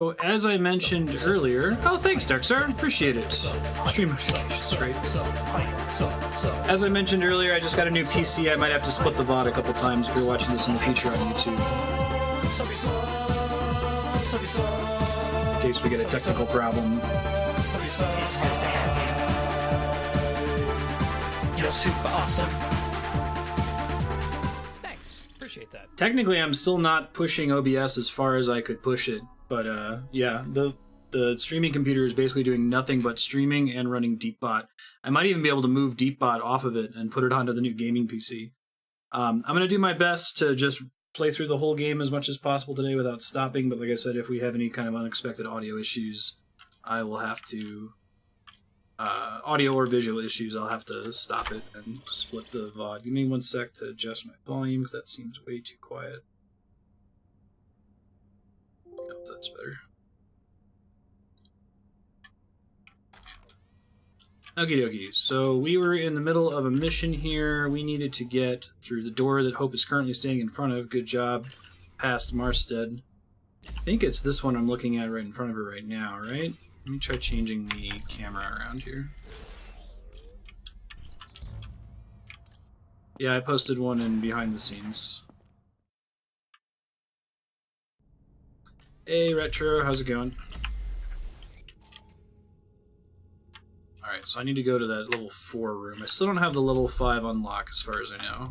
So, as I mentioned earlier, oh, thanks, Darkstar, appreciate it. Stream notifications, right? As I mentioned earlier, I just got a new PC. I might have to split the VOD a couple times if you're watching this in the future on YouTube. In case we get a technical problem. You're super awesome. Thanks, appreciate that. Technically, I'm still not pushing OBS as far as I could push it. But yeah, the streaming computer is basically doing nothing but streaming and running DeepBot. I might even be able to move DeepBot off of it and put it onto the new gaming PC. I'm going to do my best to just play through the whole game as much as possible today without stopping, but like I said, if we have any kind of unexpected audio issues, I will have to... audio or visual issues, I'll have to stop it and split the VOD. Give me 1 sec to adjust my volume, because that seems way too quiet. Nope, that's better. Okie dokie, so we were in the middle of a mission here. We needed to get through the door that Hope is currently standing in front of. Good job. Past Marstead. I think it's this one I'm looking at right in front of her right now, right? Let me try changing the camera around here. Yeah, I posted one in behind the scenes. Hey, Retro, how's it going? Alright, so I need to go to that level 4 room. I still don't have the level 5 unlock as far as I know.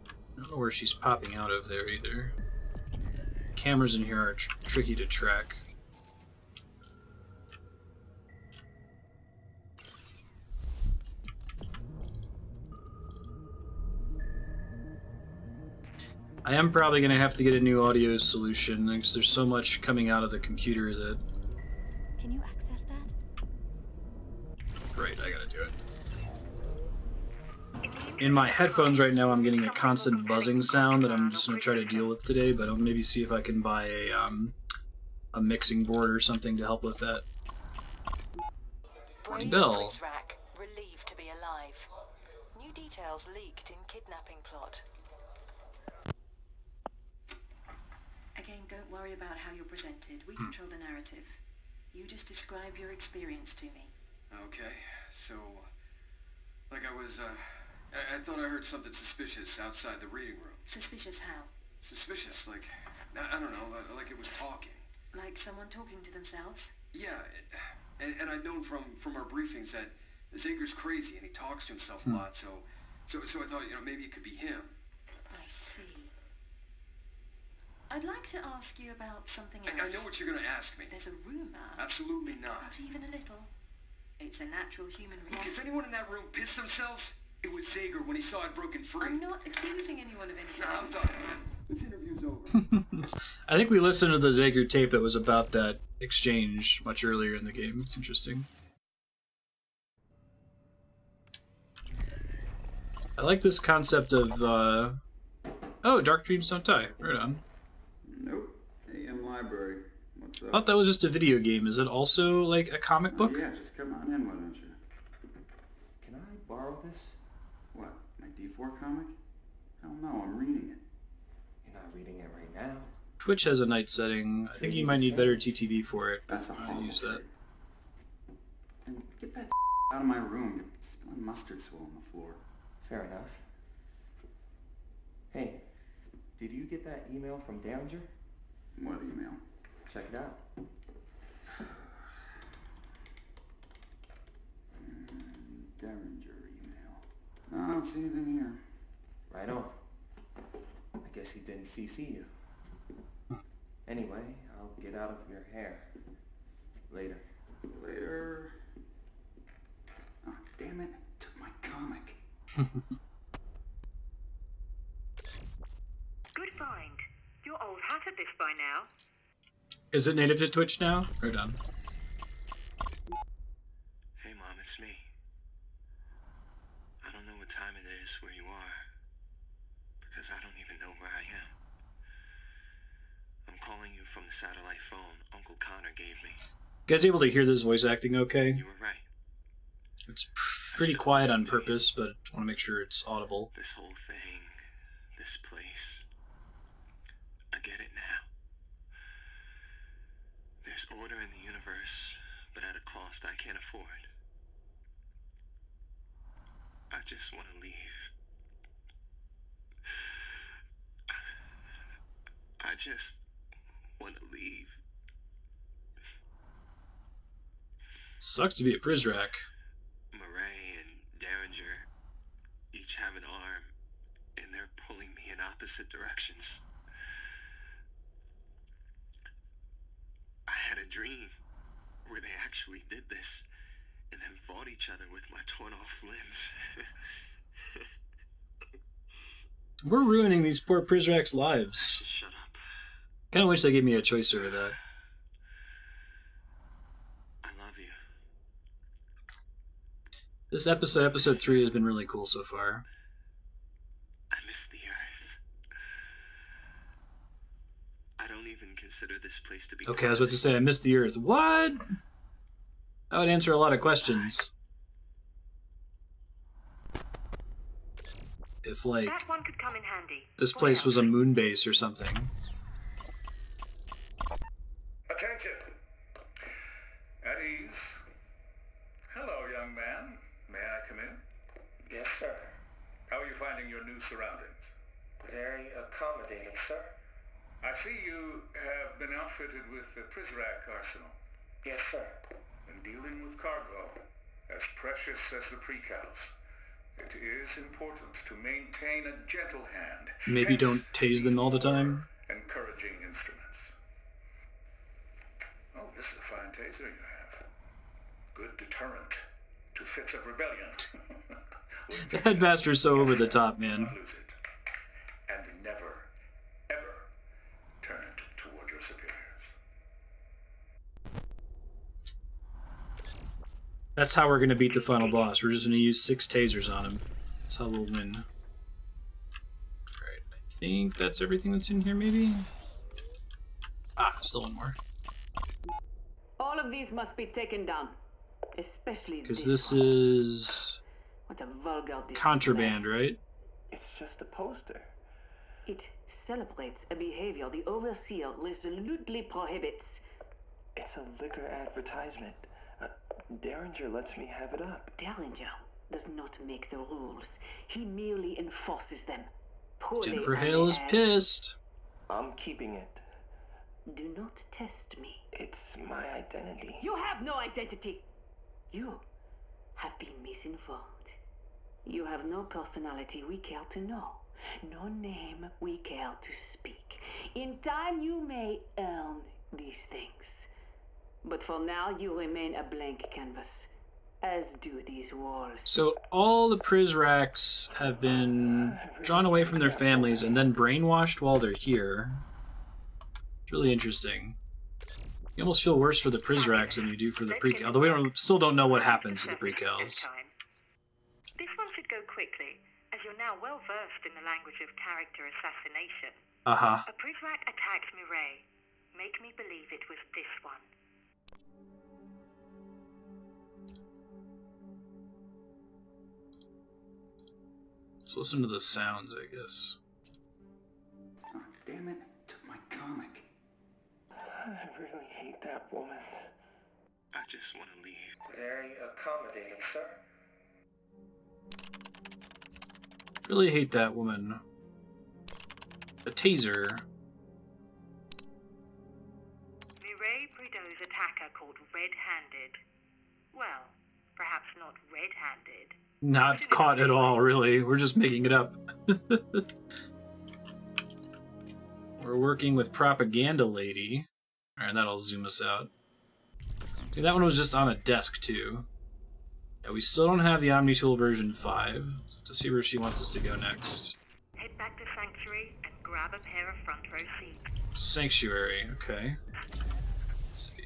I don't know where she's popping out of there either. Cameras in here are tricky to track. I am probably going to have to get a new audio solution because there's so much coming out of the computer that... Can you access that? Right, I gotta do it. In my headphones right now, I'm getting a constant buzzing sound that I'm just going to try to deal with today, but I'll maybe see if I can buy a mixing board or something to help with that. Morning bell. Rack, relieved to be alive. New details leaked in kidnapping plot. Again, don't worry about how you're presented. We control the narrative. You just describe your experience to me. Okay, so... Like I was, I thought I heard something suspicious outside the reading room. Suspicious how? Suspicious, like... I don't know, like it was talking. Like someone talking to themselves? Yeah, and I'd known from our briefings that Acre's crazy and he talks to himself a lot, so I thought, you know, maybe it could be him. I see. I'd like to ask you about something else. I know what you're going to ask me. There's a rumor. Absolutely not. Not even a little. It's a natural human Look, reaction. if anyone in that room pissed themselves, it was Zager when he saw I'd broken free. I'm not accusing anyone of anything. Nah, I'm done. This interview's over. I think we listened to the Zager tape that was about that exchange much earlier in the game. It's interesting. I like this concept of, oh, Dark Dreams Don't Die. Right on. Nope. AM Library. What's up? I thought that was just a video game. Is it also, like, a comic book? Yeah, just come on in, why don't you? Can I borrow this? What, my D4 comic? Hell no, I'm reading it. You're not reading it right now. Twitch has a night setting. I think you might need better TTV for it. That's a I horrible use that. trade. And get that out of my room. You're spilling mustard swirl on the floor. Fair enough. Hey, did you get that email from Derringer? What email? Check it out. Derringer email. No, I don't see anything here. Right on. I guess he didn't CC you. Anyway, I'll get out of your hair. Later. Later. Oh, damn it. Took my comic. Good find. You're old hat at this by now. Is it native to Twitch now? Right on. Hey Mom, it's me. I don't know what time it is where you are, because I don't even know where I am. I'm calling you from the satellite phone Uncle Connor gave me. You guys able to hear this voice acting okay? You were right. It's pretty quiet on purpose, but I want to make sure it's audible. This whole thing, this place. afford. I just want to leave. I just want to leave. Sucks to be a Prizrak. Murray and Derringer each have an arm, and they're pulling me in opposite directions. I had a dream where they actually did this, and then fought each other with my torn off limbs. We're ruining these poor Prizrak's lives. Shut up. Kind of wish they gave me a choice over that. I love you. This episode 3, has been really cool so far. I miss the Earth. I don't even consider this place to be. Okay, I was about to say I miss the Earth. What? That would answer a lot of questions. If, like, That one could come in handy. this place was a moon base or something. Attention! At ease. Hello, young man. May I come in? Yes, sir. How are you finding your new surroundings? Very accommodating, sir. I see you have been outfitted with the Prizrak arsenal. Yes, sir. In dealing with cargo, as precious as the precals, it is important to maintain a gentle hand. Maybe don't tase them all the time. Encouraging instruments. Oh, this is a fine taser you have. Good deterrent to fits of rebellion. The headmaster's so over the top, man. Not lose it. And never, ever turn it toward your superiors. That's how we're going to beat the final boss. We're just going to use 6 tasers on him. That's how we'll win. Alright, I think that's everything that's in here, maybe? Ah, still one more. All of these must be taken down. Especially Because this is what a vulgar display. contraband, right? It's just a poster. It celebrates a behavior the overseer resolutely prohibits. It's a liquor advertisement. Derringer lets me have it up. Derringer does not make the rules. He merely enforces them. Poorly, Jennifer I Hale may is add. pissed. I'm keeping it. Do not test me. It's my identity. You have no identity. You have been misinformed. You have no personality we care to know. No name we care to speak. In time you may earn these things. But for now you remain a blank canvas. As do these walls. So all the Prizraks have been drawn away from their families and then brainwashed while they're here. It's really interesting. You almost feel worse for the Prizraks than you do for the precals. Although we still don't know what happens to the precals. This one should go quickly, as you're now well versed in the language of character assassination. Uh-huh. A Prizrak attacked Mireille. Make me believe it was this one. Let's listen to the sounds, I guess. Oh, damn it. Took my comic. I really hate that woman. I just want to leave. Very accommodating, sir. Really hate that woman. A taser. Mireille Prideaux's attacker called Red-Handed. Well, perhaps not red-handed. Not caught at all, really. We're just making it up. We're working with Propaganda Lady. Alright, that'll zoom us out. Okay, that one was just on a desk, too. Yeah, we still don't have the OmniTool version 5. To see where she wants us to go next. Head back to Sanctuary and grab a pair of front row seats. Sanctuary, okay. Let's see.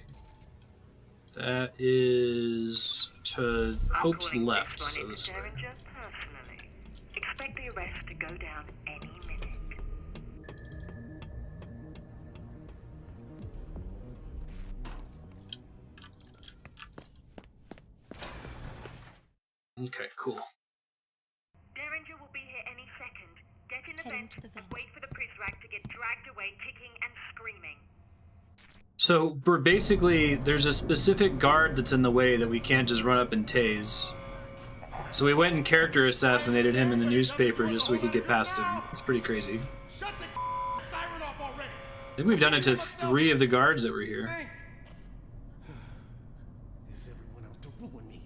That is to Hope's left, so this way. Derringer personally. Expect the arrest to go down any minute. Okay, cool. Derringer will be here any second. Get in the Heading vent to the and vent. wait for the Prizrak to get dragged away kicking and screaming. So we're basically, there's a specific guard that's in the way that we can't just run up and tase. So we went and character assassinated him in the newspaper just so we could get past him. It's pretty crazy. Shut the siren off already. I think we've done it to 3 of the guards that were here. Is everyone out to ruin me?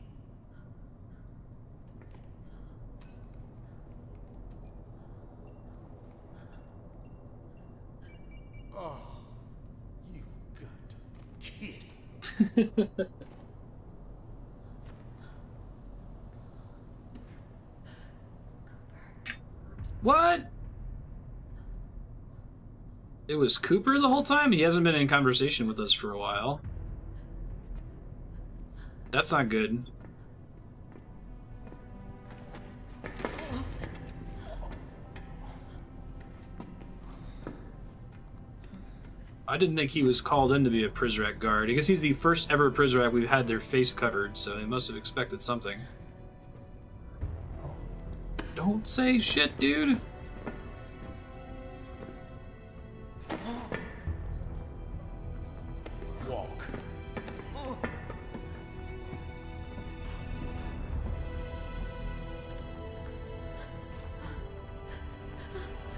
Oh, you got to be kidding. What? It was Cooper the whole time? He hasn't been in conversation with us for a while. That's not good. I didn't think he was called in to be a Prizrak guard. I guess he's the first ever Prizrak we've had their face covered, so they must have expected something. Don't say shit, dude. Walk.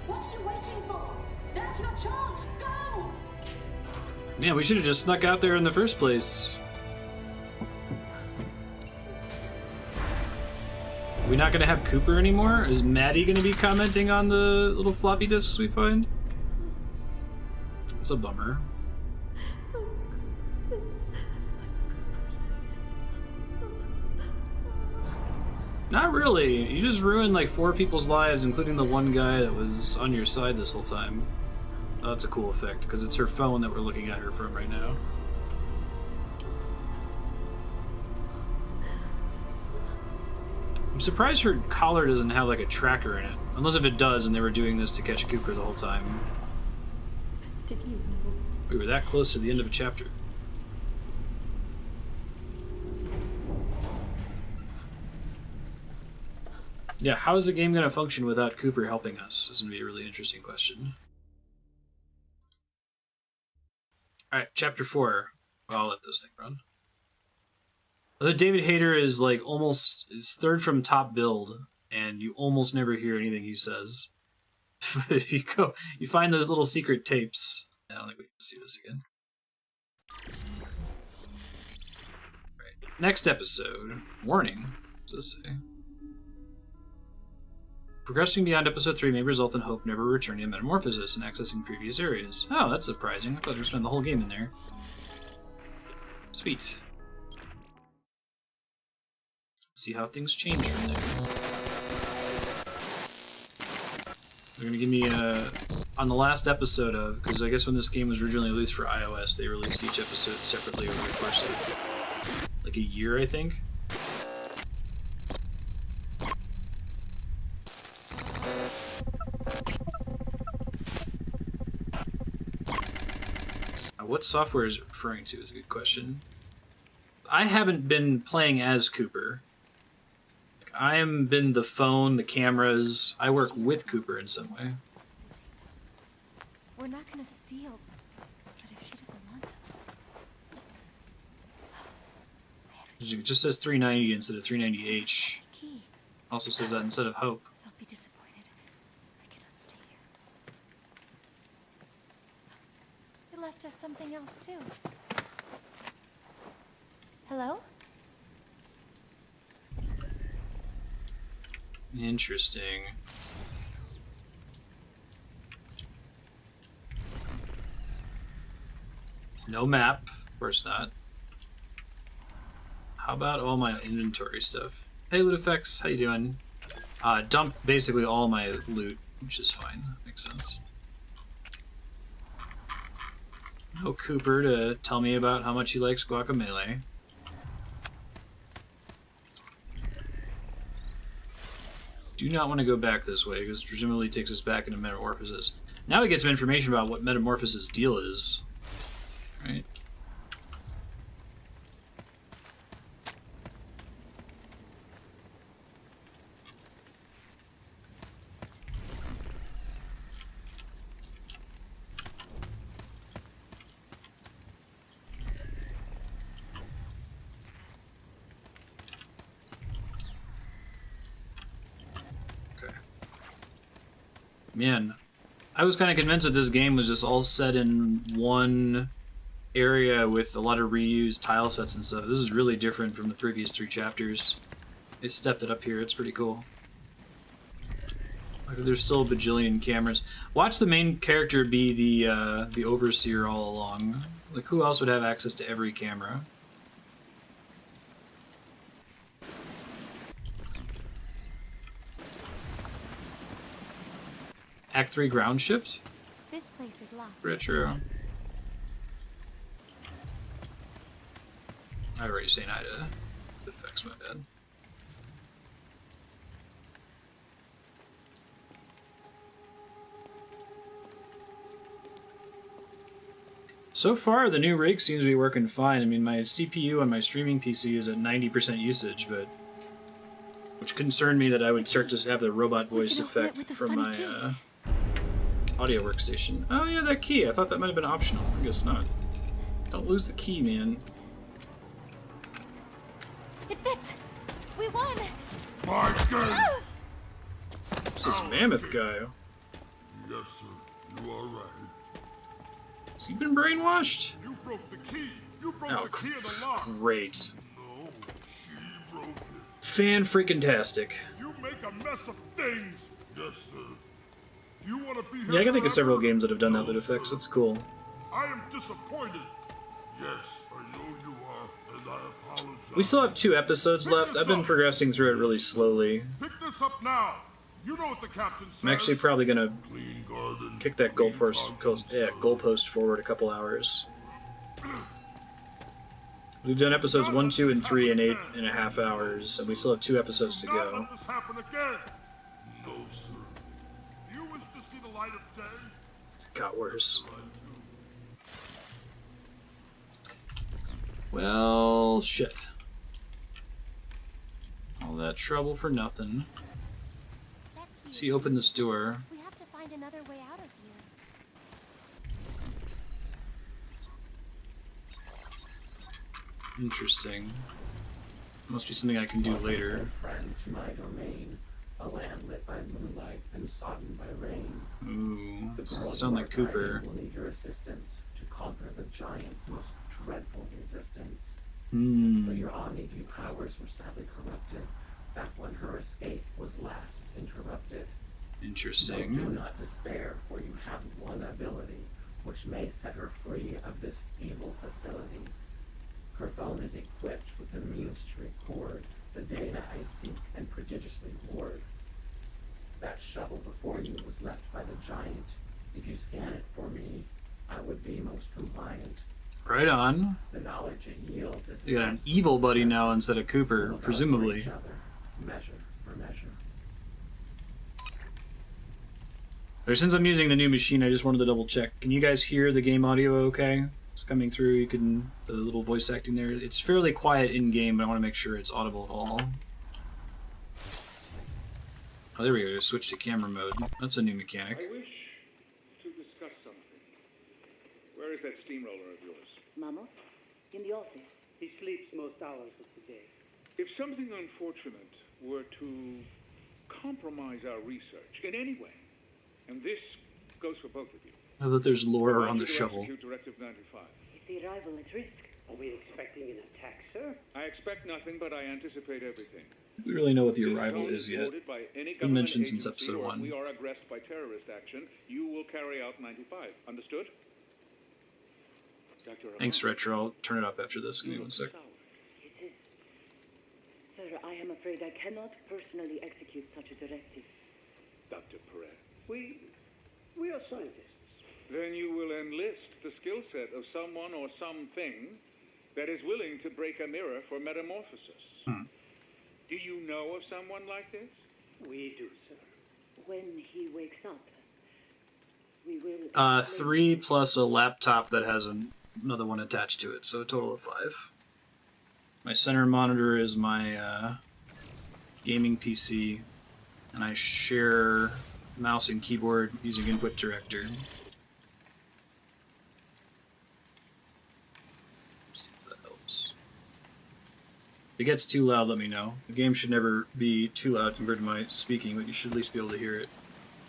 What are you waiting for? That's your chance. Go! Man, we should have just snuck out there in the first place. Are we not going to have Cooper anymore? Is Maddie going to be commenting on the little floppy disks we find? It's a bummer. Not really. You just ruined like 4 people's lives, including the one guy that was on your side this whole time. Oh, that's a cool effect, because it's her phone that we're looking at her from right now. I'm surprised her collar doesn't have like a tracker in it. Unless if it does and they were doing this to catch Cooper the whole time. Did you know? We were that close to the end of a chapter. Yeah, how is the game going to function without Cooper helping us? This is going to be a really interesting question. Alright, chapter 4. Well, I'll let this thing run. Although David Hayter is like is 3rd from top build, and you almost never hear anything he says. If you find those little secret tapes. I don't think we can see this again. Right. Next episode. Warning. What's this say? Progressing beyond episode 3 may result in Hope never returning to Metamorphosis and accessing previous areas. Oh, that's surprising. I thought we were spending the whole game in there. Sweet. See how things change from there. They're gonna give me on the last episode of, because I guess when this game was originally released for iOS, they released each episode separately over the course of like a year, I think. What software is it referring to is a good question. I haven't been playing as Cooper. I am been the phone, the cameras. I work with Cooper in some way. We're not gonna steal, but if she doesn't want them, It just says 390 instead of 390H. key. Also says that instead of Hope. They'll be disappointed. I cannot stay here. They left us something else too. Hello? Interesting. No map, of course not. How about all my inventory stuff? Hey, Loot Effects, how you doing? Dump basically all my loot, which is fine. Makes sense. No Cooper to tell me about how much he likes guacamole. Do not want to go back this way, because presumably it takes us back into Metamorphosis. Now we get some information about what Metamorphosis' deal is. Right? Man, I was kind of convinced that this game was just all set in one area with a lot of reused tile sets and stuff. This is really different from the previous 3 chapters. They stepped it up here. It's pretty cool. Like, there's still a bajillion cameras. Watch the main character be the overseer all along. Like, who else would have access to every camera? Act 3 ground shift? This place is locked. Retro. I already saying hi to the effects, my bad. So far, the new rig seems to be working fine. I mean, my CPU on my streaming PC is at 90% usage, but which concerned me that I would start to have the robot voice effect from my audio workstation. Oh yeah, that key. I thought that might have been optional. I guess not. Don't lose the key, man. It fits. We won. My God! It's this mammoth guy. Yes, sir. You are right. Has he been brainwashed? You broke the key. You broke the key of the lock. Great. No, she broke it. Fan-freaking-tastic. You make a mess of things. Yes, sir. You want to be here Yeah, I can think of forever? several games that have done that with effects. It's cool. I am disappointed. Yes, I know you are, and I apologize. We still have 2 episodes left. I've been progressing through it really slowly. Pick this up now. You know what the captain says. I'm actually probably gonna Clean garden, kick that goalpost forward a couple hours. We've done episodes 1, 2, and 3 in 8.5 hours, and we still have 2 episodes to Do not go. let this happen again. No, sir. Do you wish to see the light of day? Got worse. Well, shit. All that trouble for nothing. So you open this door. We have to find another way out of here. Interesting. Must be something I can do later. Friend to my domain, a land lit by moonlight and sodden by rain. Ooh, The this pearl doesn't sound like you are Cooper. guiding will need your assistance to conquer the giant's most dreadful resistance. But your omni-view powers were sadly corrupted back when her escape was last interrupted. Interesting. But do not despair, for you have one ability which may set her free of this evil facility. Her phone is equipped with a muse to record the data I seek and prodigiously hoard. That shovel before you was left by the giant. If you scan it for me, I would be most compliant. Right on. The knowledge it yields is You got an evil buddy now instead of Cooper, presumably. measure for measure. Since I'm using the new machine, I just wanted to double check. Can you guys hear the game audio okay? It's coming through. You can, the little voice acting there. It's fairly quiet in game, but I want to make sure it's audible at all. Oh, there we go. Just switch to camera mode. That's a new mechanic. I wish to discuss something. Where is that steamroller of yours? Mammoth? In the office. He sleeps most hours of the day. If something unfortunate were to compromise our research in any way, and this goes for both of you. Now that there's lore I want on you the to shovel. execute Directive 95. Is the arrival at risk? Are we expecting an attack, sir? I expect nothing, but I anticipate everything. We really know what the This arrival zone is yet. boarded by any It's been mentioned government since agency, episode or if 1. we are aggressed by terrorist action, you will carry out 95. Understood? Dr. Thanks, Retro. I'll turn it up after this. Give me 1 sec. It is. Sir, I am afraid I cannot personally execute such a directive. Dr. Perez. We are scientists. Then you will enlist the skill set of someone or something that is willing to break a mirror for metamorphosis. Do you know of someone like this? We do, sir. When he wakes up, we will... 3 plus a laptop that has another one attached to it, so a total of 5. My center monitor is my gaming PC, and I share mouse and keyboard using Input Director. See if that helps. If it gets too loud, let me know. The game should never be too loud compared to my speaking, but you should at least be able to hear it.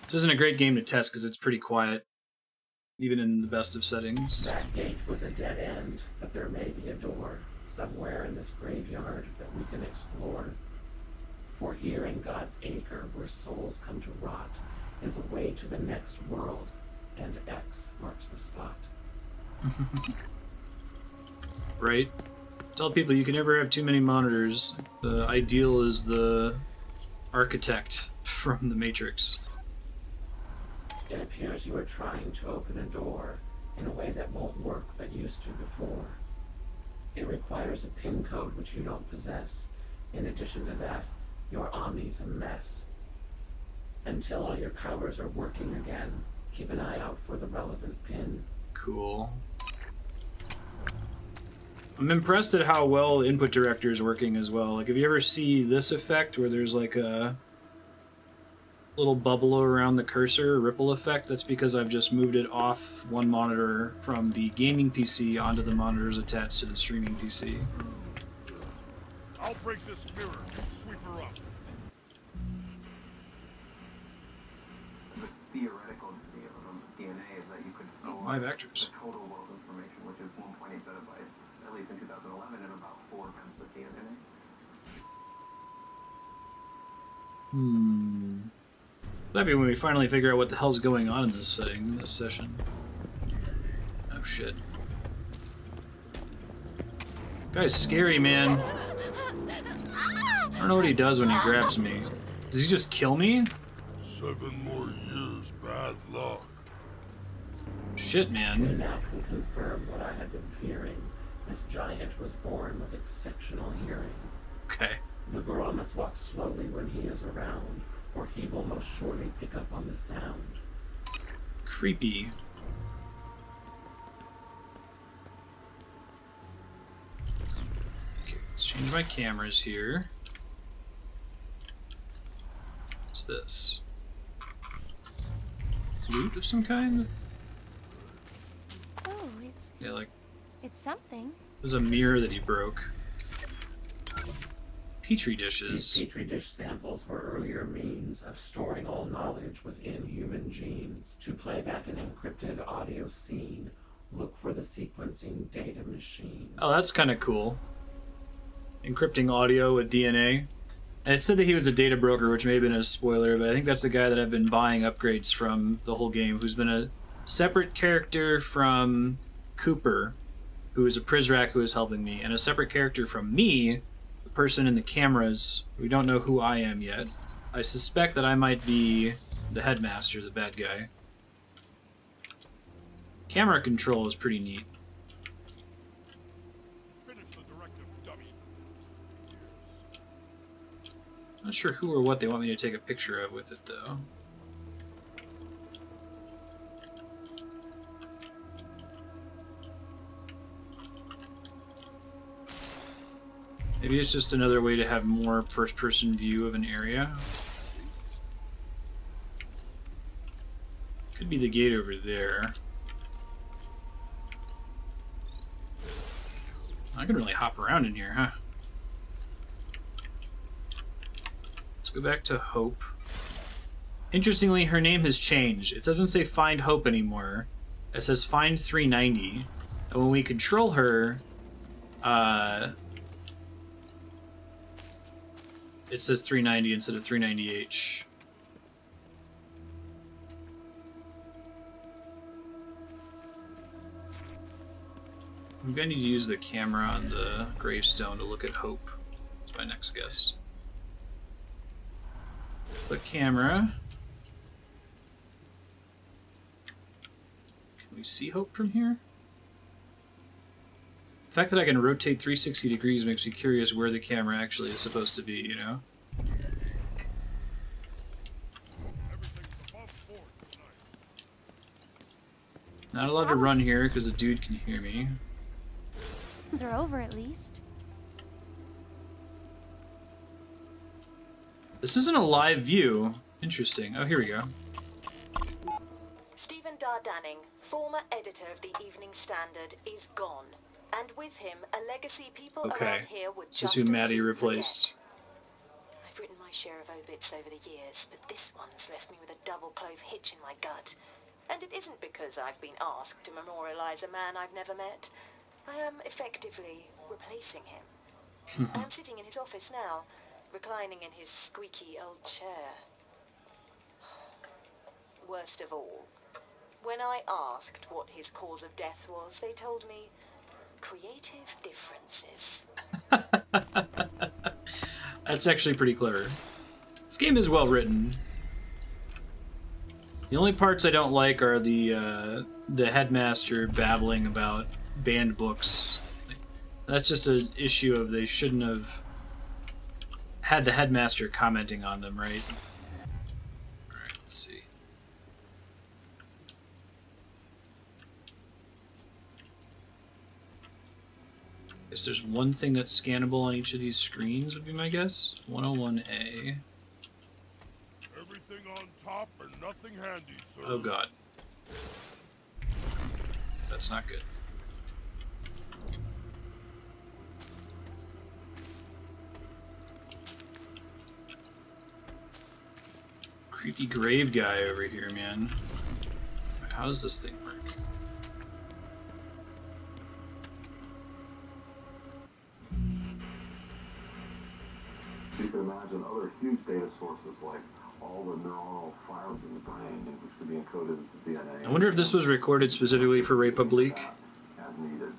This isn't a great game to test because it's pretty quiet, even in the best of settings. That gate was a dead end, but there may be a door somewhere in this graveyard that we can explore. For here in God's Acre, where souls come to rot, is a way to the next world, and X marks the spot. Right? Tell people you can never have too many monitors. The ideal is the architect from the Matrix. It appears you are trying to open a door in a way that won't work but used to before. It requires a PIN code which you don't possess. In addition to that, your Omni's a mess. Until all your powers are working again, keep an eye out for the relevant PIN. Cool. I'm impressed at how well Input Director is working as well. Like, if you ever see this effect where there's like a little bubble around the cursor, ripple effect, that's because I've just moved it off one monitor from the gaming PC onto the monitors attached to the streaming PC. I'll break this mirror. Sweep her up. The theoretical DNA is that you could store Live actors. the total world information, which is 1.8 petabytes, at least in 2011, in about 4 times the DNA. That'd be when we finally figure out what the hell's going on in this setting, this session. Oh shit. Guy's scary, man. I don't know what he does when he grabs me. Does he just kill me? 7 more years, bad luck. Shit, man. The map can confirm what I had been fearing. This giant was born with exceptional hearing. Okay. The girl must walk slowly when he is around, or he will most surely pick up on the sound. Creepy. Okay, let's change my cameras here. What's this? Loot of some kind? Oh, it's... Yeah, like... It's something. There's a mirror that he broke. Petri dishes. These Petri dish samples were earlier means of storing all knowledge within human genes. To play back an encrypted audio scene, look for the sequencing data machine. Oh, that's kind of cool. Encrypting audio with DNA. And it said that he was a data broker, which may have been a spoiler, but I think that's the guy that I've been buying upgrades from the whole game, who's been a separate character from Cooper, who is a Prizrak who is helping me, and a separate character from me, the person in the cameras. We don't know who I am yet. I suspect that I might be the headmaster, the bad guy. Camera control is pretty neat. Not sure who or what they want me to take a picture of with it, though. Maybe it's just another way to have more first-person view of an area. Could be the gate over there. I can really hop around in here, huh? Let's go back to Hope. Interestingly, her name has changed. It doesn't say Find Hope anymore. It says Find 390. And when we control her, it says 390 instead of 390H. I'm going to need to use the camera on the gravestone to look at Hope. That's my next guess. Click camera. Can we see Hope from here? The fact that I can rotate 360 degrees makes me curious where the camera actually is supposed to be, you know? Not allowed to run here because a dude can hear me. Are over at least. This isn't a live view. Interesting. Oh, here we go. Stephen Dardanning, former editor of the Evening Standard, is gone. And with him, a legacy people Okay. around here would This is just who as Maddie soon replaced. forget. I've written my my share of obits over the years, but this one's left me with a double clove hitch in my gut. And it isn't because I've been asked to memorialize a man I've never met. I am effectively replacing him. I am sitting in his office now, reclining in his squeaky old chair. Worst of all, when I asked what his cause of death was, they told me creative differences. That's actually pretty clever. This game is well written. The only parts I don't like are the headmaster babbling about banned books. That's just an issue of they shouldn't have had the headmaster commenting on them, right? Alright, let's see. Guess there's one thing that's scannable on each of these screens, would be my guess. 101A. Everything on top and nothing handy, sir. Oh god. That's not good. Creepy grave guy over here, man. How does this thing work? You can imagine other huge data sources like all the neuronal files in the brain, which could be encoded into DNA. I wonder if this was recorded specifically for République. As needed.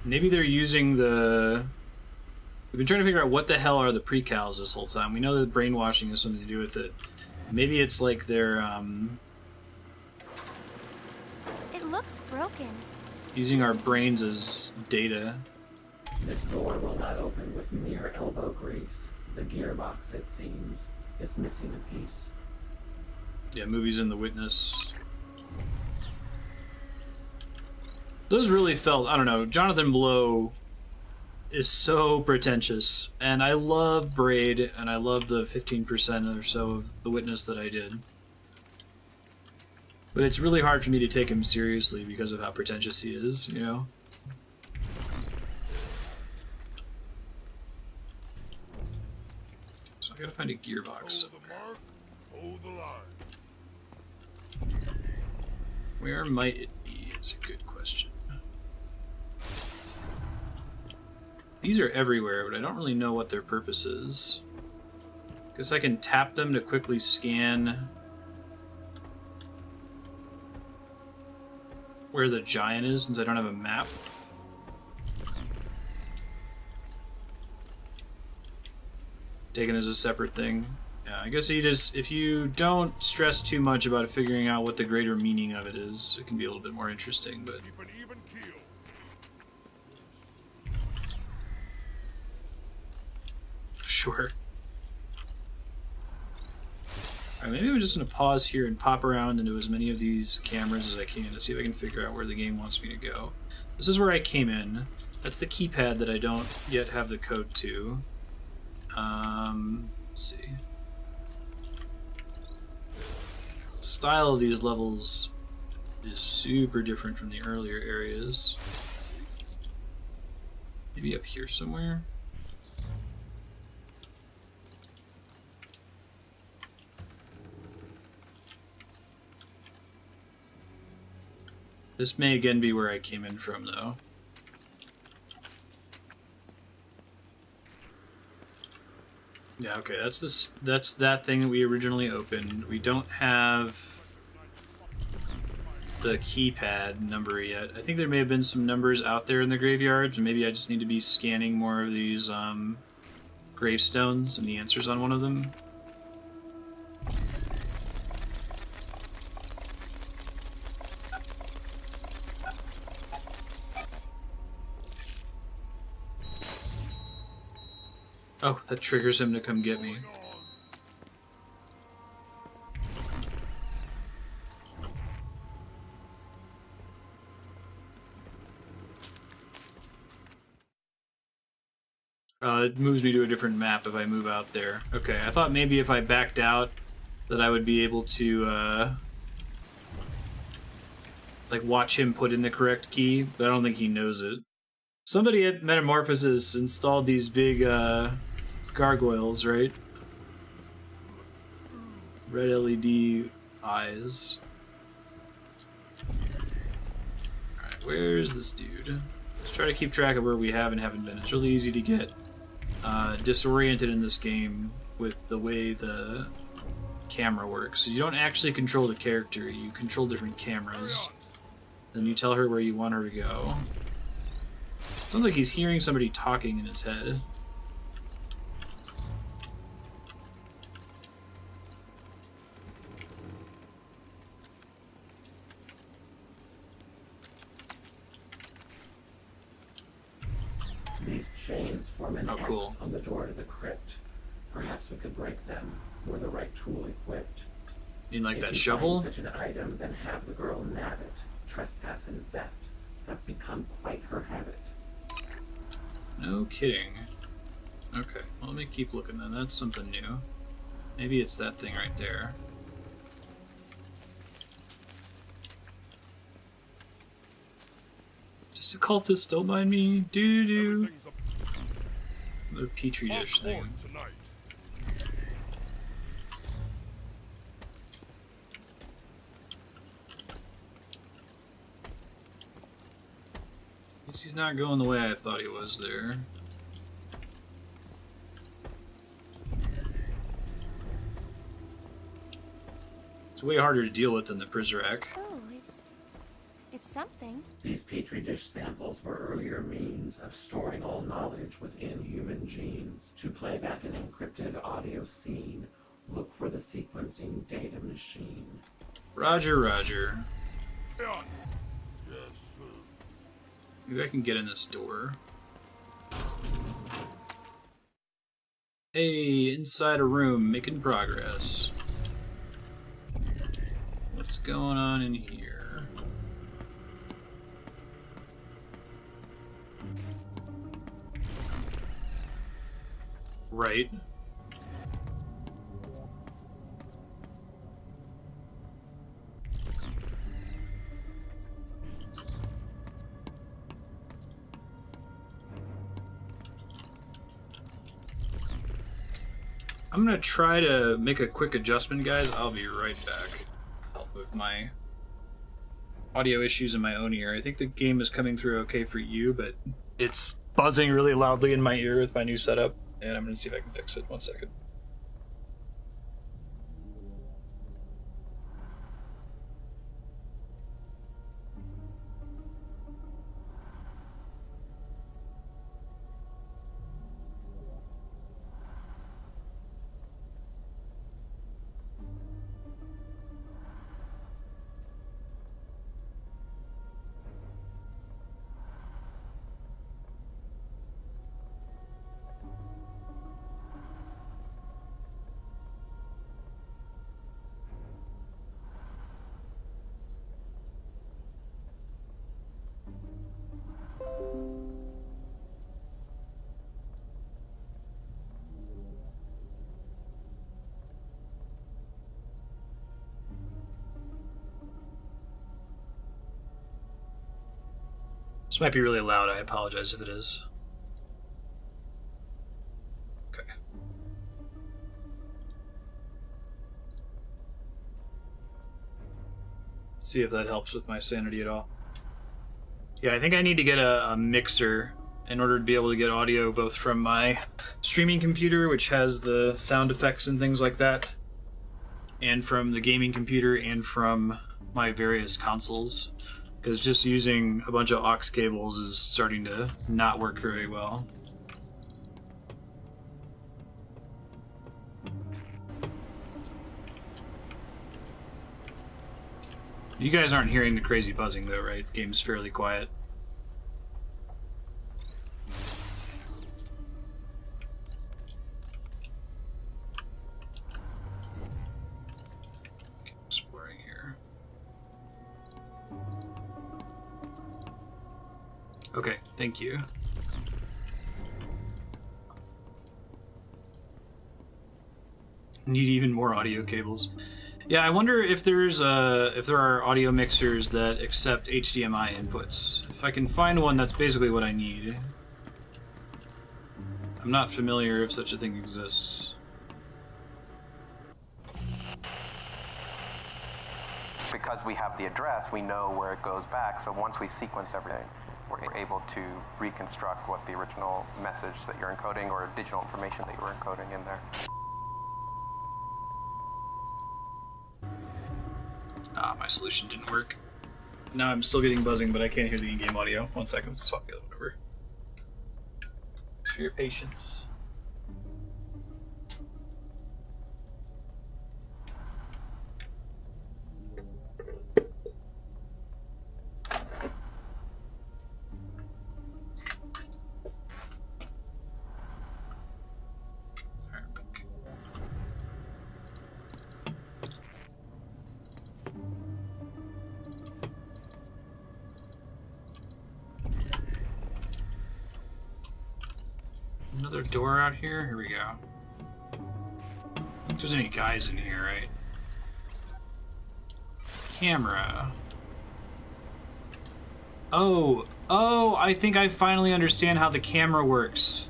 Maybe they're using the... We've been trying to figure out what the hell are the precals this whole time. We know that brainwashing has something to do with it. Maybe it's like they're It looks broken. using our brains as data. This door will not open with mere elbow grease. The gearbox, it seems, is missing a piece. Yeah, movies in The Witness. Those really felt, I don't know, Jonathan Blow is so pretentious, and I love Braid, and I love the 15% or so of The Witness that I did. But it's really hard for me to take him seriously because of how pretentious he is, you know? So I gotta find a gearbox somewhere. Where might it be is a good question. These are everywhere, but I don't really know what their purpose is. Guess I can tap them to quickly scan where the giant is, since I don't have a map. Taken as a separate thing. Yeah, I guess you just, if you don't stress too much about figuring out what the greater meaning of it is, it can be a little bit more interesting, but... Sure. Alright, maybe I'm just going to pause here and pop around into as many of these cameras as I can to see if I can figure out where the game wants me to go. This is where I came in. That's the keypad that I don't yet have the code to. Let's see. The style of these levels is super different from the earlier areas. Maybe up here somewhere? This may again be where I came in from, though. Yeah, okay, that's that thing that we originally opened. We don't have the keypad number yet. I think there may have been some numbers out there in the graveyards, and maybe I just need to be scanning more of these gravestones and the answers on one of them. Oh, that triggers him to come get me. It moves me to a different map if I move out there. Okay, I thought maybe if I backed out that I would be able to, like, watch him put in the correct key, but I don't think he knows it. Somebody at Metamorphosis installed these big gargoyles, right? Red LED eyes. Alright, where's this dude? Let's try to keep track of where we have and haven't been. It's really easy to get disoriented in this game with the way the camera works. So you don't actually control the character, you control different cameras. Then you tell her where you want her to go. Sounds like he's hearing somebody talking in his head. These chains form an X cool. on the door to the crypt. Perhaps we could break them with the right tool equipped. You mean like If that you shovel? find such an item, then have the girl nab it. Trespass and theft have become quite her habit. No kidding. Okay, well, let me keep looking then. That's something new. Maybe it's that thing right there. Just a cultist, don't mind me. Doo-doo. The petri dish thing. Guess he's not going the way I thought he was there. It's way harder to deal with than the Prizrak. Oh, it's something. These petri dish samples were earlier means of storing all knowledge within human genes. To play back an encrypted audio scene, look for the sequencing data machine. Roger, roger. Yes, sir. Maybe I can get in this door. Hey, inside a room, making progress. What's going on in here? Right. I'm gonna try to make a quick adjustment, guys. I'll be right back. Help with my audio issues in my own ear. I think the game is coming through okay for you, but it's buzzing really loudly in my ear with my new setup, and I'm gonna see if I can fix it. 1 second. This might be really loud. I apologize if it is. Okay. Let's see if that helps with my sanity at all. Yeah, I think I need to get a mixer in order to be able to get audio both from my streaming computer, which has the sound effects and things like that, and from the gaming computer and from my various consoles. Because just using a bunch of aux cables is starting to not work very well. You guys aren't hearing the crazy buzzing though, right? The game's fairly quiet. Exploring here. Okay, thank you. Need even more audio cables. Yeah, I wonder if there are audio mixers that accept HDMI inputs. If I can find one, that's basically what I need. I'm not familiar if such a thing exists. Because we have the address, we know where it goes back, so once we sequence everything, we're able to reconstruct what the original message that you're encoding or digital information that you were encoding in there. Ah, my solution didn't work. Now I'm still getting buzzing, but I can't hear the in-game audio. 1 second, swap the other one over. Thanks for your patience. Another door out here? Here we go. I don't think there's any guys in here, right? Camera. Oh, I think I finally understand how the camera works.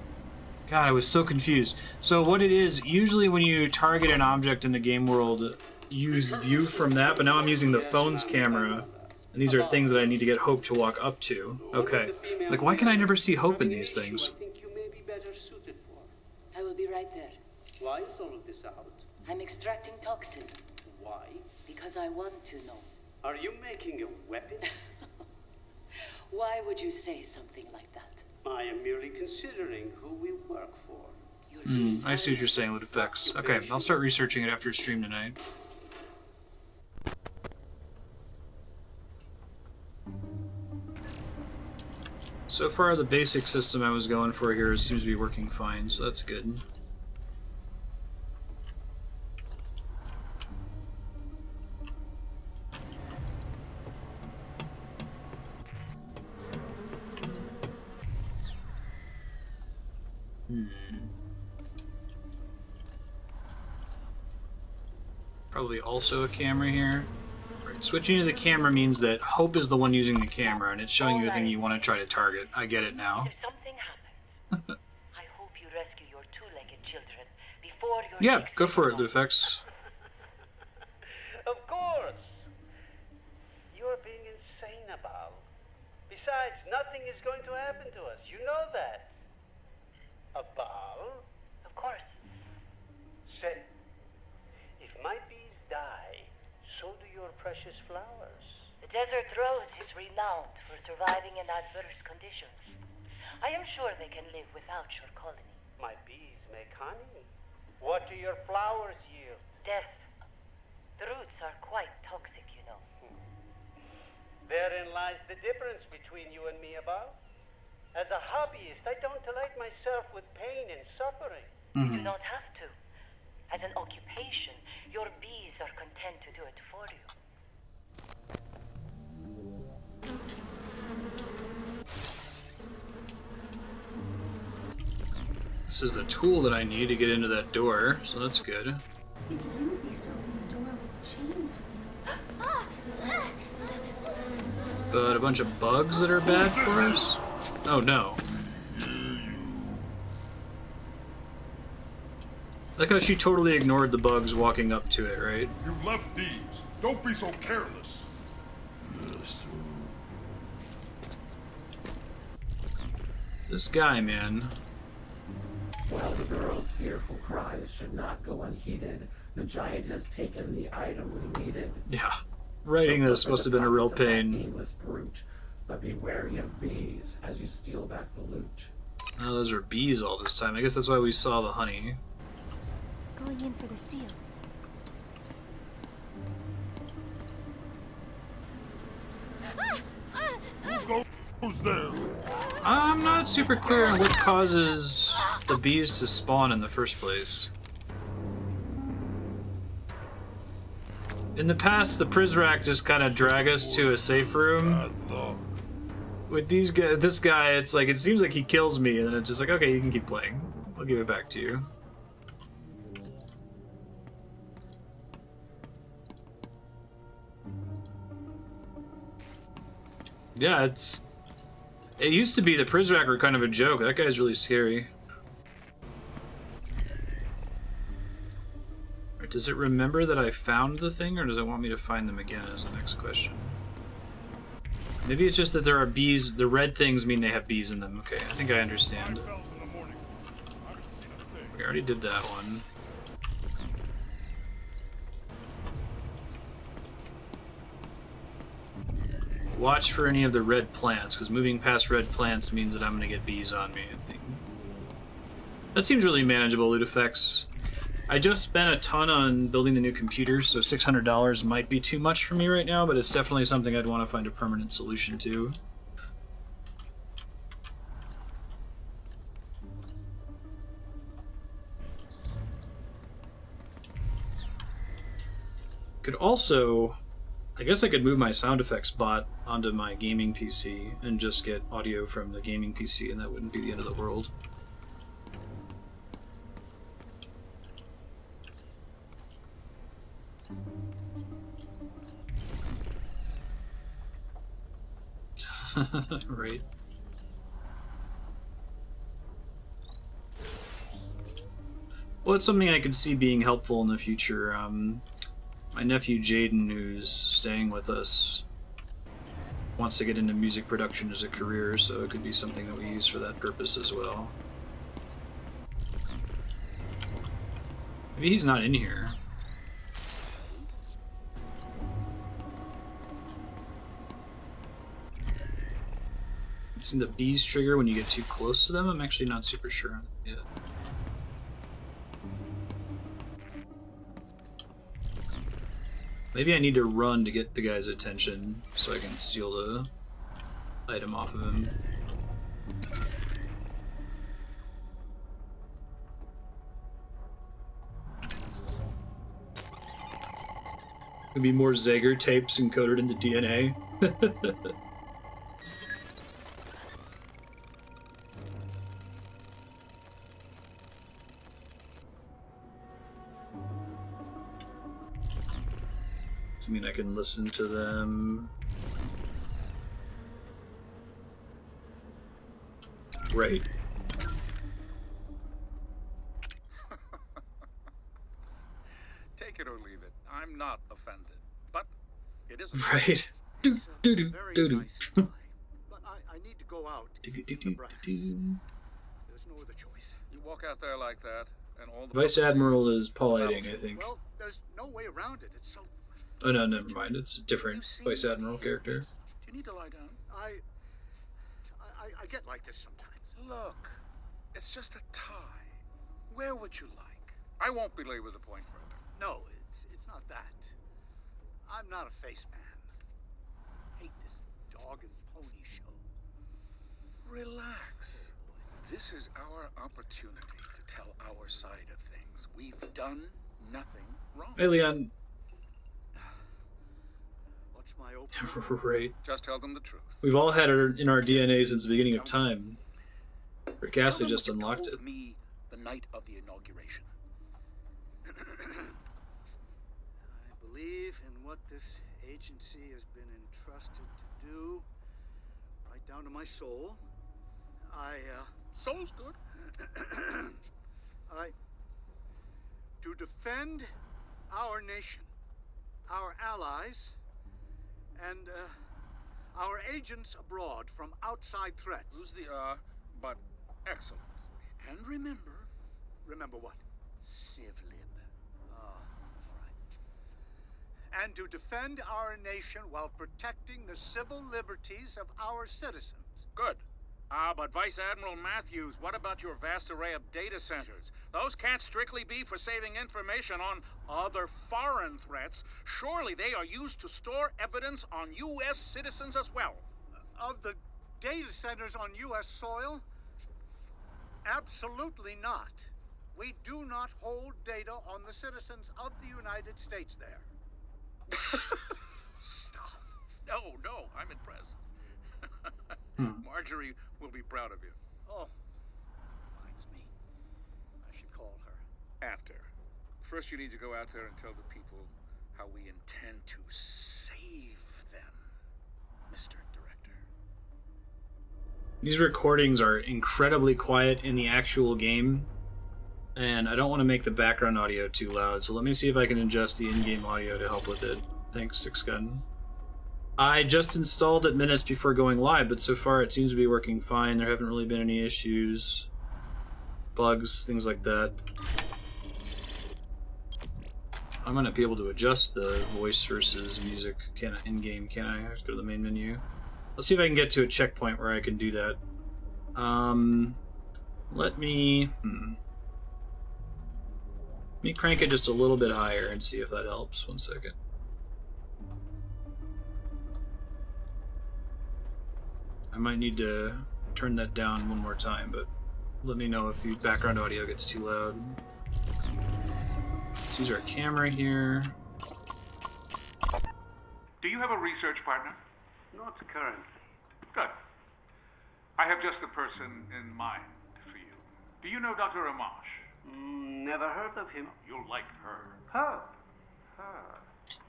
God, I was so confused. So what it is, usually when you target an object in the game world, you use view from that, but now I'm using the phone's camera, and these are things that I need to get Hope to walk up to. Okay. Like, why can I never see Hope in these things? I will be right there. Why is all of this out? I'm extracting toxin. Why? Because I want to know. Are you making a weapon? Why would you say something like that? I am merely considering who we work for. I see what you're saying with effects. Okay, I'll start researching it after stream tonight. So far, the basic system I was going for here seems to be working fine, so that's good. Probably also a camera here. Right, switching to the camera means that Hope is the one using the camera, and it's showing you the thing you want to try to target. I get it now. If something happens, I hope you rescue your two-legged children before your Yeah, go for it, the effects. Of course. You're being insane, Abal. Besides, nothing is going to happen to us. You know that. Abal? Of course. Say, if my bees die, so do your precious flowers. The desert rose is renowned for surviving in adverse conditions. I am sure they can live without your colony. My bees make honey. What do your flowers yield? Death. The roots are quite toxic, you know. Therein lies the difference between you and me, Abal. As a hobbyist, I don't delight myself with pain and suffering. You do not have to. As an occupation, your bees are content to do it for you. This is the tool that I need to get into that door, so that's good. We could use these to open the door with the chains. But a bunch of bugs that are bad for us? Oh no. Like how she totally ignored the bugs walking up to it, right? You left these. Don't be so careless. This guy, man. While the girl's fearful cries should not go unheeded, the giant has taken the item we needed. Yeah. Writing this must have been a real pain. Nameless brute, but be wary of bees as you steal back the loot. Oh, those are bees all this time. I guess that's why we saw the honey. Going in for the steal. Who goes there? I'm not super clear on what causes the bees to spawn in the first place. In the past, the Prizrak just kind of drag us to a safe room. With this guy, it's like, it seems like he kills me, and then it's just like, okay, you can keep playing. I'll give it back to you. Yeah, it used to be the Prizrak were kind of a joke. That guy's really scary. Right, does it remember that I found the thing, or does it want me to find them again is the next question. Maybe it's just that there are bees. The red things mean they have bees in them. Okay, I think I understand. We already did that one. Watch for any of the red plants, because moving past red plants means that I'm going to get bees on me, I think. That seems really manageable, loot effects. I just spent a ton on building the new computers, so $600 might be too much for me right now, but it's definitely something I'd want to find a permanent solution to. Could also... I guess I could move my sound effects bot onto my gaming PC and just get audio from the gaming PC, and that wouldn't be the end of the world. Right. Well, it's something I could see being helpful in the future. My nephew Jaden, who's staying with us, wants to get into music production as a career, so it could be something that we use for that purpose as well. Maybe he's not in here. Seen the bees trigger when you get too close to them? I'm actually not super sure on that yet. Maybe I need to run to get the guy's attention so I can steal the item off of him. Could be more Zager tapes encoded into DNA. I mean, I can listen to them. Right. Take it or leave it. I'm not offended. But it is a right. It's do, a do, very do, do. nice time. But I need to go out. The brass. There's no other choice. You walk out there like that, and all the Vice public Admiral sees is Paul Edding, I think. Well, there's no way around it. It's so. Oh no, never mind. It's a different Vice Admiral character. Do you need to lie down? I get like this sometimes. Look, it's just a tie. Where would you like? I won't belabor the point further. No, it's not that. I'm not a face man. Hate this dog and pony show. Relax. This is our opportunity to tell our side of things. We've done nothing wrong. Hey, Leon. What's my opening? Right. Just tell them the truth. We've all had it in our DNA since the beginning of time. Rick Astley just unlocked it. Me the night of the inauguration. I believe in what this agency has been entrusted to do, right down to my soul. Soul's good. To defend our nation, our allies, and our agents abroad from outside threats. Who's the but excellent. And remember what? Civlib. All right. And to defend our nation while protecting the civil liberties of our citizens. Good. But Vice Admiral Matthews, what about your vast array of data centers? Those can't strictly be for saving information on other foreign threats. Surely they are used to store evidence on U.S. citizens as well. Of the data centers on U.S. soil? Absolutely not. We do not hold data on the citizens of the United States there. Stop. No, I'm impressed. Marjorie will be proud of you. Oh, that reminds me. I should call her. After. First you need to go out there and tell the people how we intend to save them, Mr. Director. These recordings are incredibly quiet in the actual game, and I don't want to make the background audio too loud, so let me see if I can adjust the in-game audio to help with it. Thanks, Six Gun. I just installed it minutes before going live, but so far it seems to be working fine. There haven't really been any issues, bugs, things like that. I'm gonna be able to adjust the voice versus music in-game, can I? Let's go to the main menu. Let's see if I can get to a checkpoint where I can do that. Let me crank it just a little bit higher and see if that helps. 1 second. I might need to turn that down one more time, but let me know if the background audio gets too loud. Let's use our camera here. Do you have a research partner? Not currently. Good. I have just the person in mind for you. Do you know Dr. Amash? Never heard of him. You'll like her. Her?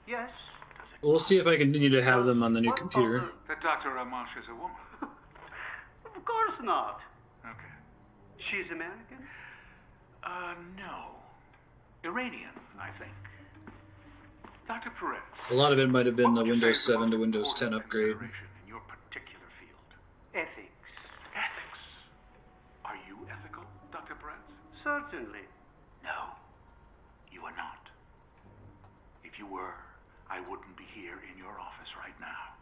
Yes. We'll see if I continue to have them on the new computer. That Dr. Amash is a woman. Of course not. Okay. She's American? No. Iranian, I think. Dr. Perez. A lot of it might have been the Windows 7 to Windows 10 upgrade. In your particular field. Ethics. Ethics. Are you ethical, Dr. Perez? Certainly. No, you are not. If you were, I wouldn't be here in your office right now.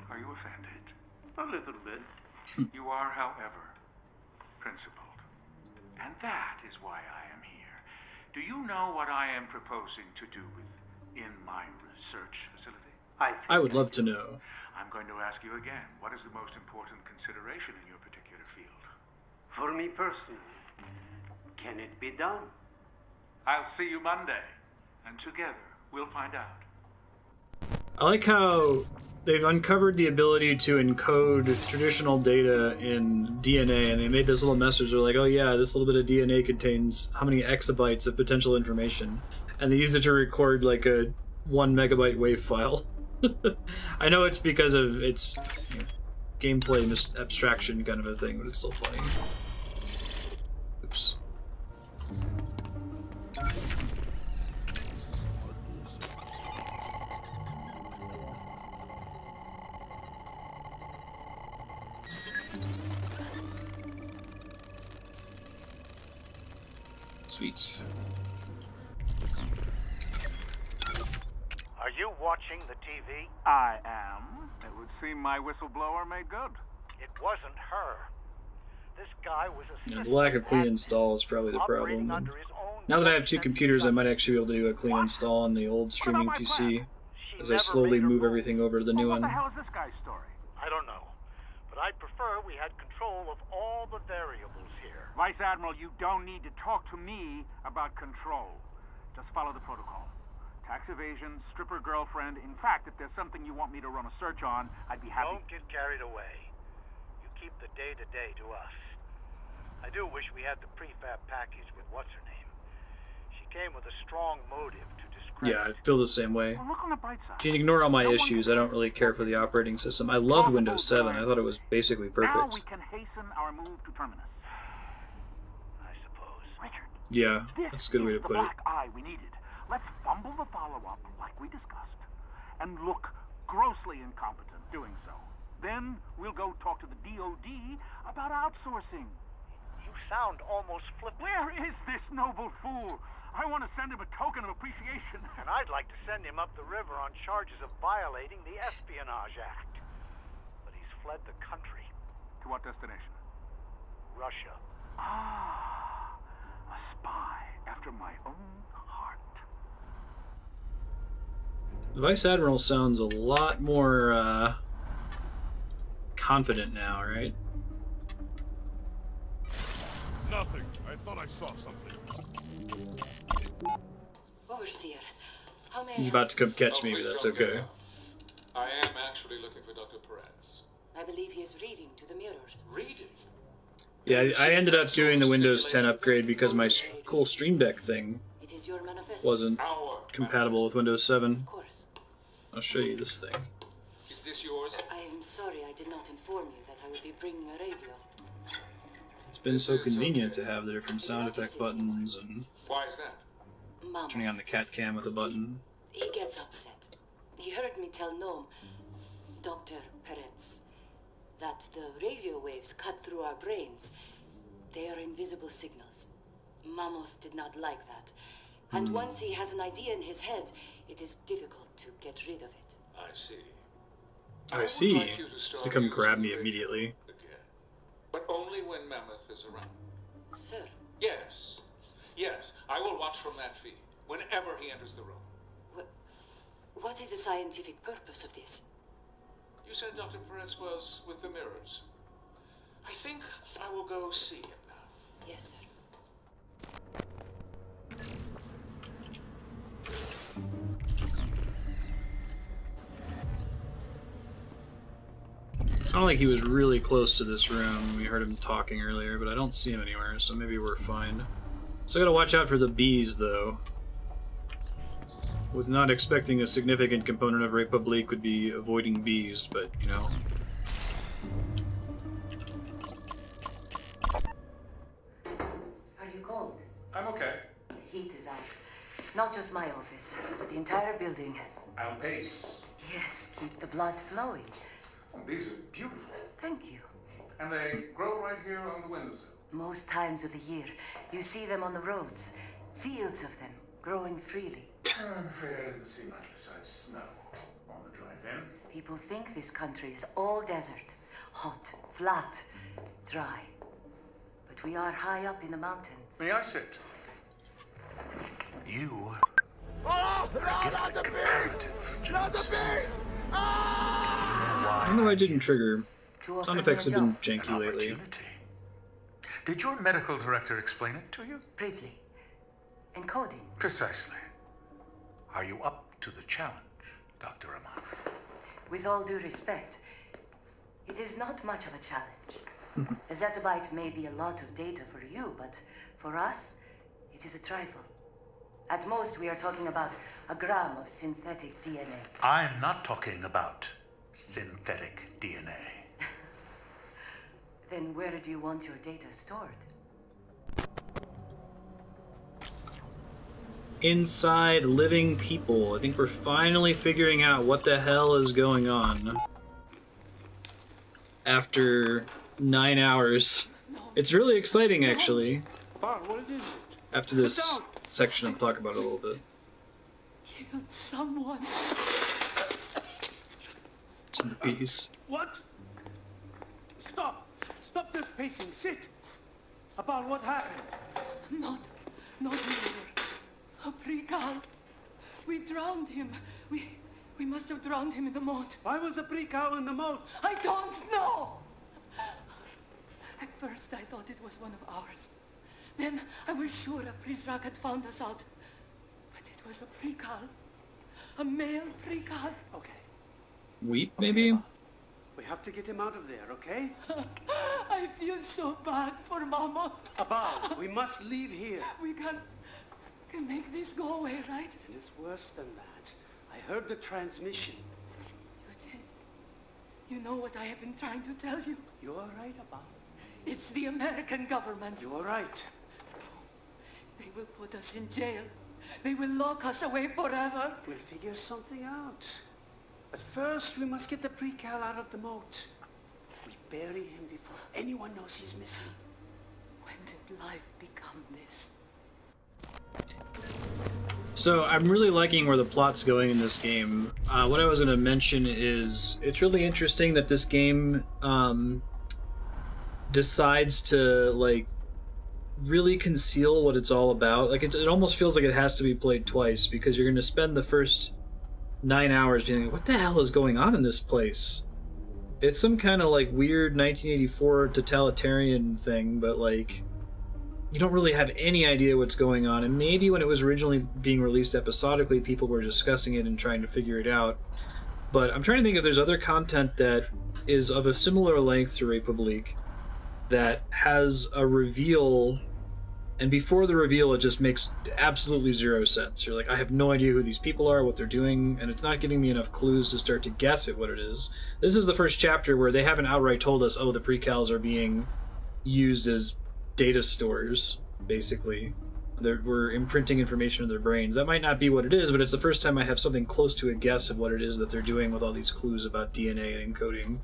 Are you offended? A little bit. You are, however, principled. And that is why I am here. Do you know what I am proposing to do in my research facility? I would love to know. I'm going to ask you again, what is the most important consideration in your particular field? For me personally, can it be done? I'll see you Monday, and together we'll find out. I like how they've uncovered the ability to encode traditional data in DNA, and they made this little message. They're like, oh yeah, this little bit of DNA contains how many exabytes of potential information, and they use it to record like a 1 megabyte WAV file. I know it's because of its gameplay abstraction kind of a thing, but it's still funny. Oops. Sweet. Are you watching the TV? I am. It would seem my whistleblower made good. It wasn't her. This guy was a The lack of clean install is probably the problem. Now that I have two computers, I might actually be able to do a clean install on the old streaming PC as I slowly move everything over to the new one. What the hell is this guy's story? I don't know. But I'd prefer we had control of all the variables here. Vice Admiral, you don't need to talk to me about control. Just follow the protocol. Tax evasion, stripper girlfriend. In fact, if there's something you want me to run a search on, I'd be happy. Don't get carried away. You keep the day-to-day to us. I do wish we had the prefab package with what's-her-name. She came with a strong motive to discredit. Yeah, I feel the same way. Well, look on the bright side. If you ignore all my issues, I don't really care for the operating system. I loved Windows 7. I thought it was basically Now perfect. we can hasten our move to Terminus. I suppose. Richard. Yeah, that's a good way to the put it. black eye we needed. Let's fumble the follow-up like we discussed, and look grossly incompetent doing so. Then we'll go talk to the DOD about outsourcing. You sound almost flippant. Where is this noble fool? I want to send him a token of appreciation. And I'd like to send him up the river on charges of violating the Espionage Act. But he's fled the country. To what destination? Russia. Ah, a spy after my own heart. The Vice Admiral sounds a lot more confident now, right? Nothing. I thought I saw something. Overseer, how may He's I about to come catch me, but that's okay. I am actually looking for Dr. Perez. I believe he is reading to the mirrors. Reading? Yeah, I ended up doing the Windows 10 upgrade because my cool Stream Deck thing It is your manifesto. wasn't compatible with Windows 7. Of course. I'll show you this thing. Is this yours? I am sorry I did not inform you that I would be bringing a radio. It's been so convenient to have the different sound effect buttons and Why is that? Mama, turning on the cat cam with a button. he gets upset. He heard me tell Noam, Dr. Peretz, that the radio waves cut through our brains. They are invisible signals. Mammoth did not like that. And once he has an idea in his head, it is difficult to get rid of it. I see. I see. Like you to Just start to come using grab me the radio immediately. Again. But only when Mammoth is around. Sir. Yes. Yes. I will watch from that feed whenever he enters the room. What is the scientific purpose of this? You said Dr. Peretz was with the mirrors. I think I will go see him now. Yes, sir. It's not like he was really close to this room. We heard him talking earlier, but I don't see him anywhere, so maybe we're fine. So I gotta watch out for the bees, though. Was not expecting a significant component of République would be avoiding bees, but, you know. Are you cold? I'm okay. The heat is out. Not just my office, but the entire building. I'll pace. Yes, keep the blood flowing. These are beautiful. Thank you. And they grow right here on the windowsill. Most times of the year, you see them on the roads. Fields of them, growing freely. I'm afraid I didn't see much besides snow on the drive-in. People think this country is all desert. Hot, flat, dry. But we are high up in the mountains. May I sit? You Oh, no, not the beast! Not the beast! I don't know why it didn't trigger. Sound effects have been janky lately. Did your medical director explain it to you? Briefly. Encoding. Precisely. Are you up to the challenge, Dr. Aman? With all due respect, it is not much of a challenge. A zettabyte may be a lot of data for you, but for us, it is a trifle. At most, we are talking about a gram of synthetic DNA. I'm not talking about synthetic DNA. Then where do you want your data stored? Inside living people. I think we're finally figuring out what the hell is going on. After 9 hours. It's really exciting, actually. After this section, I'll talk about it a little bit. Killed someone. To the bees. What? Stop! Stop this pacing. Sit! About what happened? Not murder. A precal. We drowned him. We must have drowned him in the moat. Why was a precal in the moat? I don't know! At first I thought it was one of ours. Then I was sure a Prizrak had found us out. But it was a precal. A male precal. Okay. Wheat, maybe? We have to get him out of there, okay? I feel so bad for Mama. Abal, we must leave here. We can make this go away, right? And it's worse than that. I heard the transmission. You did? You know what I have been trying to tell you? You're right, Abal. It's the American government. You're right. They will put us in jail. They will lock us away forever. We'll figure something out. But first, we must get the precal out of the moat. We bury him before anyone knows he's missing. When did life become this? So I'm really liking where the plot's going in this game. What I was going to mention is it's really interesting that this game decides to like really conceal what it's all about. Like it almost feels like it has to be played twice because you're going to spend the first 9 hours being like, what the hell is going on in this place? It's some kind of like weird 1984 totalitarian thing, but like you don't really have any idea what's going on. And maybe when it was originally being released episodically, people were discussing it and trying to figure it out. But I'm trying to think if there's other content that is of a similar length to République that has a reveal And before the reveal, it just makes absolutely zero sense. You're like, I have no idea who these people are, what they're doing, and it's not giving me enough clues to start to guess at what it is. This is the first chapter where they haven't outright told us, oh, the precals are being used as data stores, basically. We're imprinting information in their brains. That might not be what it is, but it's the first time I have something close to a guess of what it is that they're doing with all these clues about DNA and encoding.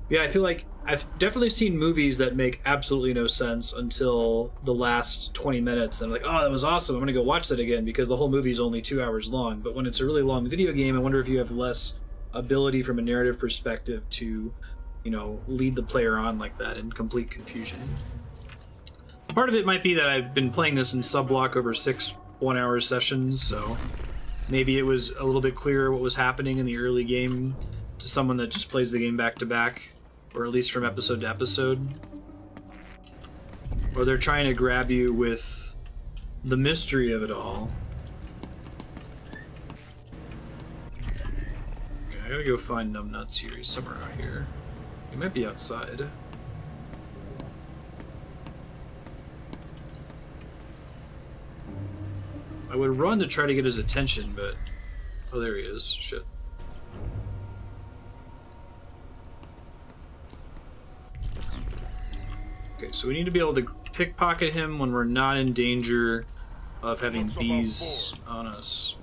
Yeah, I feel like I've definitely seen movies that make absolutely no sense until the last 20 minutes. And I'm like, oh, that was awesome. I'm going to go watch that again because the whole movie is only 2 hours long. But when it's a really long video game, I wonder if you have less ability from a narrative perspective to, you know, lead the player on like that in complete confusion. Part of it might be that I've been playing this in sub-block over 6 one-hour sessions, so maybe it was a little bit clearer what was happening in the early game to someone that just plays the game back-to-back, or at least from episode to episode. Or they're trying to grab you with the mystery of it all. Okay, I gotta go find Numbnuts here. He's somewhere out here. He might be outside. I would run to try to get his attention, but... Oh, there he is. Shit. Okay, so we need to be able to pickpocket him when we're not in danger of having bees on us.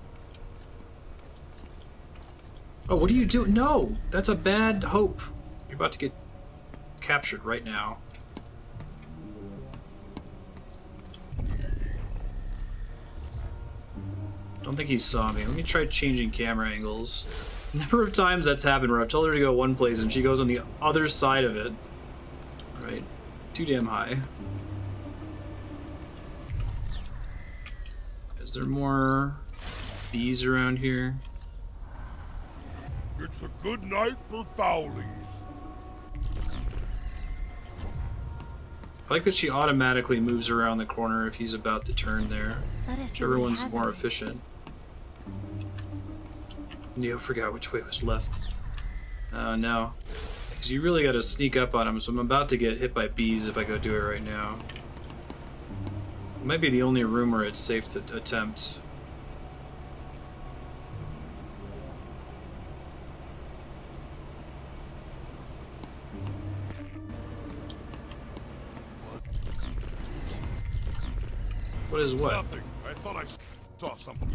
Oh, what are you doing? No! That's a bad hope. You're about to get captured right now. I don't think he saw me. Let me try changing camera angles. The number of times that's happened where I've told her to go one place and she goes on the other side of it. Right. Too damn high. Is there more bees around here? It's a good night for fowlies. I like that she automatically moves around the corner if he's about to turn there. Everyone's more efficient. Neo forgot which way was left. No. Because you really gotta sneak up on him, so I'm about to get hit by bees if I go do it right now. It might be the only room where it's safe to attempt. What is what? Nothing. I thought I saw something.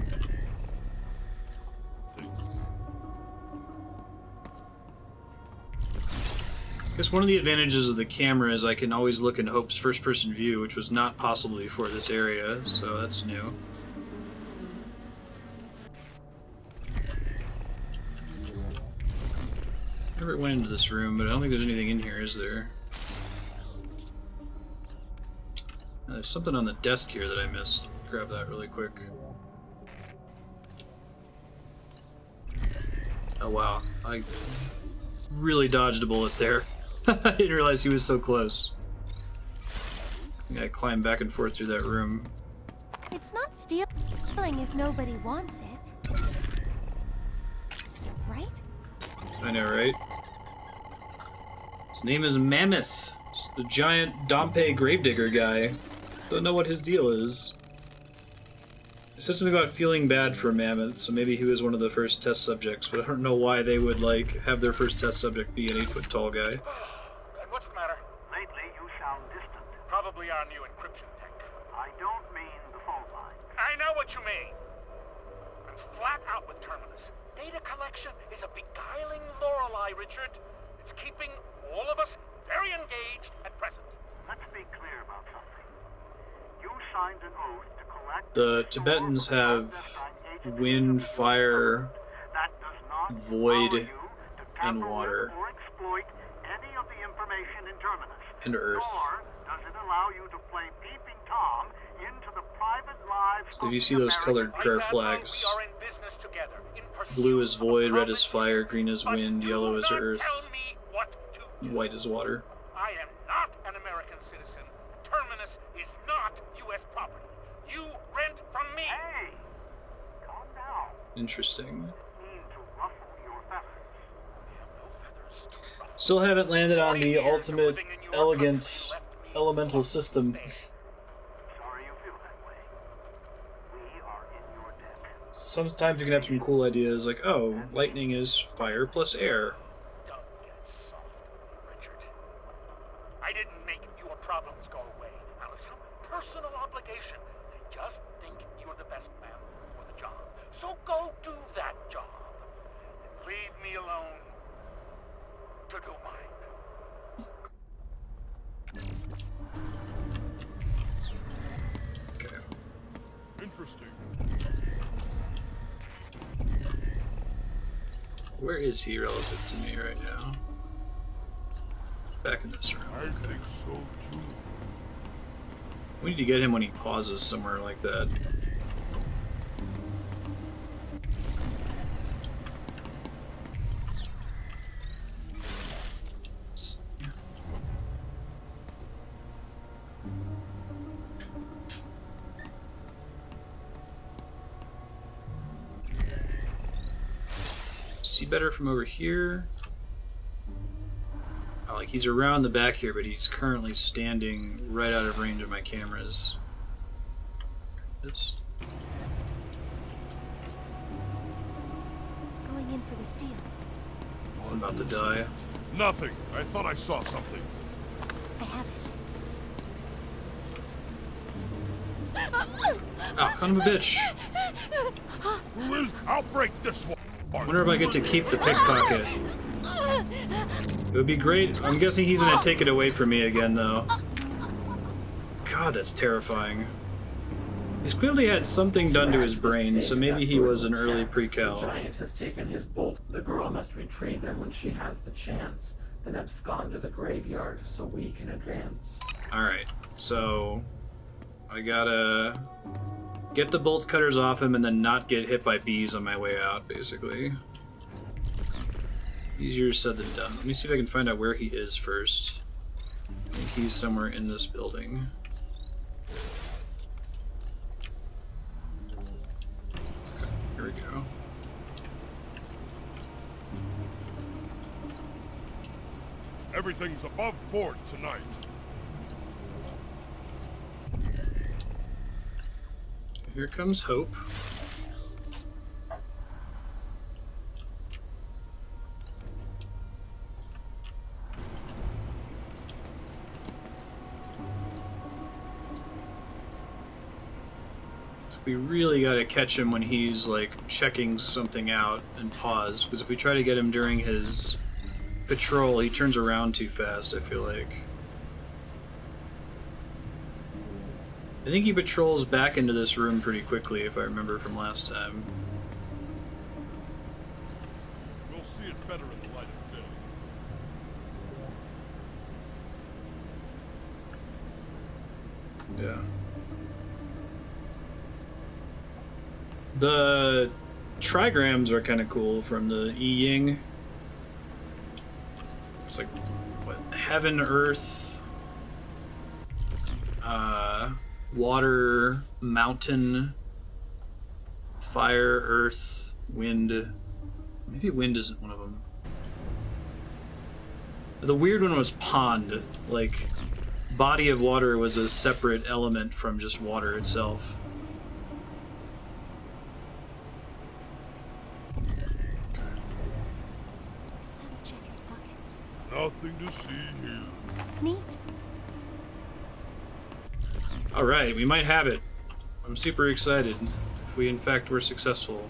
I guess one of the advantages of the camera is I can always look in Hope's first-person view, which was not possible before this area, so that's new. Never went into this room, but I don't think there's anything in here, is there? There's something on the desk here that I missed. Grab that really quick. Oh wow, I really dodged a bullet there. I didn't realize he was so close. I gotta climb back and forth through that room. It's not stealing if nobody wants it. Right? I know, right? His name is Mammoth. It's the giant Dompe gravedigger guy. Don't know what his deal is. It said something about feeling bad for Mammoth, so maybe he was one of the first test subjects, but I don't know why they would, like, have their first test subject be an 8-foot-tall guy. And what's the matter? Lately, you sound distant. Probably our new encryption tech. I don't mean the phone line. I know what you mean. I'm flat out with Terminus. Data collection is a beguiling Lorelei, Richard. It's keeping all of us very engaged at present. Let's be clear about something. You signed an oath to collect... The Tibetans have wind, fire, void, and water, and earth. So if you see those colored prayer flags, blue is void, red is fire, green is wind, yellow is earth, white is water. I am not an American citizen. Terminus is not U.S. property. You rent from me. Hey, calm down. Interesting. Still haven't landed on the ultimate elegant elemental system Sometimes you can have some cool ideas like, oh, lightning is fire plus air. Don't get soft, Richard. I didn't make your problems go away out of some personal obligation. I just think you're the best man for the job. So go do that job. And leave me alone to do mine. Okay. Interesting. Where is he relative to me right now? Back in this room. I think so too. We need to get him when he pauses somewhere like that. See better from over here. Oh, like he's around the back here, but he's currently standing right out of range of my cameras. This. Going in for the steal. I'm about to die. Nothing. I thought I saw something. I have it. Oh, son of a bitch. Who is? I'll break this one. I wonder if I get to keep the pickpocket. It would be great. I'm guessing he's gonna take it away from me again, though. God, that's terrifying. He's clearly had something done to his brain, so maybe he was an early The pre-cal. giant has taken his bolt. The girl must retrieve him when she has the chance, then abscond to the graveyard so we can advance. Alright, so I gotta get the bolt cutters off him and then not get hit by bees on my way out, basically. Easier said than done. Let me see if I can find out where he is first. I think he's somewhere in this building. Okay, here we go. Everything's above board tonight. Here comes Hope. So we really gotta catch him when he's like checking something out and pause, because if we try to get him during his patrol, he turns around too fast, I feel like. I think he patrols back into this room pretty quickly, if I remember from last time. We'll see it better in the light of day. Yeah. The trigrams are kind of cool from the I Ching. It's like, what, heaven, earth, water, mountain, fire, earth, wind. Maybe wind isn't one of them. The weird one was pond. Like, body of water was a separate element from just water itself. Check his pockets. Nothing to see here. Neat. Alright, we might have it. I'm super excited if we in fact were successful.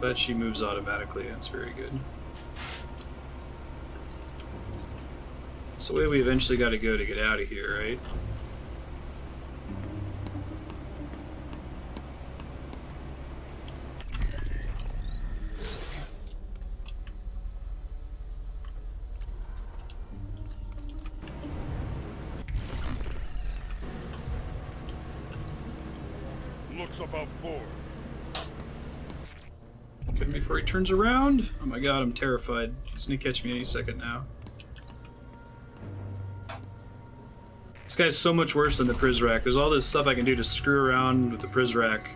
But she moves automatically, that's very good. It's the way we eventually gotta go to get out of here, right? Let's see. Looks above board. Get him before he turns around. Oh my god, I'm terrified. He's gonna catch me any second now. This guy's so much worse than the Prizrak. There's all this stuff I can do to screw around with the Prizrak.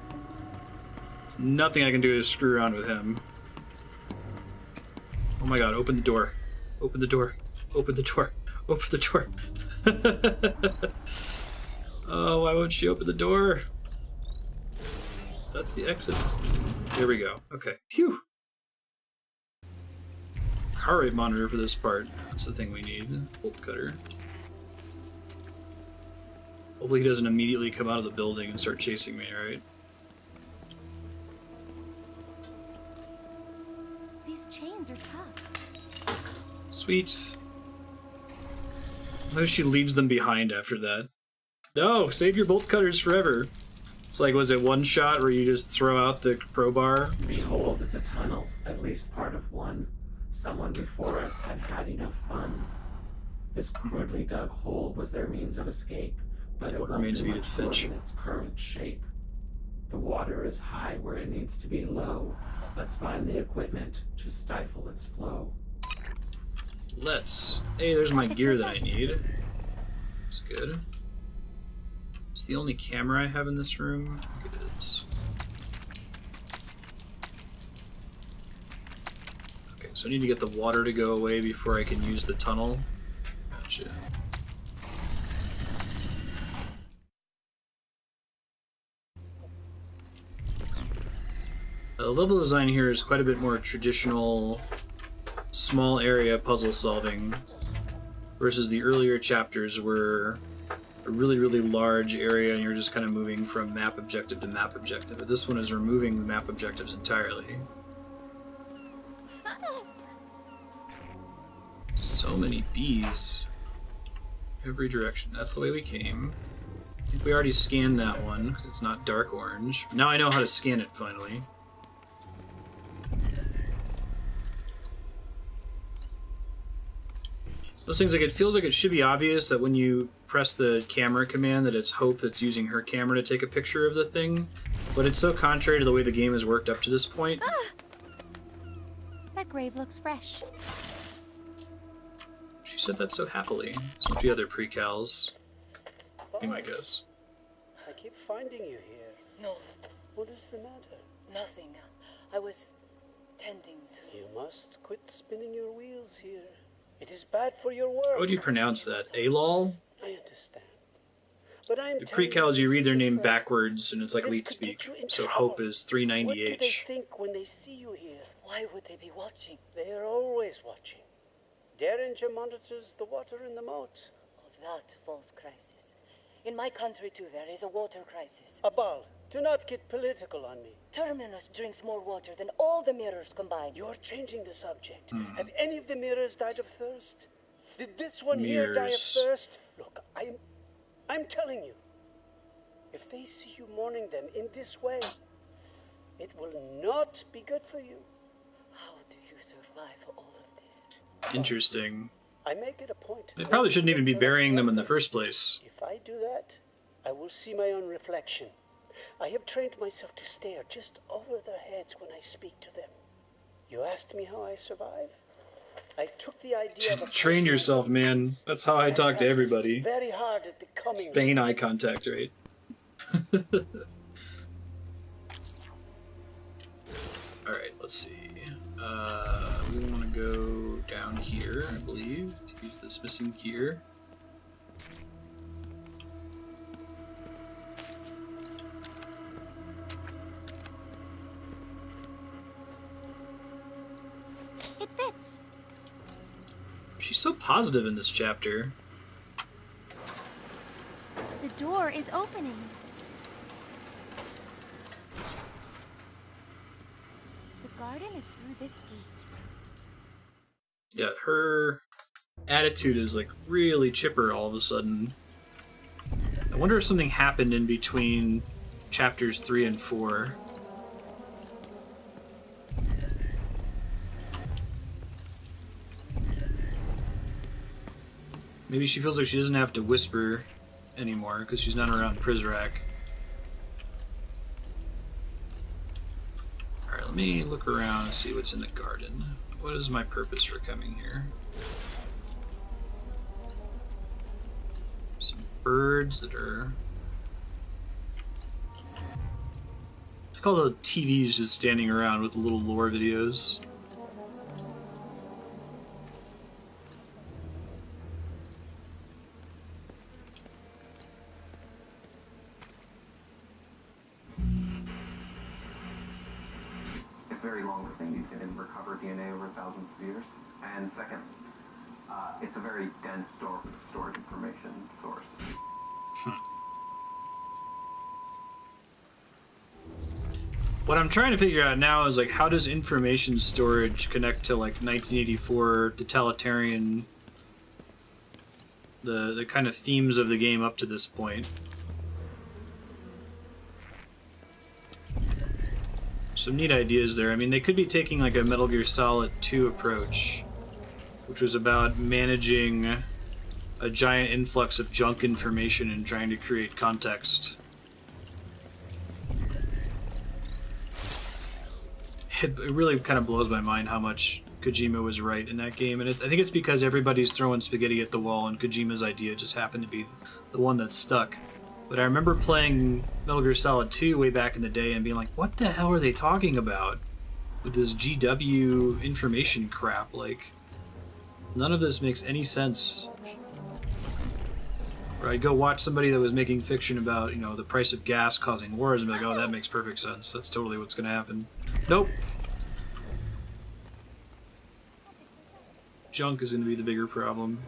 There's nothing I can do to screw around with him. Oh my god, open the door. Open the door. Open the door. Open the door. Oh, why won't she open the door? That's the exit. There we go. Okay. Phew. Heart rate monitor for this part. That's the thing we need. Bolt cutter. Hopefully he doesn't immediately come out of the building and start chasing me, right? These chains are tough. Sweet. Notice she leaves them behind after that. No, save your bolt cutters forever. It's like, was it one shot where you just throw out the crowbar? Behold, it's a tunnel, at least part of one. Someone before us had had enough fun. This crudely dug hole was their means of escape, but it won't do much good in its current shape. The water is high where it needs to be low. Let's find the equipment to stifle its flow. Let's. Hey, there's my gear that I need. That's good. It's the only camera I have in this room. I think it is. Okay, so I need to get the water to go away before I can use the tunnel. Gotcha. The level design here is quite a bit more traditional, small area puzzle solving, versus the earlier chapters were a really, really large area and you're just kind of moving from map objective to map objective. But this one is removing the map objectives entirely. So many bees. Every direction. That's the way we came. I think we already scanned that one because it's not dark orange. Now I know how to scan it finally. Those things, like, it feels like it should be obvious that when you press the camera command that it's Hope that's using her camera to take a picture of the thing, but it's so contrary to the way the game has worked up to this point. That grave looks fresh. She said that so happily. Some of the other precals. Be my guess. I keep finding you here. No. What is the matter? Nothing. I was tending to... You must quit spinning your wheels here. It is bad for your work. How would you pronounce that? Alol? I understand. But I'm the precals, you read their name backwards, and it's like leet speak. So Hope is 390H. What do they think when they see you here? Why would they be watching? They are always watching. Derringer monitors the water in the moat. Oh, that false crisis. In my country, too, there is a water crisis. Abal, do not get political on me. Terminus drinks more water than all the mirrors combined. You're changing the subject. Have any of the mirrors died of thirst? Did this one here die of thirst? Look, I'm telling you. If they see you mourning them in this way, it will not be good for you. How do you survive all of this? Interesting. I make it a point. They probably shouldn't even be burying them in the first place. If I do that, I will see my own reflection. I have trained myself to stare just over their heads when I speak to them. You asked me how I survive? I took the idea of a train yourself, man. That's how I talk to everybody. Very hard at becoming. Feign eye contact, right? Alright, let's see. We want to go down here, I believe, to use this missing gear. It fits. She's so positive in this chapter. The door is opening. The garden is through this gate. Yeah, her attitude is like really chipper all of a sudden. I wonder if something happened in between chapters 3 and 4. Maybe she feels like she doesn't have to whisper anymore because she's not around Prizrak. Alright, let me look around and see what's in the garden. What is my purpose for coming here? Some birds that are... Look at all the TVs just standing around with the little lore videos. very long-living. You can recover DNA over thousands of years. And second, it's a very dense storage information source. What I'm trying to figure out now is like, how does information storage connect to like 1984 totalitarian, the kind of themes of the game up to this point. Some neat ideas there. I mean, they could be taking like a Metal Gear Solid 2 approach, which was about managing a giant influx of junk information and trying to create context. It really kind of blows my mind how much Kojima was right in that game, and I think it's because everybody's throwing spaghetti at the wall, and Kojima's idea just happened to be the one that stuck. But I remember playing Metal Gear Solid 2 way back in the day and being like, what the hell are they talking about with this GW information crap? Like, none of this makes any sense. Or I'd go watch somebody that was making fiction about, you know, the price of gas causing wars and be like, oh, that makes perfect sense. That's totally what's going to happen. Nope. Junk is going to be the bigger problem.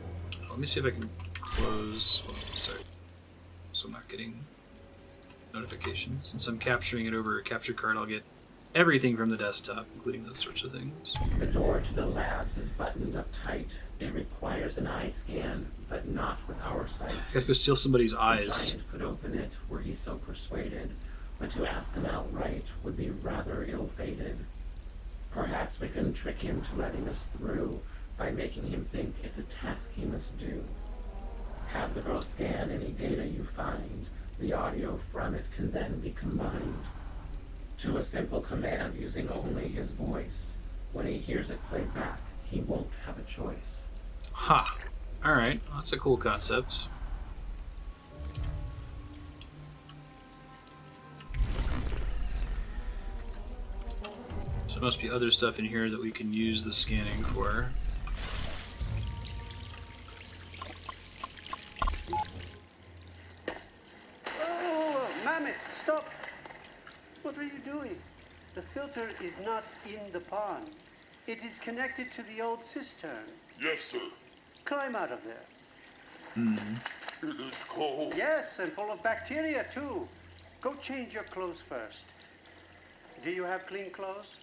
Let me see if I can close. Hold on a sec. So I'm not getting notifications. Since I'm capturing it over a capture card, I'll get everything from the desktop, including those sorts of things. The door to the labs is buttoned up tight. It requires an eye scan, but not with our sight. I gotta go steal somebody's eyes. The giant could open it were he so persuaded, but to ask him outright would be rather ill-fated. Perhaps we can trick him to letting us through by making him think it's a task he must do. Have the girl scan any data you find. The audio from it can then be combined to a simple command using only his voice. When he hears it played back, he won't have a choice. Ha! Alright, well, that's a cool concept. So there must be other stuff in here that we can use the scanning for. Oh, Mammoth, stop! What are you doing? The filter is not in the pond. It is connected to the old cistern. Yes, sir. Climb out of there. It is cold. Yes, and full of bacteria, too. Go change your clothes first. Do you have clean clothes?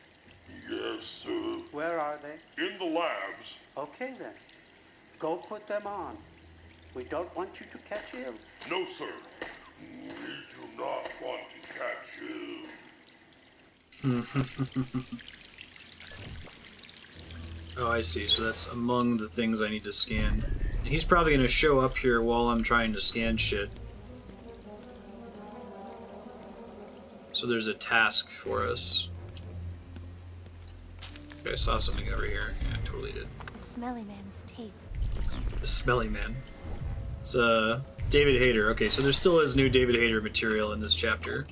Yes, sir. Where are they? In the labs. Okay, then. Go put them on. We don't want you to catch ill. No, sir. We do not want to catch ill. Oh, I see. So that's among the things I need to scan. And he's probably going to show up here while I'm trying to scan shit. So there's a task for us. Okay, I saw something over here. Yeah, I totally did. The smelly man's tape. The smelly man. It's David Hayter. Okay, so there still is new David Hayter material in this chapter.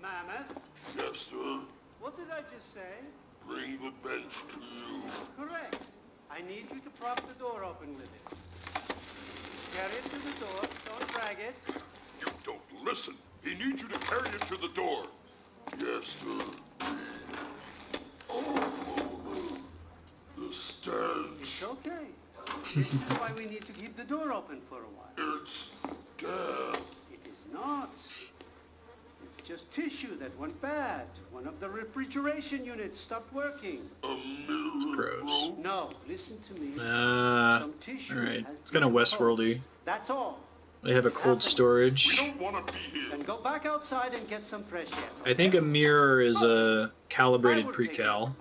Mammoth? Yes, sir. What did I just say? Bring the bench to you. Correct. I need you to prop the door open with it. Carry it to the door. Don't drag it. You don't listen. He needs you to carry it to the door. Yes, sir. Oh, the stench. It's okay. This is why we need to keep the door open for a while. It's death. It is not. It's just tissue that went bad. One of the refrigeration units stopped working. A mirror. Gross. No, listen to me. Some tissue alright. has It's kind of been Westworldy. That's all. They have a cold storage. We don't want to be here. Then go back outside and get some fresh air. I think a mirror is a calibrated pre-cal.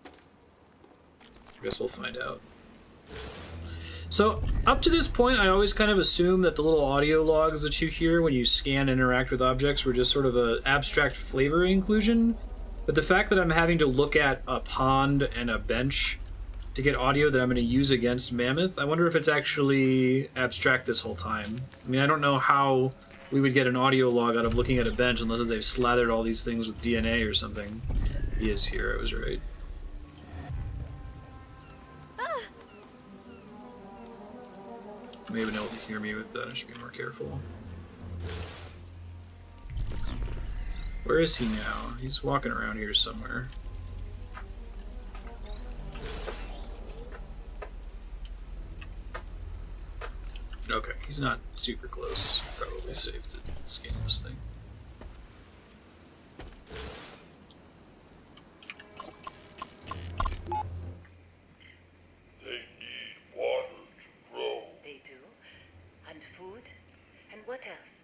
I guess we'll find out. So, up to this point, I always kind of assumed that the little audio logs that you hear when you scan and interact with objects were just sort of an abstract flavor inclusion. But the fact that I'm having to look at a pond and a bench to get audio that I'm going to use against Mammoth, I wonder if it's actually abstract this whole time. I mean, I don't know how we would get an audio log out of looking at a bench unless they've slathered all these things with DNA or something. He is here, I was right. You may have been able to hear me with that. I should be more careful. Where is he now? He's walking around here somewhere. Okay, he's not super close. Probably safe to scan this thing. They need water to grow. They do? And food? And what else?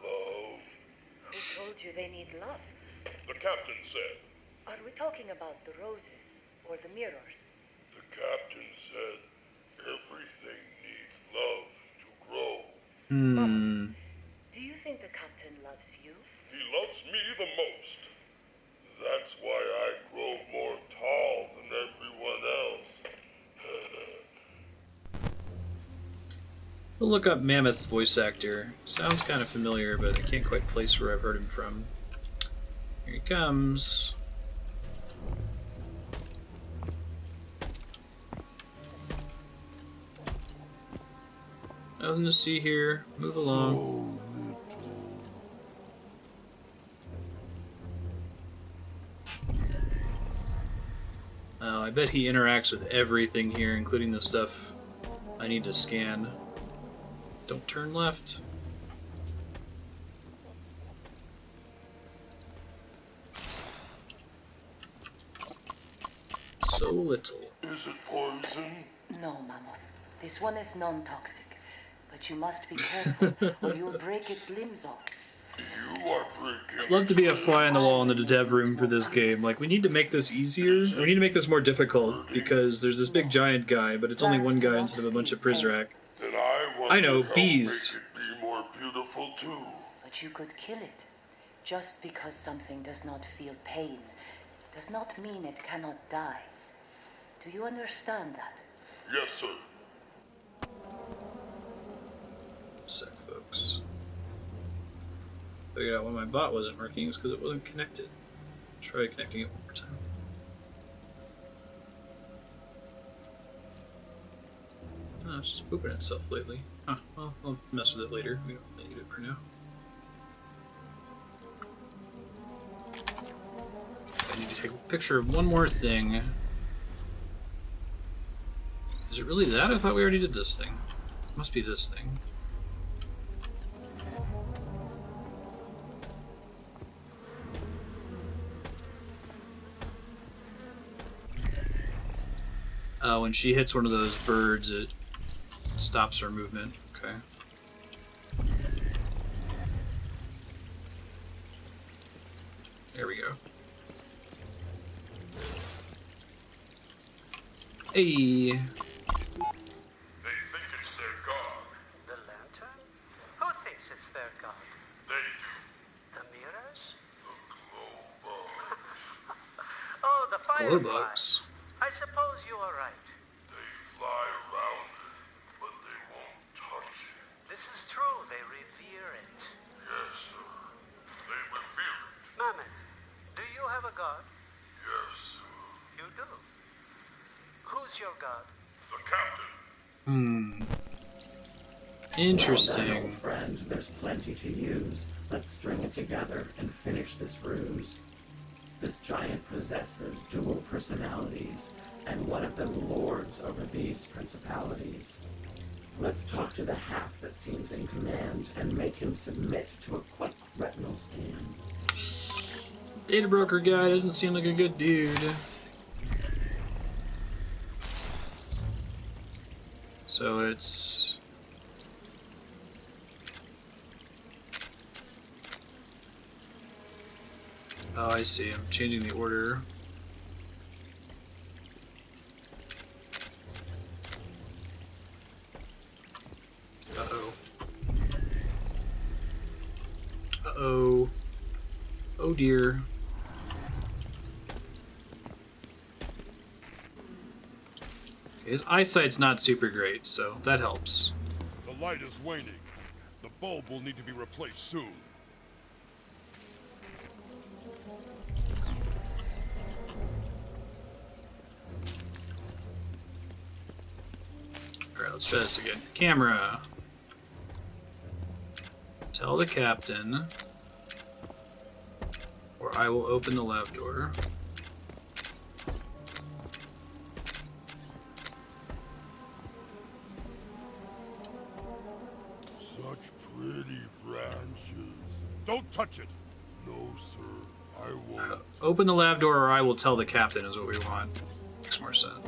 Love. Who told you they need love? The captain said. Are we talking about the roses or the mirrors? The captain said everything needs love to grow. Hmm. Do you think the captain loves you? He loves me the most. That's why I grow more tall than everyone else. We'll look up Mammoth's voice actor. Sounds kind of familiar, but I can't quite place where I've heard him from. Here he comes. Nothing to see here. Move along. Oh, I bet he interacts with everything here, including the stuff I need to scan. Don't turn left. So little. Is it poison? No, Mammoth. This one is non-toxic. But you must be careful, or you'll break its limbs off. You are breaking. I'd love to be a fly on the wall in the dev room for this game. Like, we need to make this easier. Or we need to make this more difficult, because there's this big giant guy, but it's only one guy instead of a bunch of Prizrak. Then I want I know, to help bees. make it be more beautiful too. But you could kill it. Just because something does not feel pain does not mean it cannot die. Do you understand that? Yes, sir. Sec, folks. Figured out why my bot wasn't working. It's because it wasn't connected. Try connecting it one more time. Oh, it's just pooping itself lately. Huh, well, I'll mess with it later. We don't really need it for now. I need to take a picture of one more thing. Is it really that? I thought we already did this thing. It must be this thing. When she hits one of those birds, it stops her movement. Okay. There we go. Hey. They think it's their god. The lantern? Who thinks it's their god? They do. The mirrors? The glow bugs. Oh, the Glow fireflies. bugs. I suppose you are right. They fly around it, but they won't touch it. This is true. They revere it. Yes, sir. They revere it. Mammoth, do you have a god? Yes, sir. You do. Who's your god? The captain. Hmm. Well, Interesting. old friend, there's plenty to use. Let's string it together and finish this ruse. This giant possesses dual personalities, and one of them lords over these principalities. Let's talk to the half that seems in command and make him submit to a quick retinal scan. Data broker guy doesn't seem like a good dude. So it's... Oh, I see. I'm changing the order. Uh-oh. Uh-oh. Oh dear. Okay, his eyesight's not super great, so that helps. The light is waning. The bulb will need to be replaced soon. Alright, let's try this again. Camera. Tell the captain I will open the lab door. Such pretty branches. Don't touch it. No, sir. I won't. Open the lab door or I will tell the captain is what we want. Makes more sense.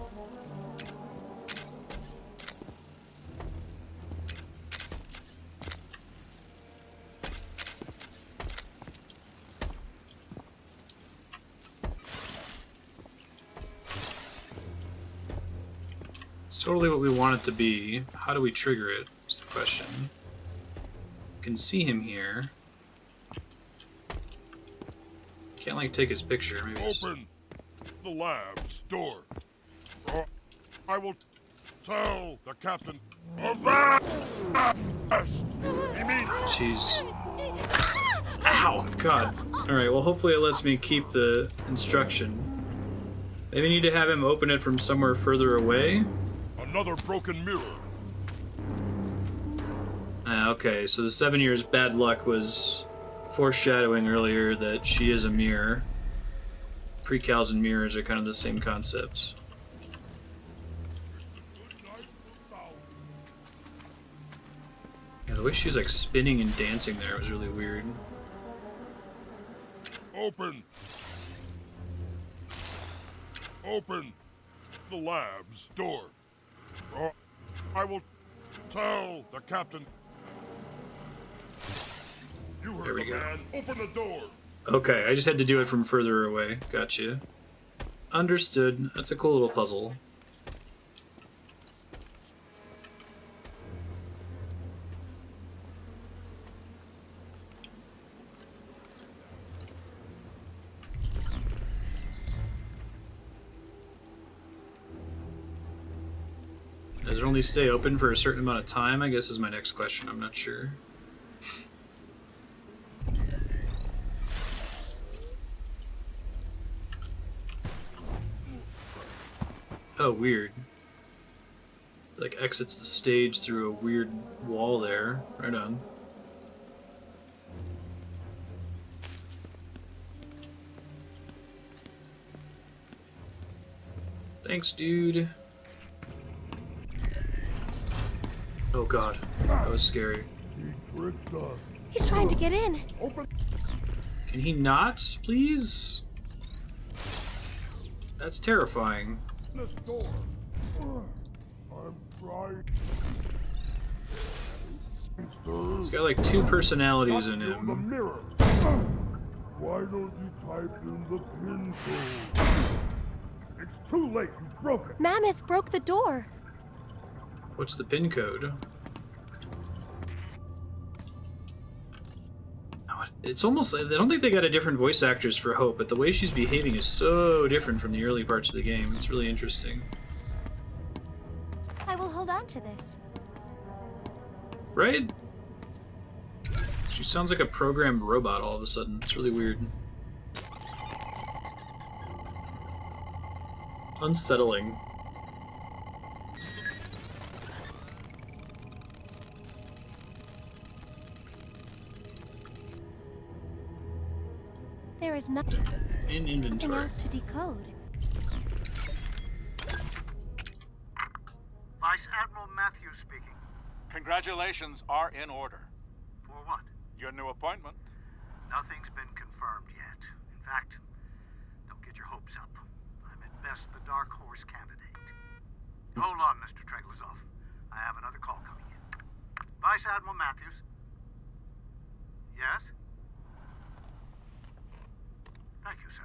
It's totally what we want it to be. How do we trigger it? Is the question. You can see him here. Can't like take his picture. Maybe Open the lab's door. Or I will tell the captain of that. He means. Jeez. Ow! God. Alright, well hopefully it lets me keep the instruction. Maybe I need to have him open it from somewhere further away. Another broken mirror. Okay, so the 7 years bad luck was foreshadowing earlier that she is a mirror. Precals and mirrors are kind of the same concepts. Yeah, the way she was like spinning and dancing there was really weird. Open. Open the lab's door. Or I will tell the captain. You heard the man. Open the door. Okay, I just had to do it from further away. Gotcha. Understood. That's a cool little puzzle. Does it only stay open for a certain amount of time, I guess is my next question. I'm not sure. Oh, weird. Like exits the stage through a weird wall there. Right on. Thanks, dude. Oh god, that was scary. He's trying to get in. Can he not, please? That's terrifying. This door. I'm trying. He's got like two personalities in The him. mirror. Why don't you type in the pin code? It's too late. You broke it. Mammoth broke the door. What's the pin code? Oh, it's almost, I don't think they got a different voice actress for Hope, but the way she's behaving is so different from the early parts of the game. It's really interesting. I will hold on to this. Right? She sounds like a programmed robot all of a sudden. It's really weird. Unsettling. There is nothing In inventory. else to decode. Vice Admiral Matthews speaking. Congratulations are in order. For what? Your new appointment. Nothing's been confirmed yet. In fact, don't get your hopes up. I'm at best the dark horse candidate. Hold on, Mr. Treglazov. I have another call coming in. Vice Admiral Matthews? Yes? Thank you, sir.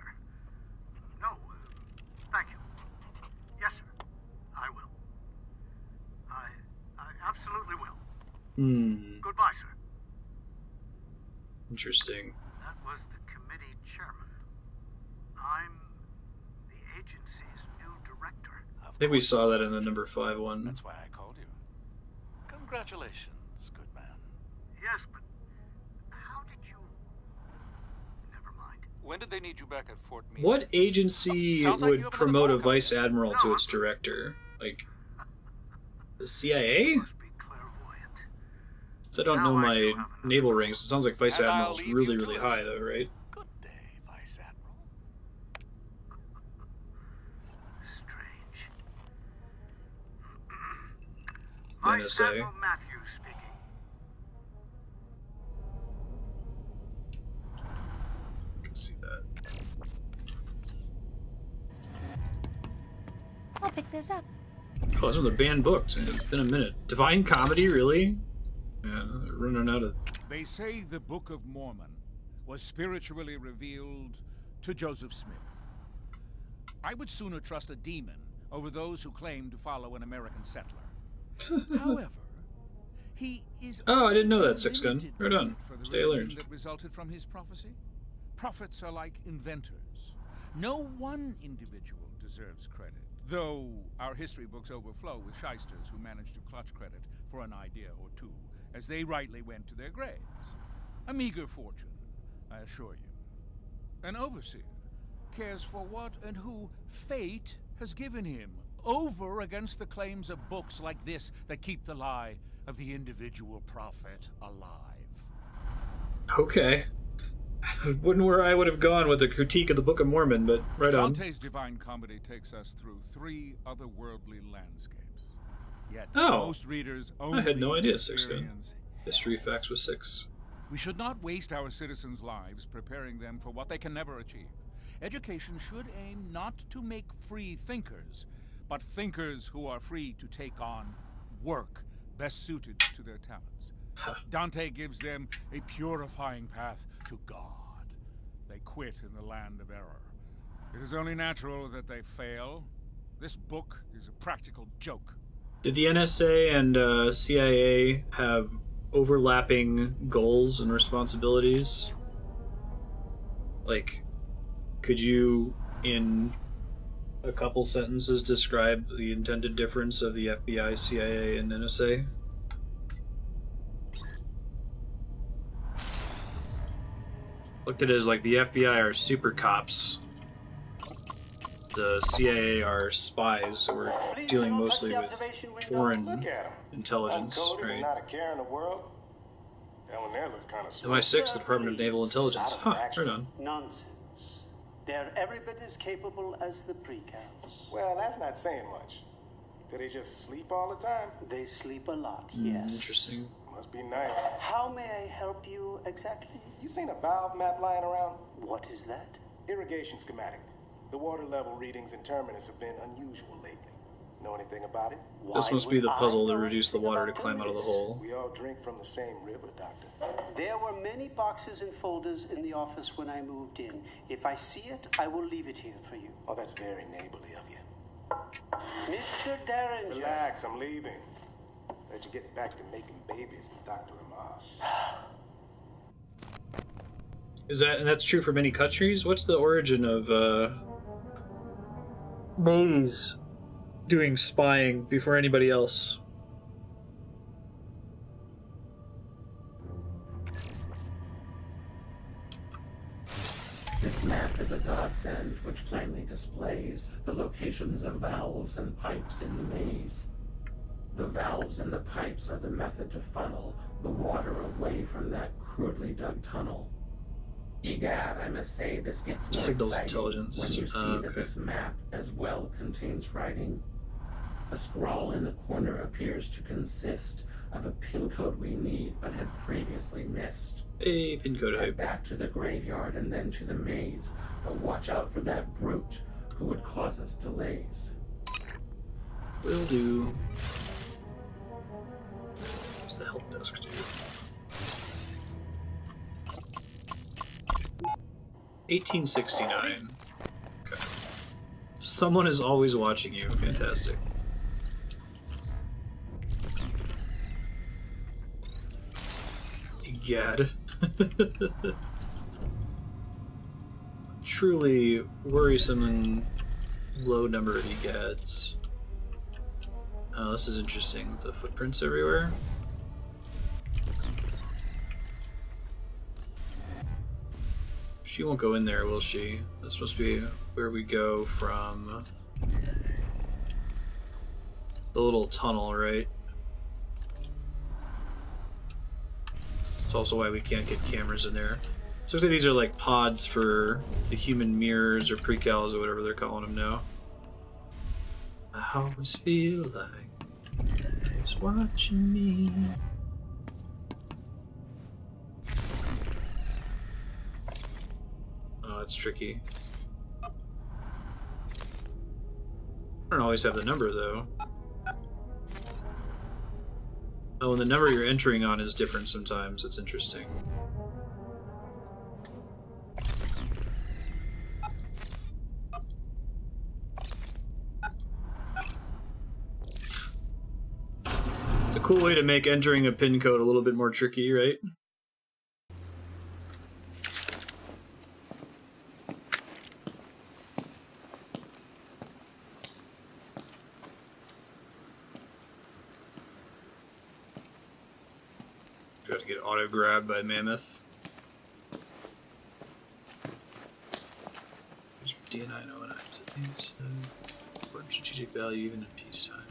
No, thank you. Yes, sir. I will. I absolutely will. Goodbye, sir. Interesting. That was the committee chairman. I'm the agency's new director. I think we saw that in the number 5 one. That's why I called you. Congratulations, good man. Yes, but how did you... Never mind. When did they need you back at Fort Meade? What agency Sounds like you would have another promote a call coming vice admiral to its director? Like, the CIA? So I don't know my naval ranks. It sounds like vice admiral's really, really high, though, right? Good day, Vice Vice NSA. Admiral Matthews speaking. I can see that. I'll pick this up. Oh, those are the banned books. It's been a minute. Divine Comedy, really? Yeah, running out of... They say the Book of Mormon was spiritually revealed to Joseph Smith. I would sooner trust a demon over those who claim to follow an American settler. However, he is... Oh, I didn't know that, Six Gun. Right on. For the Today I religion learned. that resulted from his prophecy. Prophets are like inventors. No one individual deserves credit, though our history books overflow with shysters who managed to clutch credit for an idea or two as they rightly went to their graves. A meager fortune, I assure you. An overseer cares for what and who fate has given him, over against the claims of books like this that keep the lie of the individual prophet alive. Okay. Wouldn't where I would have gone with a critique of the Book of Mormon, but right on. Dante's Divine Comedy takes us through 3 otherworldly landscapes. Yet Oh, most readers I only had no idea, Six Gun. experience History facts with 6. We should not waste our citizens' lives preparing them for what they can never achieve. Education should aim not to make free thinkers, but thinkers who are free to take on work best suited to their talents. Dante gives them a purifying path to God. They quit in the land of error. It is only natural that they fail. This book is a practical joke. Did the NSA and CIA have overlapping goals and responsibilities? Like, could you, in a couple sentences, describe the intended difference of the FBI, CIA, and NSA? Looked at it as like the FBI are super cops. The CIA are spies who are dealing mostly with foreign intelligence, right? Not a care in the world. That one there looks kind of MI6, the Department of Naval Intelligence. Huh, right on. Nonsense. They're every bit as capable as the precals. Well, that's not saying much. Do they just sleep all the time? They sleep a lot, yes. Interesting. Must be nice. How may I help you exactly? You seen a valve map lying around? What is that? Irrigation schematic. The water level readings in Terminus have been unusual lately. Know anything about it? This must be the puzzle to reduce the water to climb out of the hole. We all drink from the same river, Doctor. There were many boxes and folders in the office when I moved in. If I see it, I will leave it here for you. Oh, that's very neighborly of you. Mr. Derringer. Relax, I'm leaving. Let you get back to making babies with Dr. Amash. And that's true for many countries? What's the origin of babies doing spying before anybody else? This map is a godsend which plainly displays the locations of valves and pipes in the maze. The valves and the pipes are the method to funnel the water away from that crudely dug tunnel. Egad, I must say this gets more Signals exciting intelligence. when you see Okay. that this map as well contains writing. A scrawl in the corner appears to consist of a pin code we need but had previously missed. A pin code Head hype. back to the graveyard and then to the maze, but watch out for that brute who would cause us delays. Will do. What's the help desk do? 1869. Okay. Someone is always watching you. Fantastic. Egad. Truly worrisome and low number of egads. Oh, this is interesting. The footprints everywhere. She won't go in there, will she? This must be where we go from the little tunnel, right? It's also why we can't get cameras in there. So looks like these are like pods for the human mirrors or precals or whatever they're calling them now. I always feel like He's watching me. Oh, that's tricky. I don't always have the number, though. Oh, and the number you're entering on is different sometimes. It's interesting. It's a cool way to make entering a pin code a little bit more tricky, right? Got to get auto-grabbed by Mammoth. D909. Important strategic value even in peacetime.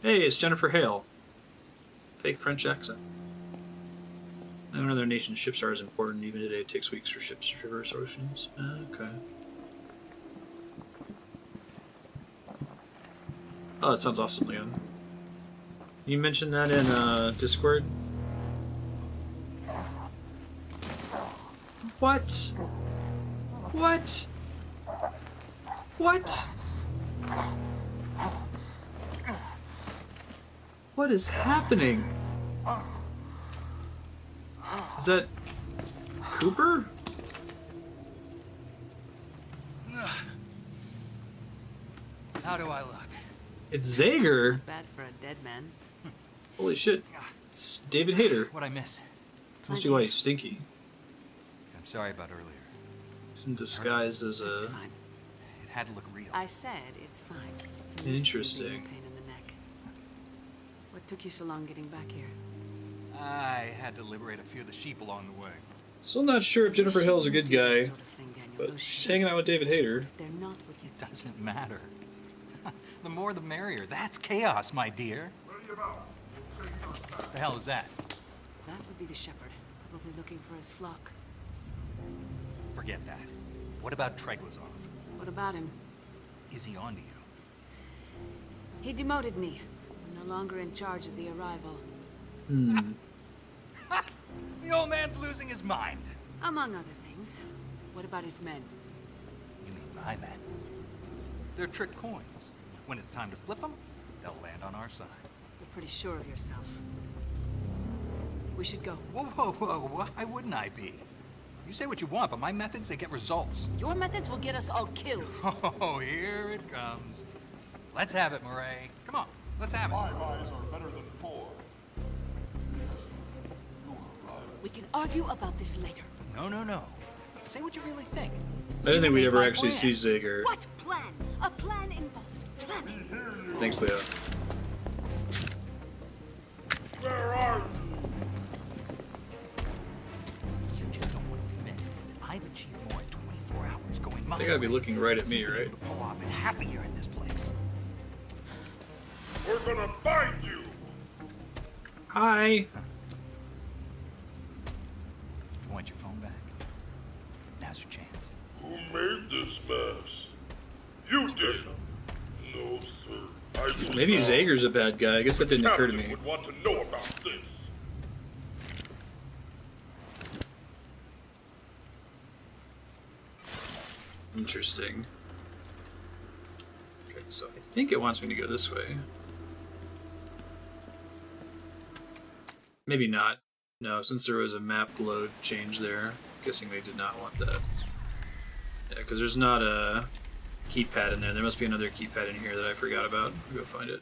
Hey, it's Jennifer Hale. Fake French accent. None of their nation's ships are as important. Even today, it takes weeks for ships to traverse oceans. Okay. Oh, that sounds awesome, Leon. You mentioned that in Discord? What? What? What? What is happening? Is that Cooper? How do I look? It's Zager. Not bad for a dead man. Holy shit. It's David Hayter. What'd I miss? Must be why he's stinky. I'm sorry about earlier. He's in disguise as a... It's fine. It had to look real. I said it's fine. Interesting. Pain in the neck. What took you so long getting back here? I had to liberate a few of the sheep along the way. Still not sure if Jennifer Hill's a good guy, but she's hanging out with David Hayter. They're not what you think. It doesn't matter. The more the merrier. That's chaos, my dear. What the hell is that? That would be the shepherd, probably looking for his flock. Forget that. What about Treglazov? What about him? Is he on to you? He demoted me. I'm no longer in charge of the arrival. The old man's losing his mind. Among other things. What about his men? You mean my men? They're trick coins. When it's time to flip them, they'll land on our side. You're pretty sure of yourself. We should go. Whoa, whoa, whoa. Why wouldn't I be? You say what you want, but my methods, they get results. Your methods will get us all killed. Oh, here it comes. Let's have it, Murray. Come on, let's have it. 5 eyes are better than 4. We can argue about this later. No. Say what you really think. I didn't think we'd ever actually see Zager. What plan? A plan involves planning. Thanks, Leo. Where are you? You just don't want to admit that I've achieved more in 24 hours going my They gotta be looking right at me, right? pull off in half a year in this place. We're gonna find you! Hi. You want your phone back? Now's your chance. Who made this mess? You did. No, sir. I did Maybe not. Zager's a bad guy. I guess that didn't occur to Captain me. would want to know about this. Interesting. Okay, so I think it wants me to go this way. Maybe not. No, since there was a map load change there, I'm guessing they did not want that. Yeah, because there's not a keypad in there. There must be another keypad in here that I forgot about. I'll go find it.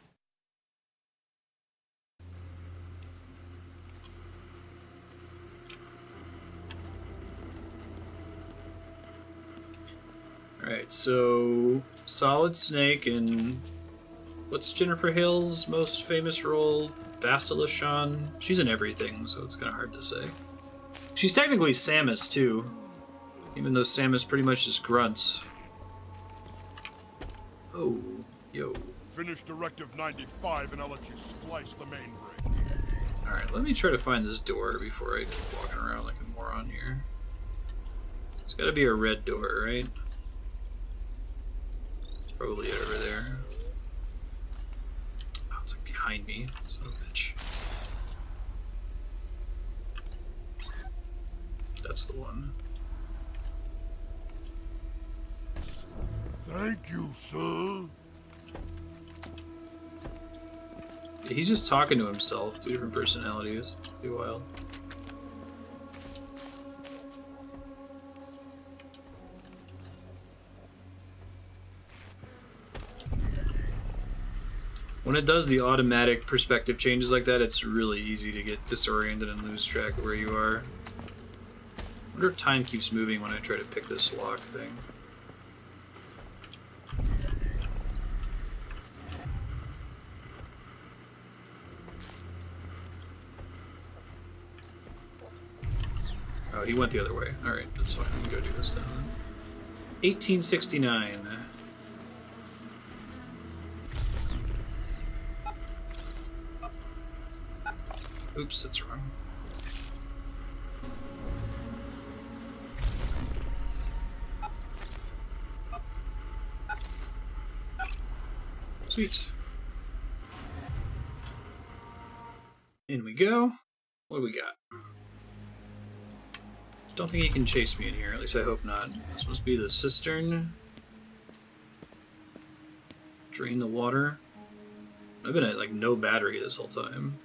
Alright, so Solid Snake and what's Jennifer Hill's most famous role? Bastila. She's in everything, so it's kind of hard to say. She's technically Samus too, even though Samus pretty much just grunts. Oh, yo. Finish Directive 95 and I'll let you splice the main bridge. Alright, let me try to find this door before I keep walking around like a moron here. It's gotta be a red door, right? It's probably it over there. Oh, it's like behind behind me, son of a bitch. That's the one. Thank you, sir. Yeah, he's just talking to himself. 2 different personalities. Pretty wild. When it does the automatic perspective changes like that, it's really easy to get disoriented and lose track of where you are. I wonder if time keeps moving when I try to pick this lock thing. Oh, he went the other way. Alright, that's fine. We can go do this then. 1869. Oops, that's wrong. Sweet. In we go. What do we got? Don't think he can chase me in here, at least I hope not. This must be the cistern. Drain the water. I've been at like no battery this whole time.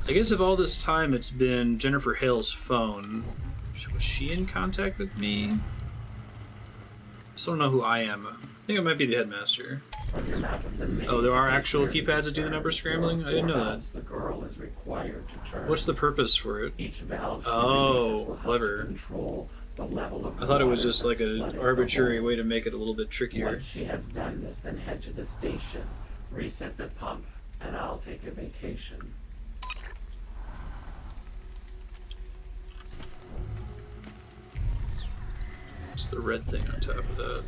I guess if all this time it's been Jennifer Hale's phone, was she in contact with me? I still don't know who I am. I think I might be the headmaster. Oh, there are actual keypads that do the number scrambling? I didn't know that. What's the purpose for it? Oh, clever. I thought it was just like an arbitrary way to make it a little bit trickier. Once she has done this, then head to the station, reset the pump, and I'll take a vacation. It's the red thing on top of that.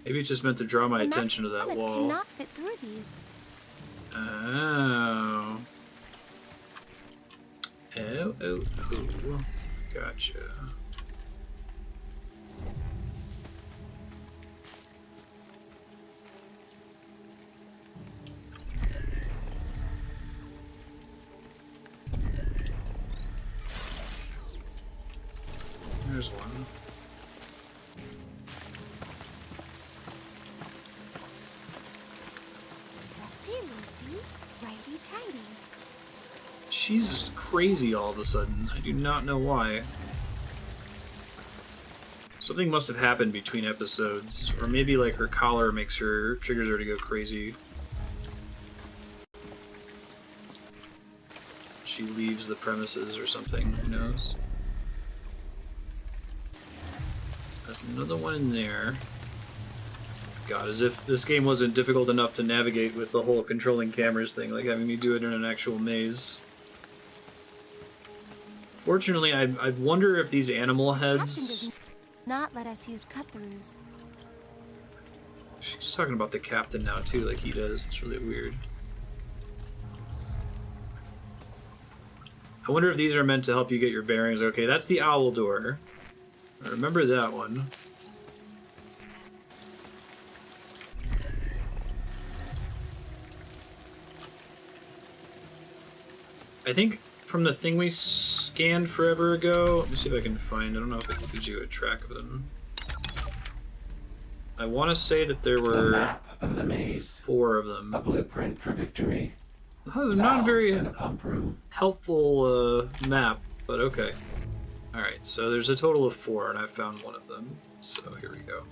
Maybe it's just meant to draw my attention to that wall. Cannot fit through these. Oh. Oh. Gotcha. There's one. Dear Lucy, righty tighty. She's crazy all of a sudden. I do not know why. Something must have happened between episodes, or maybe like her collar makes her triggers her to go crazy. She leaves the premises or something. Who knows? There's another one in there. God, as if this game wasn't difficult enough to navigate with the whole controlling cameras thing, like having me do it in an actual maze. Fortunately, I wonder if these animal heads... Captain does not let us use cut-throughs. She's talking about the captain now too, like he does. It's really weird. I wonder if these are meant to help you get your bearings. Okay, that's the owl door. I remember that one. I think from the thing we scanned forever ago, let me see if I can find, I don't know if it gives you a track of them. I want to say that there were map of the maze. 4 of them. A blueprint for victory. Oh, not a very helpful map, but okay. Alright, so there's a total of 4, and I found one of them. So here we go.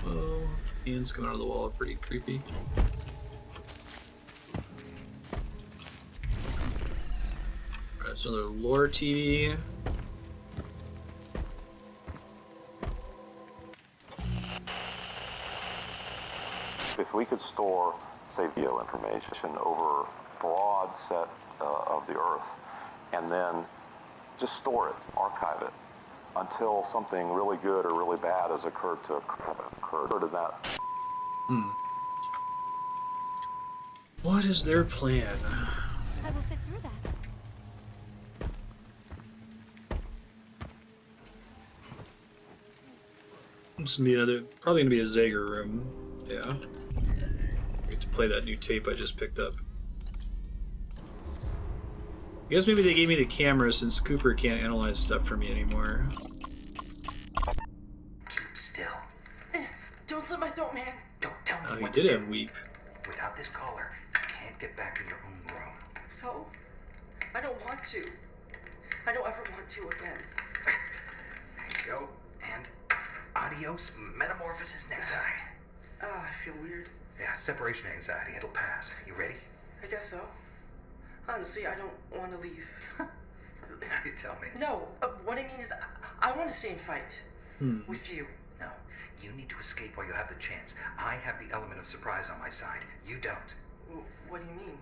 Oh, hands coming out of the wall are pretty creepy. Alright, so another lore TV. If we could store, say, video information over a broad set of the Earth, and then just store it, archive it, until something really good or really bad has occurred to that. What is their plan? This will be another, probably gonna be a Zager room. Yeah. Get to play that new tape I just picked up. I guess maybe they gave me the camera since Cooper can't analyze stuff for me anymore. Keep still. Don't slit my throat, man. Don't tell me Oh, he what did to have do. Weep. Without this collar, you can't get back in your own room. So? I don't want to. I don't ever want to again. There you go. And adios metamorphosis necktie. I feel weird. Yeah, separation anxiety. It'll pass. You ready? I guess so. Honestly, I don't want to leave. You tell me. No, what I mean is, I want to stay and fight. With you. No, you need to escape while you have the chance. I have the element of surprise on my side. You don't. What do you mean?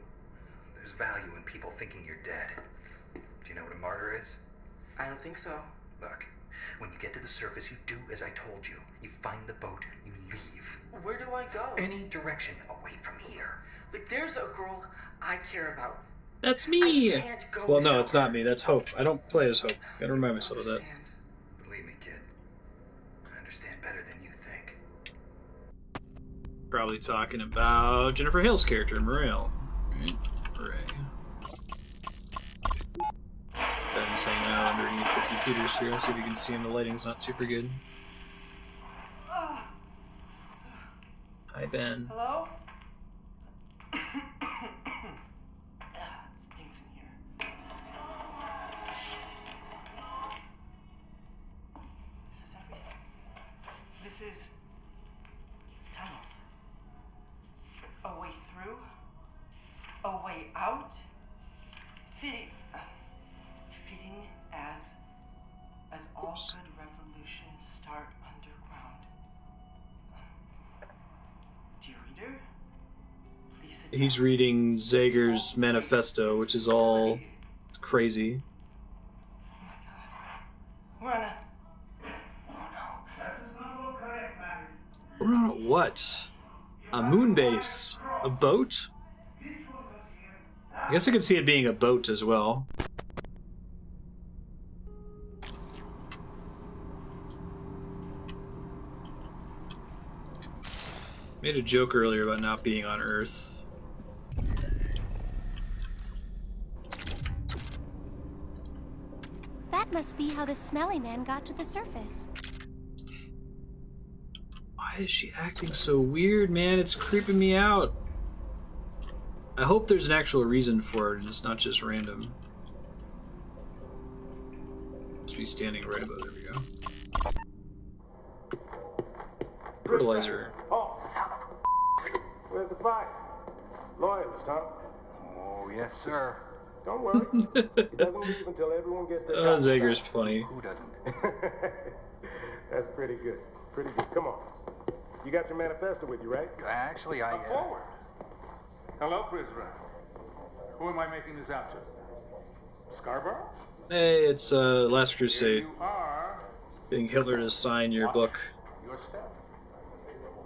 There's value in people thinking you're dead. Do you know what a martyr is? I don't think so. Look, when you get to the surface, you do as I told you. You find the boat, you leave. Where do I go? Any direction away from here. Like, there's a girl I care about. That's me! I can't go Well, no, without it's not me. That's Hope. I don't play as Hope. Gotta remind myself of that. Believe me, kid. I understand better than you think. Probably talking about Jennifer Hale's character, Morale. Right? Hooray. Ben's hanging out underneath the computers here. See if you can see him. The lighting's not super good. Hi, Ben. Hello? It stinks in here. This is everything. This is tunnels. A way through. A way out. Fitting as all good revolutions start underground. Dear reader, please. He's reading Zager's manifesto, which is all crazy. We're on a. We're on a what? A moon base? A boat? I guess I could see it being a boat as well. Made a joke earlier about not being on Earth. That must be how the smelly man got to the surface. Why is she acting so weird, man? It's creeping me out. I hope there's an actual reason for it and it's not just random. Must be standing right above. There we go. Fertilizer. Oh! Where's the fire? Loyalist, huh? Oh, yes, sir. Don't worry. He doesn't leave until everyone gets their Oh, Zager's funny. Who doesn't? That's pretty good. Pretty good. Come on. You got your manifesto with you, right? Actually, Come forward. Hello, prisoner. Who am I making this out to? Scarborough? Hey, it's Last Here Crusade. you are. Getting Hitler to sign your book. Your step.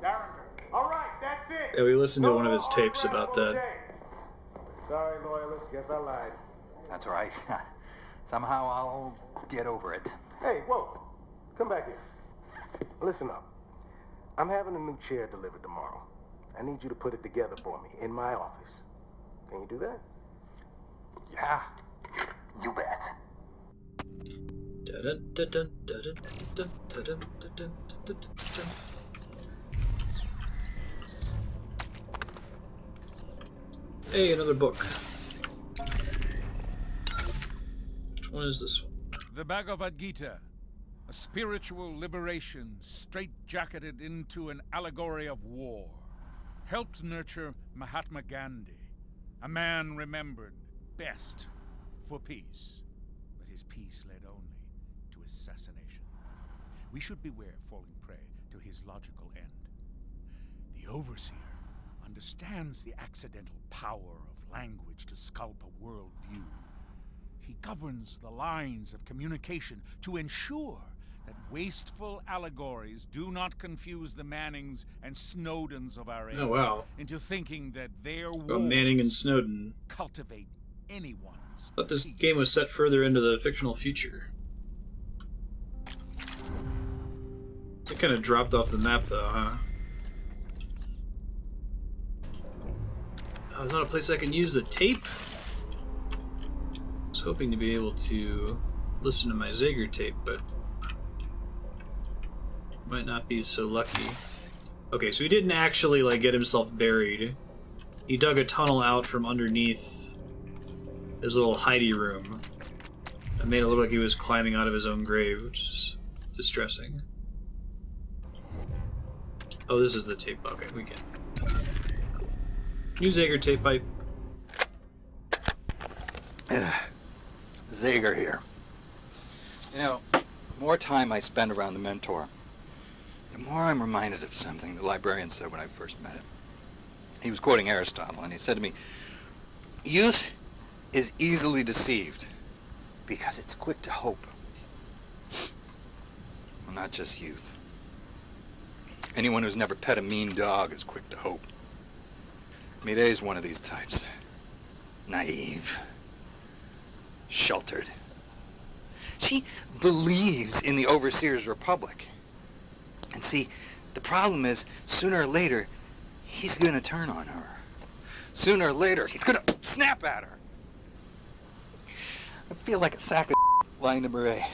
Darren. All right, that's it. Yeah, we listened to one of his tapes about that. Sorry, Loyalist. Guess I lied. That's right. Somehow I'll get over it. Hey, whoa. Come back here. Listen up. I'm having a new chair delivered tomorrow. I need you to put it together for me in my office. Can you do that? Yeah. You bet. Hey, another book. Which one is this one? The Bhagavad Gita, a spiritual liberation straight-jacketed into an allegory of war, helped nurture Mahatma Gandhi, a man remembered best for peace. But his peace led only to assassination. We should beware falling prey to his logical end. The Overseer understands the accidental power of language to sculpt a worldview. He governs the lines of communication to ensure that wasteful allegories do not confuse the Mannings and Snowdens of our age into thinking that their Oh, Manning and Snowden. cultivate anyone's But this game was set further into the fictional future. It kind of dropped off the map, though, huh? Oh, there's not a place I can use the tape? I was hoping to be able to listen to my Zager tape, but might not be so lucky. Okay, so he didn't actually, like, get himself buried. He dug a tunnel out from underneath his little hidey room and made it look like he was climbing out of his own grave, which is distressing. Oh, this is the tape. Okay, we can. Use Zager tape pipe. Zager here. You know, the more time I spend around the mentor, the more I'm reminded of something the librarian said when I first met him. He was quoting Aristotle, and he said to me, "Youth is easily deceived because it's quick to hope." Well, not just youth. Anyone who's never pet a mean dog is quick to hope. Mireille's one of these types. Naive. Sheltered. She believes in the Overseer's Republic. And see, the problem is, sooner or later, he's gonna turn on her. Sooner or later, he's gonna snap at her. I feel like a sack of lying to Mireille.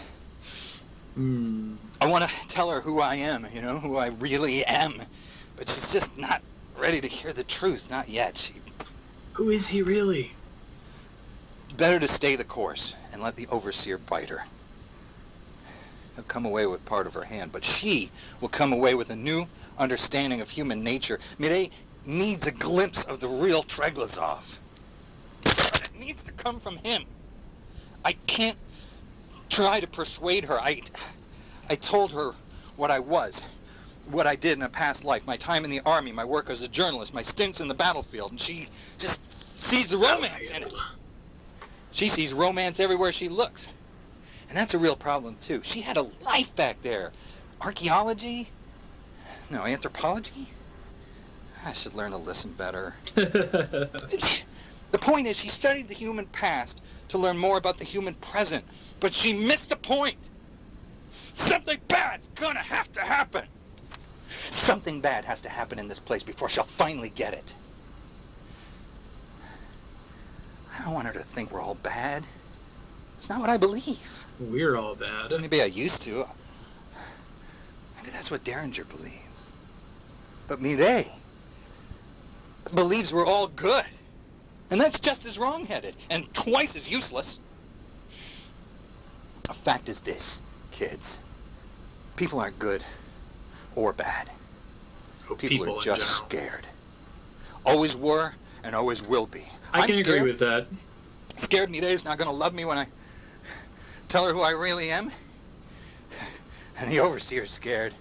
I want to tell her who I am, you know, who I really am. But she's just not ready to hear the truth, not yet. Who is he really? Better to stay the course and let the Overseer bite her. He'll come away with part of her hand, but she will come away with a new understanding of human nature. Mireille needs a glimpse of the real Treglazov. But it needs to come from him. I can't try to persuade her. I told her what I was, what I did in a past life, my time in the army, my work as a journalist, my stints in the battlefield, and she just sees the romance in it. She sees romance everywhere she looks. And that's a real problem, too. She had a life back there. Archaeology? No, anthropology? I should learn to listen better. The point is, she studied the human past to learn more about the human present, but she missed the point. Something bad's gonna have to happen. Something bad has to happen in this place before she'll finally get it. I don't want her to think we're all bad. It's not what I believe. We're all bad. Maybe I used to. Maybe that's what Derringer believes. But Mireille believes we're all good. And that's just as wrong-headed and twice as useless. The fact is this, kids. People aren't good or bad. People are just scared. Always were and always will be. I can agree with that. Scared Mireille's not going to love me when I tell her who I really am. And the Overseer's scared.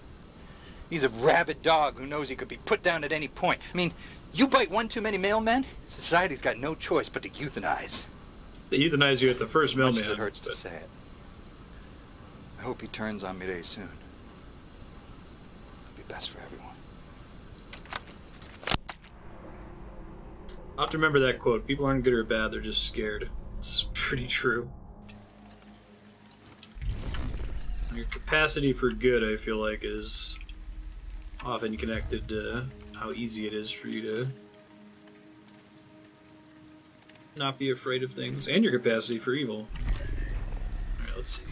He's a rabid dog who knows he could be put down at any point. I mean, you bite one too many mailmen, society's got no choice but to euthanize. They euthanize you at the first mailman. Much as it hurts to say it. I hope he turns on Mireille soon. It'll be best for everyone. I'll have to remember that quote. People aren't good or bad, they're just scared. It's pretty true. Your capacity for good, I feel like, is often connected to how easy it is for you to not be afraid of things, and your capacity for evil. Alright, let's see.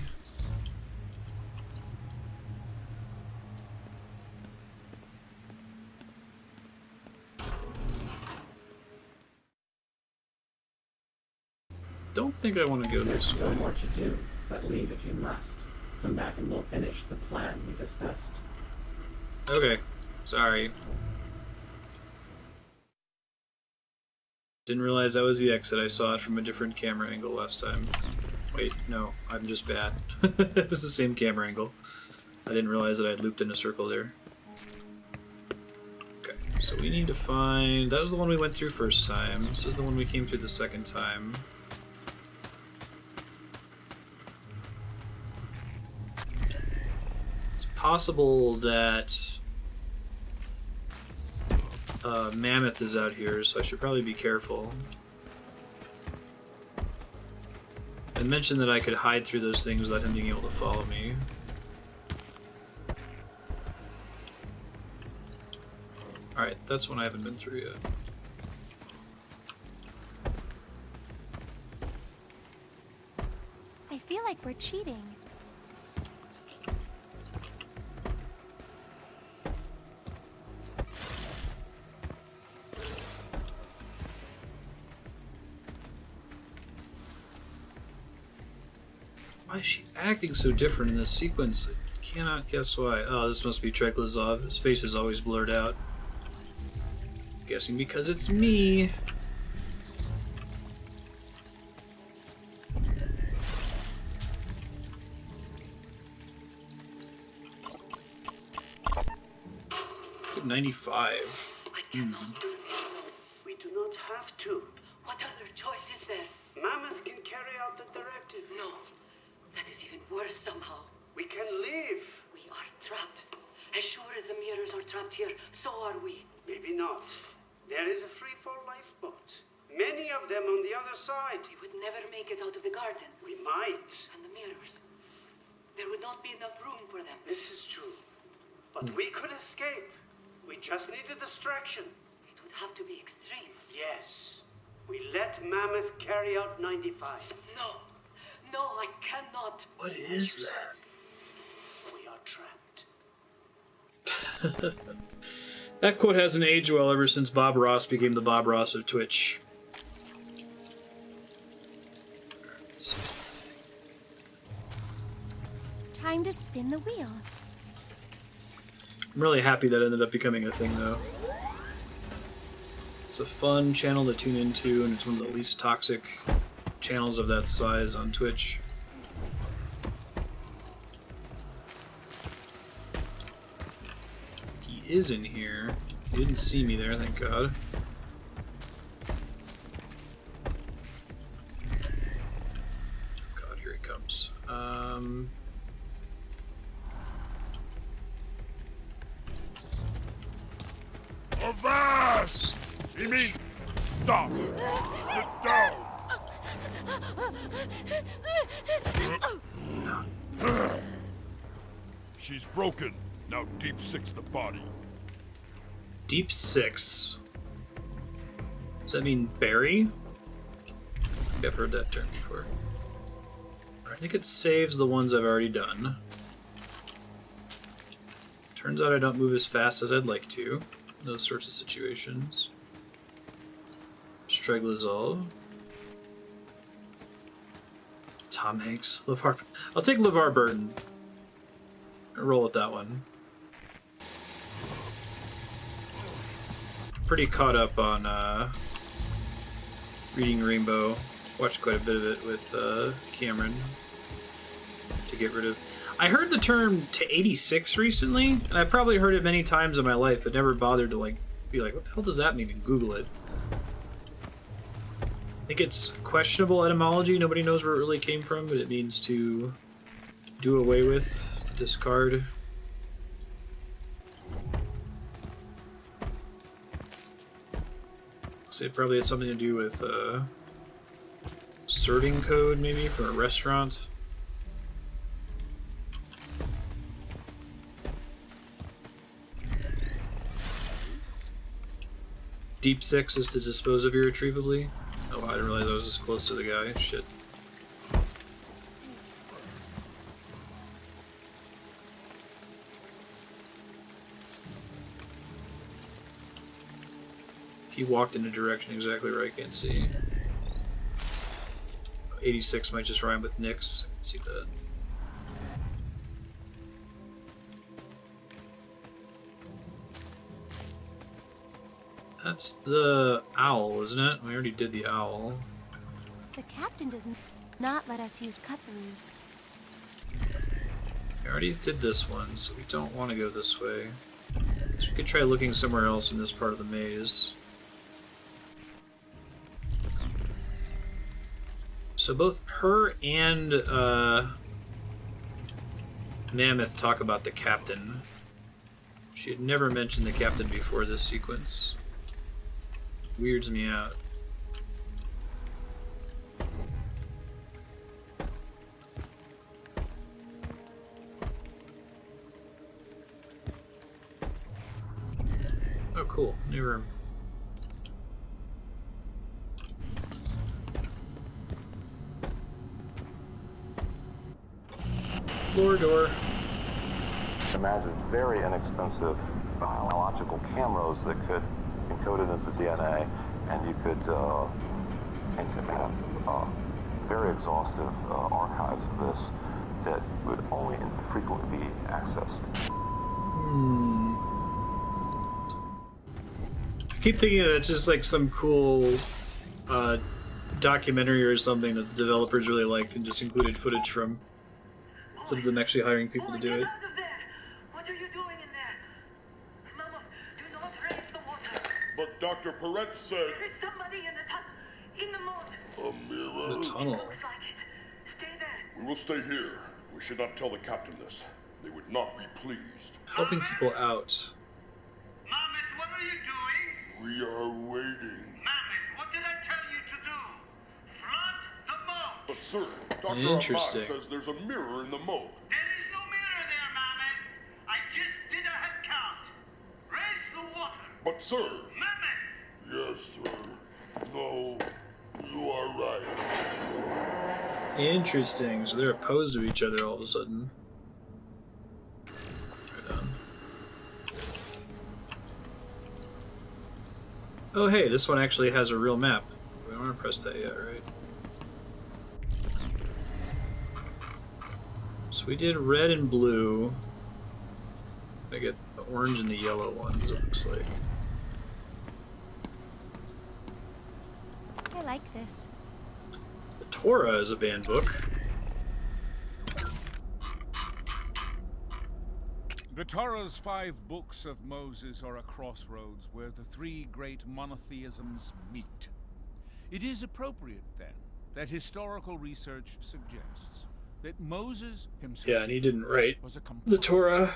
Don't think I want to go this way. There's no more to do, but leave if you must. Come back and we'll finish the plan we discussed. Okay, sorry. Didn't realize that was the exit. I saw it from a different camera angle last time. Wait, no, I'm just bad. It was the same camera angle. I didn't realize that I had looped in a circle there. Okay, so we need to find... That was the one we went through first time. This is the one we came through the second time. It's possible that Mammoth is out here, so I should probably be careful. I mentioned that I could hide through those things without him being able to follow me. Alright, that's one I haven't been through yet. I feel like we're cheating. Why is she acting so different in this sequence? I cannot guess why. Oh, this must be Treklazov. His face is always blurred out. Guessing because it's me. Good 95. I cannot do this. We do not have to. What other choice is there? Mammoth can carry out the directive. No. That is even worse somehow. We can leave. We are trapped. As sure as the mirrors are trapped here, so are we. Maybe not. There is a free-fall lifeboat. Many of them on the other side. We would never make it out of the garden. We might. And the mirrors. There would not be enough room for them. This is true. But we could escape. We just need a distraction. It would have to be extreme. Yes. We let Mammoth carry out 95. No. No, I cannot. What is that? We are trapped. That quote hasn't aged well ever since Bob Ross became the Bob Ross of Twitch. Time to spin the wheel. I'm really happy that ended up becoming a thing, though. It's a fun channel to tune into, and it's one of the least toxic channels of that size on Twitch. He is in here. He didn't see me there, thank God. God, here he comes. Avast! He means stop. Sit down. She's broken. Now deep six the body. Deep six. Does that mean bury? I think I've heard that term before. I think it saves the ones I've already done. Turns out I don't move as fast as I'd like to in those sorts of situations. Streglazol. Tom Hanks. LeVar. I'll take LeVar Burton. Roll with that one. Pretty caught up on Reading Rainbow. Watched quite a bit of it with Cameron to get rid of. I heard the term to 86 recently, and I probably heard it many times in my life, but never bothered to be like, what the hell does that mean? And Google it. I think it's questionable etymology. Nobody knows where it really came from, but it means to do away with, to discard. So it probably had something to do with serving code, maybe, for a restaurant. Deep six is to dispose of irretrievably. Oh, I didn't realize I was this close to the guy. Shit. He walked in a direction exactly where I can't see. 86 might just rhyme with Nix. I can see that. That's the owl, isn't it? We already did the owl. The captain does not let us use cut-throughs. We already did this one, so we don't want to go this way. So we could try looking somewhere else in this part of the maze. So both her and Mammoth talk about the captain. She had never mentioned the captain before this sequence. Weirds me out. Oh. cool. New room. Floor door. Imagine very inexpensive biological cameras that could encode it into DNA, and you could have very exhaustive archives of this that would only infrequently be accessed. I keep thinking that it's just like some cool documentary or something that the developers really liked and just included footage from, instead of them actually hiring people to do it. What are you doing in there? Mama, do not raise the water. But Dr. Perret said... There's somebody in the moat. A mirror? The tunnel. Stay there. We will stay here. We should not tell the captain this. They would not be pleased. Helping people out. Mammoth, what are you doing? We are waiting. Mammoth, what did I tell you to do? Flood the moat. But sir, Dr. Interesting. Abbas says there's a mirror in the moat. There is no mirror there, Mammoth. I just did a head count. Raise the water. But sir... Mammoth! Yes, sir. No, you are right. Interesting. So they're opposed to each other all of a sudden. Right on. Oh hey, this one actually has a real map. We don't want to press that yet, right? So we did red and blue. I get the orange and the yellow ones, it looks like. I like this. The Torah is a banned book. The Torah's 5 books of Moses are a crossroads where the 3 great monotheisms meet. It is appropriate, then, that historical research suggests that Moses himself Yeah, and he didn't write was a the Torah,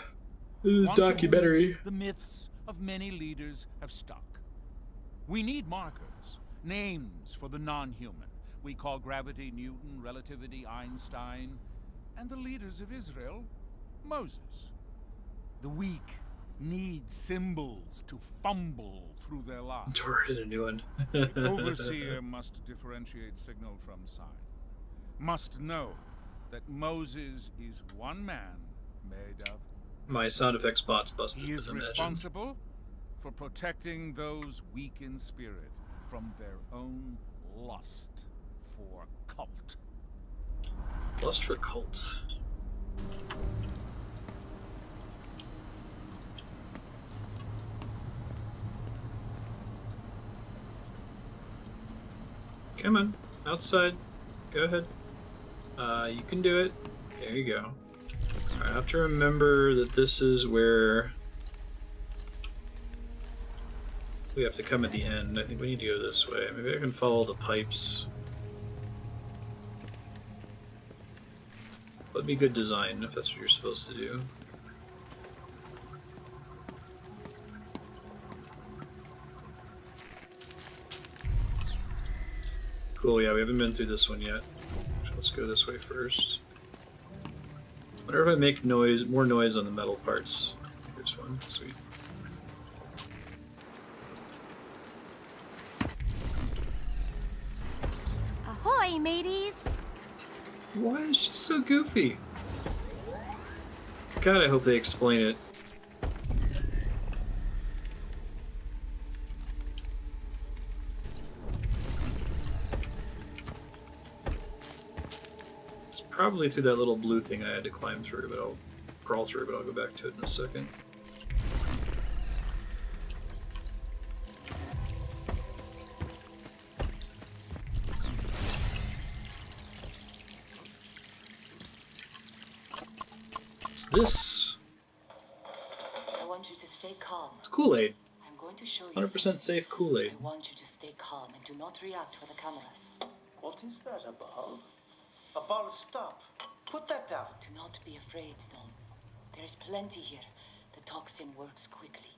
the one to whom documentary. the myths of many leaders have stuck. We need markers, names for the non-human. We call gravity Newton, relativity Einstein, and the leaders of Israel, Moses. The weak need symbols to fumble through their lives. Torah is a new one. The overseer must differentiate signal from sign. Must know that Moses is one man made of. My sound effects bot's busted. He is imagine. responsible for protecting those weak in spirit from their own lust for cult. Lust for cult. Come on, outside. Go ahead. You can do it. There you go. Alright, I have to remember that this is where we have to come at the end. I think we need to go this way. Maybe I can follow the pipes. That'd be good design if that's what you're supposed to do. Cool, yeah, we haven't been through this one yet. So let's go this way first. Wonder if I make noise, more noise on the metal parts. Here's one, sweet. Ahoy, mateys! Why is she so goofy? God, I hope they explain it. It's probably through that little blue thing I had to climb through, but I'll crawl through, but I'll go back to it in a second. What's this? I want you to stay calm. It's Kool-Aid. I'm going to show you 100% safe Kool-Aid. I want you to stay calm and do not react for the cameras. What is that, a ball? A ball, stop. Put that down. Do not be afraid, Gnome. There is plenty here. The toxin works quickly.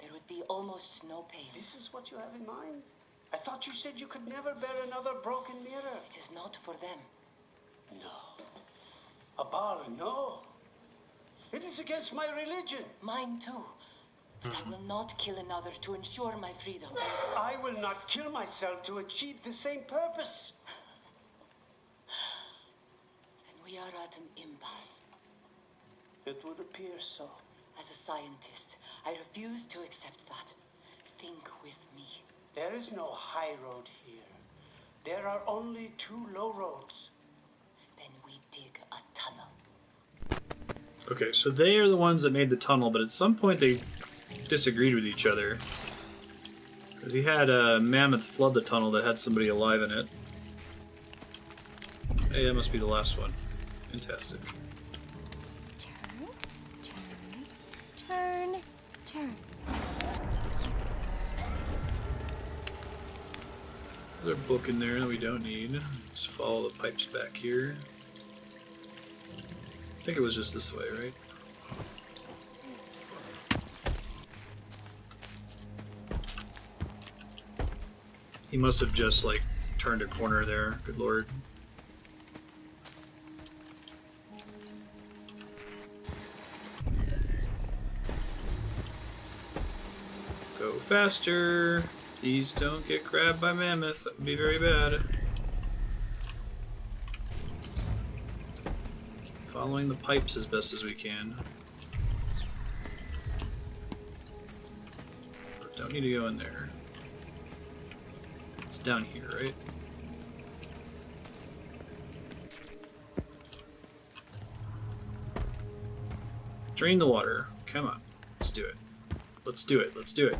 There would be almost no pain. This is what you have in mind? I thought you said you could never bear another broken mirror. It is not for them. No. A ball, no. It is against my religion. Mine too. But I will not kill another to ensure my freedom. And I will not kill myself to achieve the same purpose. then we are at an impasse. It would appear so. As a scientist, I refuse to accept that. Think with me. There is no high road here. There are only 2 low roads. Then we dig a tunnel. Okay, so they are the ones that made the tunnel, but at some point they disagreed with each other. Because he had a mammoth flood the tunnel that had somebody alive in it. Hey, that must be the last one. Fantastic. Turn, turn. There's a book in there that we don't need. Just follow the pipes back here. I think it was just this way, right? He must have just, like, turned a corner there. Good lord. Go faster. Please don't get grabbed by mammoth. That would be very bad. Keep following the pipes as best as we can. Don't need to go in there. It's down here, right? Drain the water. Come on. Let's do it. Let's do it. Let's do it.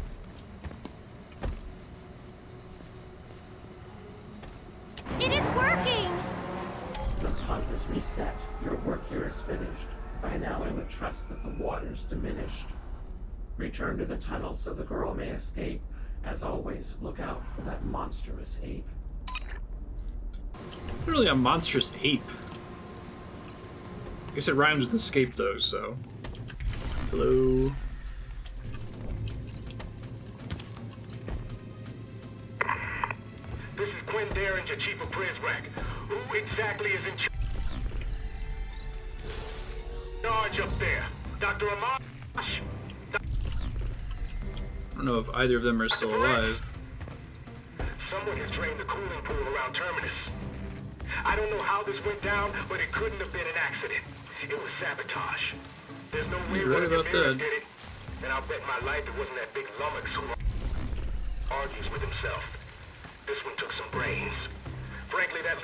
It is working! The pump is reset. Your work here is finished. By now I would trust that the water's diminished. Return to the tunnel so the girl may escape. As always, look out for that monstrous ape. Not really a monstrous ape. I guess it rhymes with escape though, so. Hello. This is Quinn Derringer, Chief of Prisrac. Who exactly is in charge up there? Dr. Amash? I don't know if either of them are still alive. Someone has drained the cooling pool around Terminus. I don't know how this went down, but it couldn't have been an accident. It was sabotage. There's no way one of the mirrors did it. And I'll bet my life it wasn't that big lummox who argues with himself. This one took some brains. Frankly, that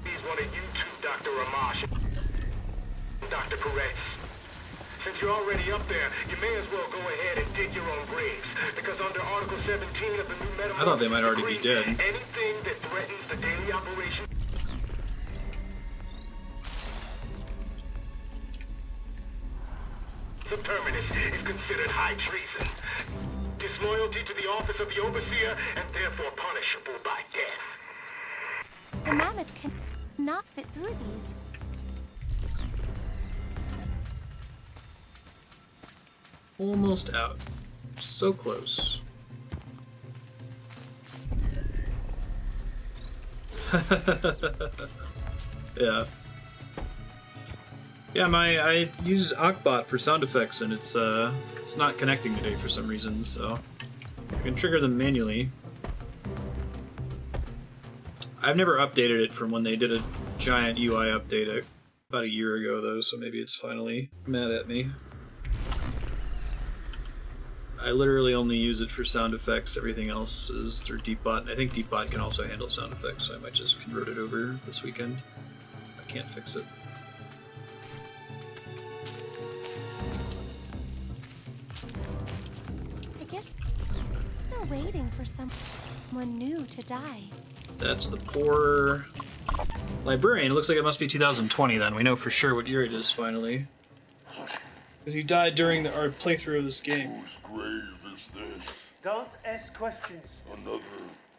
leaves one of you two, Dr. Amash and Dr. Peretz. Since you're already up there, you may as well go ahead and dig your own graves. Because under Article 17 of the new Metamorphosis I thought they might already be dead. anything that threatens the daily operation of Terminus is considered high treason. Disloyalty to the office of the Overseer, and therefore punishable by death. The mammoth cannot fit through these. Almost out. So close. Yeah. Yeah, I use Akbot for sound effects and it's not connecting today for some reason, so I can trigger them manually. I've never updated it from when they did a giant UI update about a year ago though, so maybe it's finally mad at me. I literally only use it for sound effects, everything else is through Deepbot. I think Deepbot can also handle sound effects, so I might just convert it over this weekend. I can't fix it. I guess they're waiting for someone new to die. That's the poor librarian. It looks like it must be 2020 then. We know for sure what year it is finally. Because he died during our playthrough of this game. Whose grave is this? Don't ask questions. Another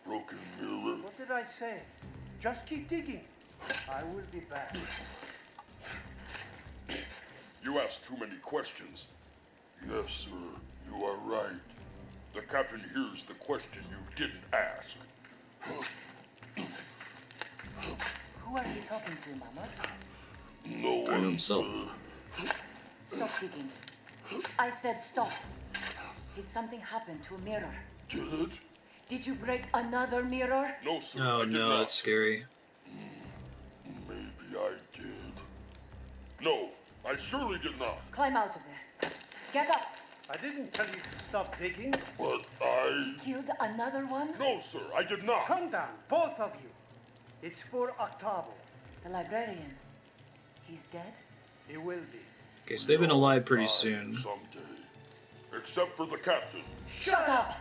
broken mirror? What did I say? Just keep digging. I will be back. You asked too many questions. Yes, sir, you are right. The captain hears the question you didn't ask. Who are you talking to, Mama? No one, himself. sir. Stop digging. I said stop. Did something happen to a mirror? Did it? Did you break another mirror? No, sir. Oh I did no, not. that's scary. Maybe I did. No, I surely did not. Climb out of there. Get up. I didn't tell you to stop digging. But I... Killed another one? No, sir, I did not. Calm down, both of you. It's for Octavo. The librarian. He's dead? He will be. Okay, so they've been alive pretty soon. Someday. Except for the captain. Shut up!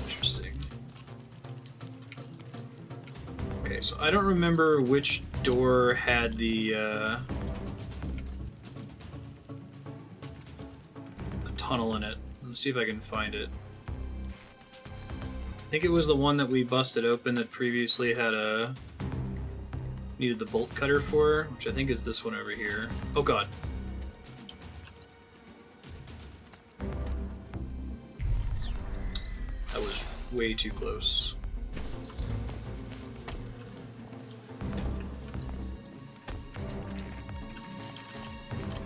Interesting. Okay, so I don't remember which door had the tunnel in it. Let's see if I can find it. I think it was the one that we busted open that previously had a... needed the bolt cutter for, which I think is this one over here. Oh god. That was way too close.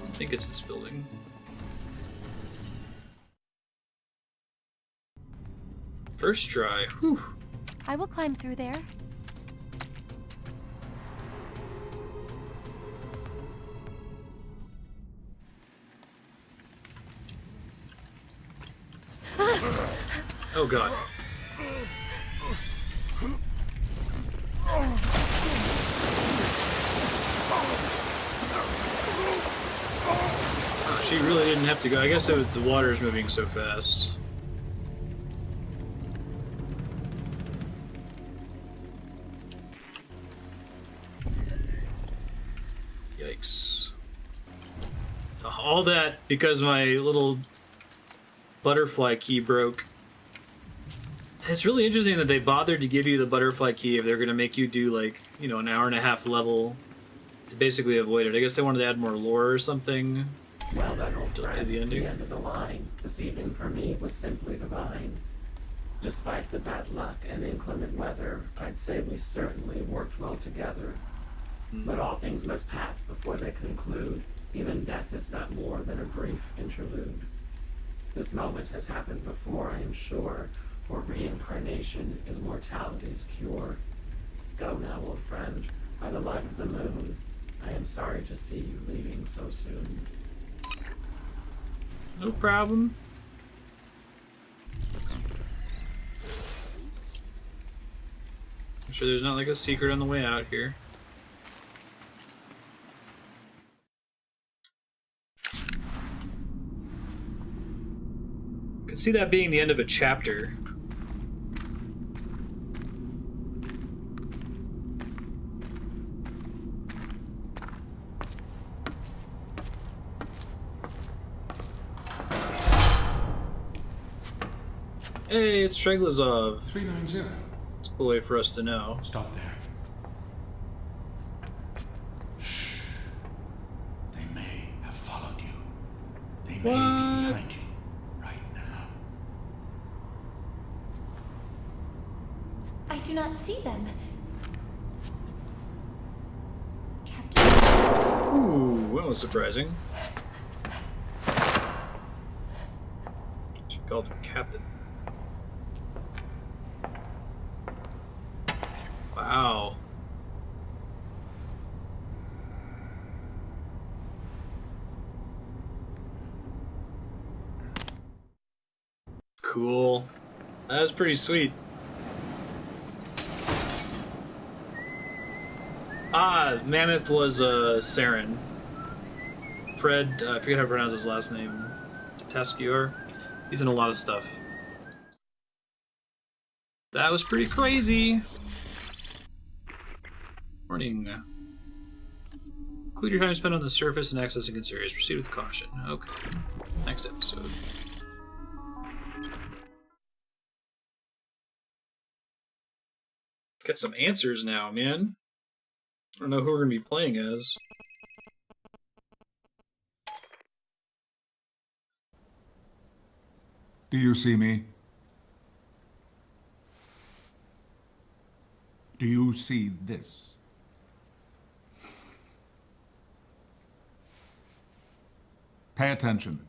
I think it's this building. First try. Whew. I will climb through there. Oh god. Oh, she really didn't have to go. I guess the water is moving so fast. Yikes. All that because my little butterfly key broke. It's really interesting that they bothered to give you the butterfly key if they're going to make you do, like, you know, an hour and a half level to basically avoid it. I guess they wanted to add more lore or something. Well, that old friend, the ending. the end of the line. This evening for me was simply divine. Despite the bad luck and inclement weather, I'd say we certainly worked well together. But all things must pass before they conclude. Even death is not more than a brief interlude. This moment has happened before, I am sure, for reincarnation is mortality's cure. Go now, old friend, by the light of the moon. I am sorry to see you leaving so soon. No problem. I'm sure there's not like a secret on the way out here. Could see that being the end of a chapter. Hey, it's Streglazov. 390. It's a cool way for us to know. Stop there. Shh. They may have followed you. They may be behind you right now. I do not see them. Ooh, that was surprising. She called him Captain. Wow. Cool. That was pretty sweet. Ah, Mammoth was Saren. Fred, I forget how to pronounce his last name. Taskior. He's in a lot of stuff. That was pretty crazy. Warning. Include your time spent on the surface and accessing good areas. Proceed with caution. Okay. Next episode. Get some answers now, man. I don't know who we're going to be playing as. Do you see me? Do you see this? Pay attention.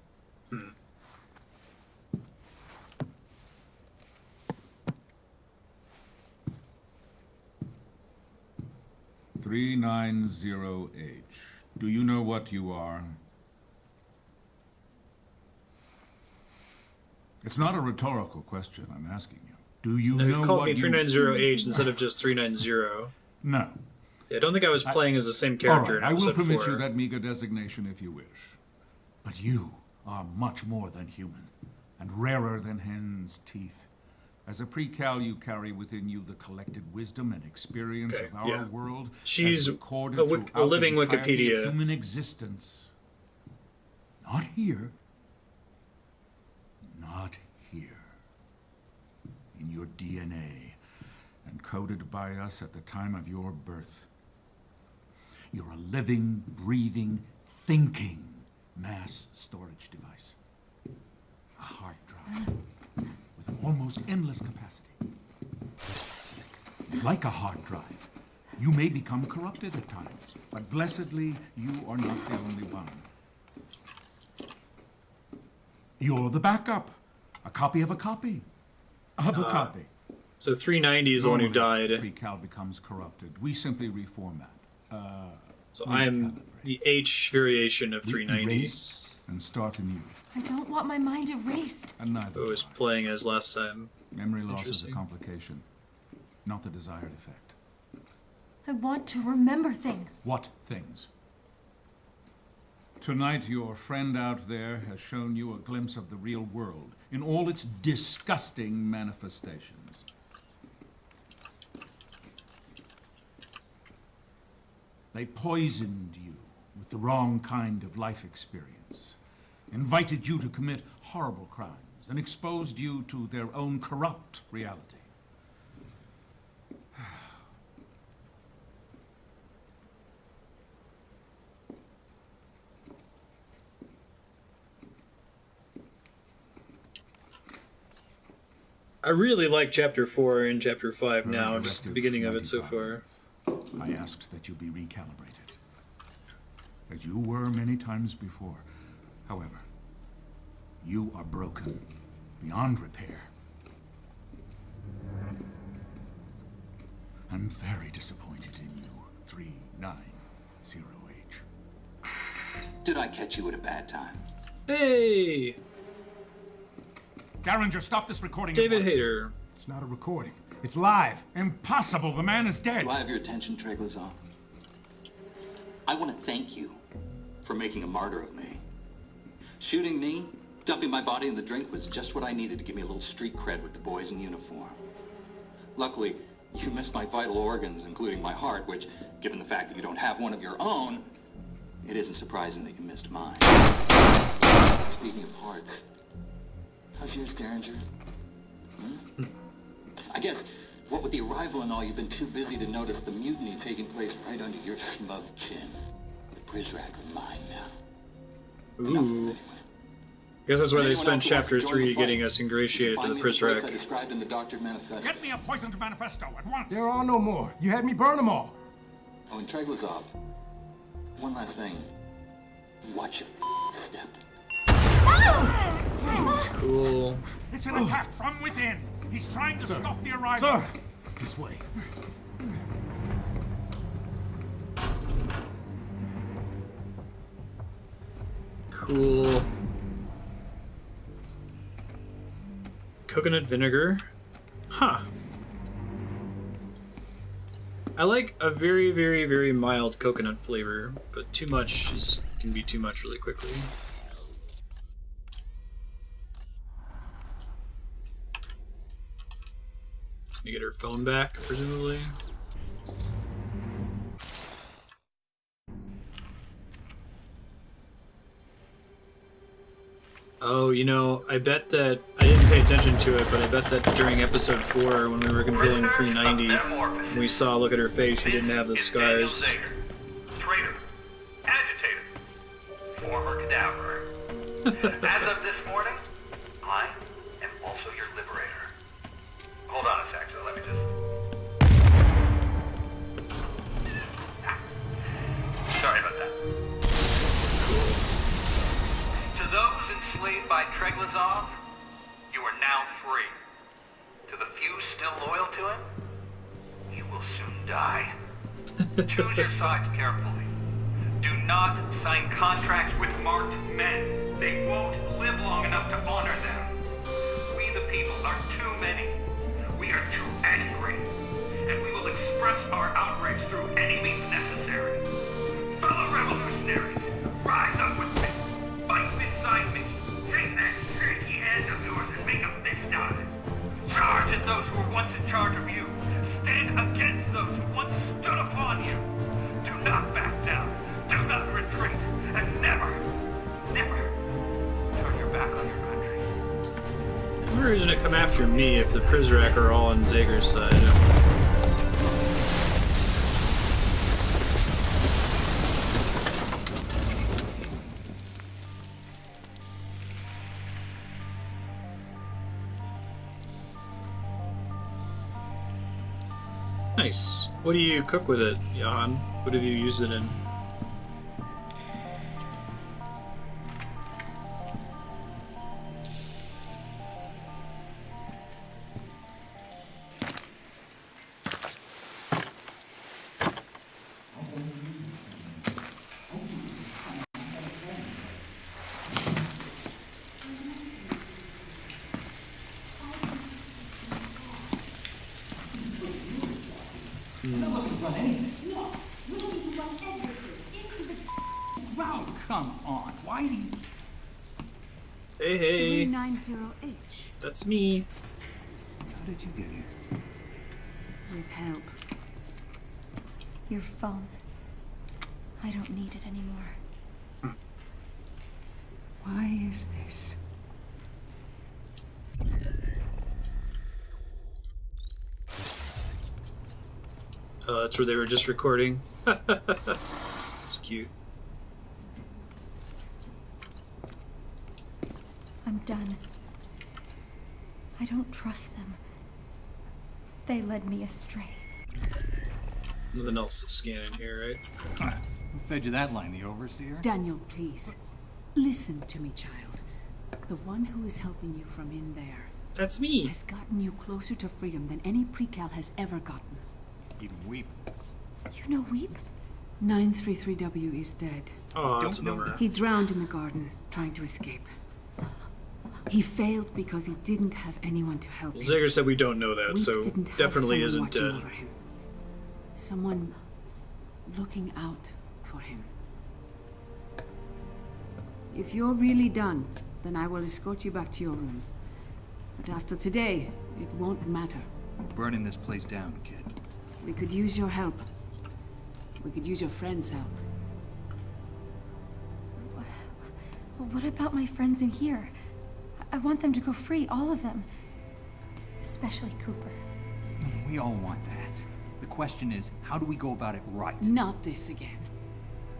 390H. Do you know what you are? It's not a rhetorical question I'm asking you. Do you know called what me you... 390H instead of just 390. No. Yeah, I don't think I was playing as the same character All right, in I will episode permit 4. you that meager designation if you wish. But you are much more than human, and rarer than hen's teeth. As a pre-cal, you carry within you the collected wisdom and experience of our world. She's as recorded a throughout living the entirety Wikipedia. of human existence. Not here. Not here. In your DNA, encoded by us at the time of your birth. You're a living, breathing, thinking mass storage device. A hard drive with an almost endless capacity. Like a hard drive, you may become corrupted at times, but blessedly, you are not the only one. You're the backup. A copy of a copy of a copy. So 390 is the one who died. Pre-cal becomes corrupted. We simply reformat. So I'm the H variation of 390. Erase and start anew. I don't want my mind erased. And neither. I was playing as last time. Memory loss is a complication, not the desired effect. I want to remember things. What things? Tonight, your friend out there has shown you a glimpse of the real world in all its disgusting manifestations. They poisoned you with the wrong kind of life experience, invited you to commit horrible crimes, and exposed you to their own corrupt reality. I really like Chapter 4 and Chapter 5 now, just the beginning of it so far. I asked that you be recalibrated, as you were many times before. However, you are broken beyond repair. I'm very disappointed in you, 390H. Did I catch you at a bad time? Hey! Garringer, stop this recording. David at once. Hayter. It's not a recording. It's live. Impossible. The man is dead. Do I have your attention, Treglazov? I want to thank you for making a martyr of me. Shooting me, dumping my body in the drink was just what I needed to give me a little street cred with the boys in uniform. Luckily, you missed my vital organs, including my heart, which, given the fact that you don't have one of your own, it isn't surprising that you missed mine. Speaking of hearts, how's yours, Derringer? I guess, what with the arrival and all, you've been too busy to notice the mutiny taking place right under your smug chin. The Prizrak are mine now. Ooh. I guess that's why they spent Chapter 3 getting us ingratiated to the Prizrak. Get me a poisoned manifesto at once. There are no more. You had me burn them all. Oh, and Treglazov, one last thing. Watch your step. Cool. It's an attack from within. He's trying to stop the arrival. Sir, this way. Cool. Coconut vinegar. Huh. I like a very, very, very mild coconut flavor, but too much can be too much really quickly. You get her phone back, presumably. Oh, you know, I bet that I didn't pay attention to it, but I bet that during episode 4, when we were controlling 390, when we saw look at her face, she didn't have the scars. Traitor, agitator, former cadaver. As of this morning, I am also your liberator. Hold on a sec, so let me just... Sorry about that. enslaved by Treglazov, you are now free. To the few still loyal to him, you will soon die. Choose your sides carefully. Do not sign contracts with marked men. They won't live long enough to honor them. We the people are too many. We are too angry. And we will express our outrage through any means necessary. Fellow revolutionaries, rise up with me. Fight beside me. Take that shaky hand of yours and make a fist out of it. Charge at those who were once in charge of you. Stand against those who once stood upon you. Do not back down. Do not retreat. And never, never turn your back on your country. The only reason to come after me if the Prizrak are all on Zager's side. Nice. What do you cook with it, Johan? What have you used it in? Come on, why do you... Hey, hey. 390H. That's me. How did you get here? With help. Your phone. I don't need it anymore. Why is this? That's where they were just recording. It's cute. I'm done. I don't trust them. They led me astray. Nothing else to scan in here, right? Who fed you that line, the overseer? Daniel, please. Listen to me, child. The one who is helping you from in there. That's me. Has gotten you closer to freedom than any precal has ever gotten. Even Weep. You know Weep? 933W is dead. Oh, that's a bummer. He drowned in the garden, trying to escape. He failed because he didn't have anyone to help him. Zager said we don't know that, Weep so didn't have definitely someone isn't watching dead. over him. Someone looking out for him. If you're really done, then I will escort you back to your room. But after today, it won't matter. We're burning this place down, kid. We could use your help. We could use your friends' help. Well, what about my friends in here? I want them to go free, all of them. Especially Cooper. We all want that. The question is, how do we go about it right? Not this again.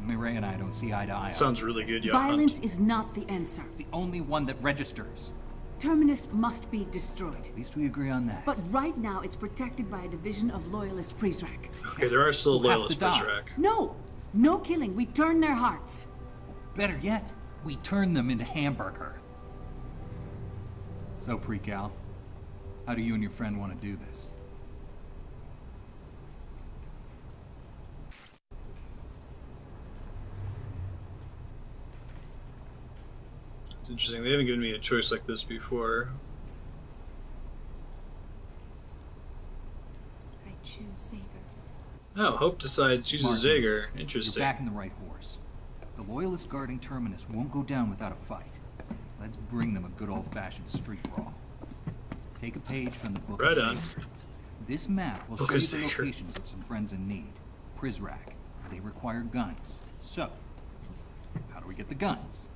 Mireille and I don't see eye to eye. Sounds really good, Johan. Violence is not the answer. It's the only one that registers. Terminus must be destroyed. At least we agree on that. But right now, it's protected by a division of loyalist Prizrak. Okay, there are still We'll have loyalist to die. Prizrak. No! No killing. We turn their hearts. Better yet, we turn them into hamburger. So, Precal, how do you and your friend want to do this? It's interesting. They haven't given me a choice like this before. I choose Zager. Oh, Hope decides chooses Smart. Zager. Interesting. You're backing the right horse. The loyalists guarding Terminus won't go down without a fight. Let's bring them a good old-fashioned street brawl. Take a page from the book Right of on. Zager. This map will Book show of you the Zager. locations of some friends in need. Prizrak. They require guns. So, how do we get the guns?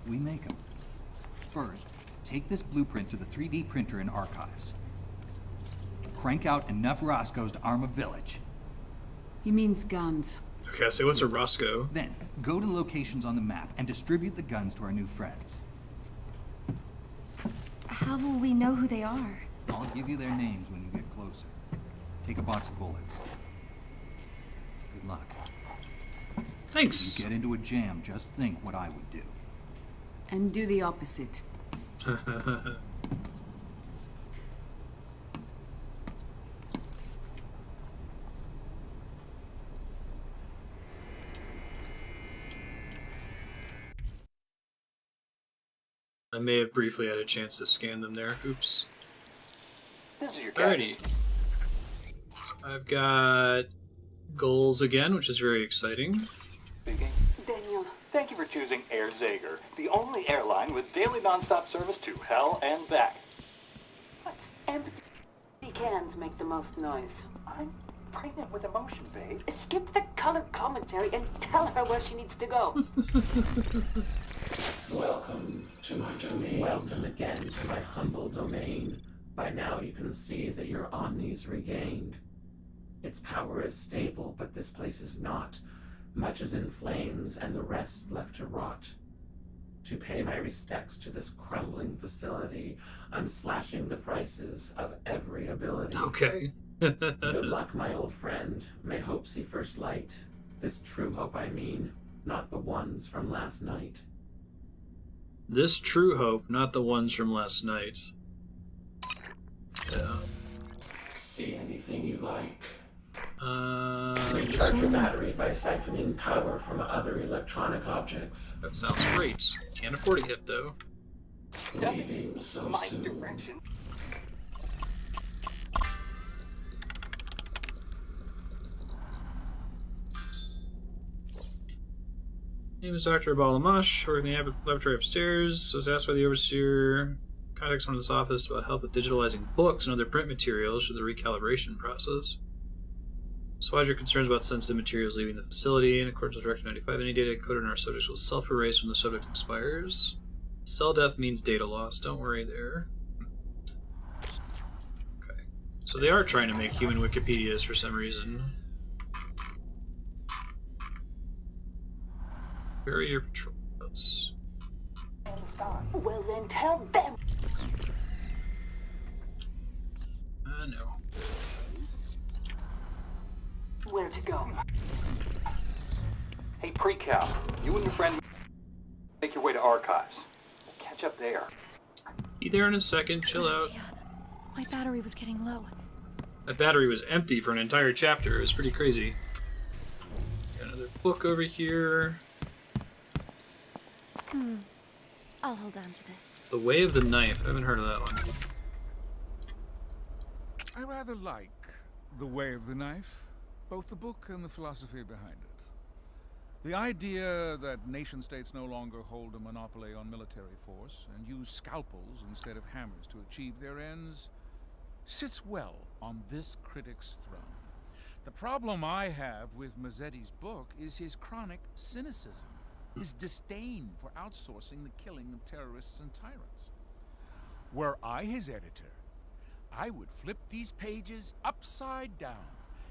We make them. First, take this blueprint to the 3D printer in archives. Crank out enough Roscoes to arm a village. He means guns. Okay, so what's a Roscoe? Then, go to locations on the map and distribute the guns to our new friends. How will we know who they are? I'll give you their names when you get closer. Take a box of bullets. Good luck. Thanks. If you get into a jam, just think what I would do. and do the opposite. I may have briefly had a chance to scan them there. Oops. This is your Alrighty. I've got goals again, which is very exciting. Speaking. Daniel, thank you for choosing Air Zager, the only airline with daily nonstop service to hell and back. Empty cans make the most noise. I'm pregnant with emotion, babe. Skip the colored commentary and tell her where she needs to go. Welcome to my domain. Welcome again to my humble domain. By now you can see that your omni's regained. Its power is stable, but this place is not. Much is in flames and the rest left to rot. To pay my respects to this crumbling facility, I'm slashing the prices of every ability. Okay. Good luck, my old friend. May hope see first light. This true hope, I mean, not the ones from last night. This true hope, not the ones from last night. Yeah. See anything you like. This Recharge your one? battery by siphoning power from other electronic objects. That sounds great. Can't afford it yet, though. Leaving so My soon. direction. Name is Dr. Balamash, working in the laboratory upstairs. Was asked by the overseer, contacts someone in this office about help with digitalizing books and other print materials for the recalibration process. So why is your concerns about sensitive materials leaving the facility? In accordance with Directive 95, any data encoded in our subjects will self-erase when the subject expires. Cell death means data loss. Don't worry there. Okay. So they are trying to make human Wikipedias for some reason. Bury your patrol notes. Well then tell them. No. Where to go? Hey, Pre-Cal, you and your friend make your way to archives. We'll catch up there. Be there in a second. Chill out. My battery was getting low. That battery was empty for an entire chapter. It was pretty crazy. Got another book over here. I'll hold on to this. The Way of the Knife. I haven't heard of that one. I rather like The Way of the Knife, both the book and the philosophy behind it. The idea that nation-states no longer hold a monopoly on military force and use scalpels instead of hammers to achieve their ends sits well on this critic's throne. The problem I have with Mazzetti's book is his chronic cynicism, his disdain for outsourcing the killing of terrorists and tyrants. Were I his editor, I would flip these pages upside down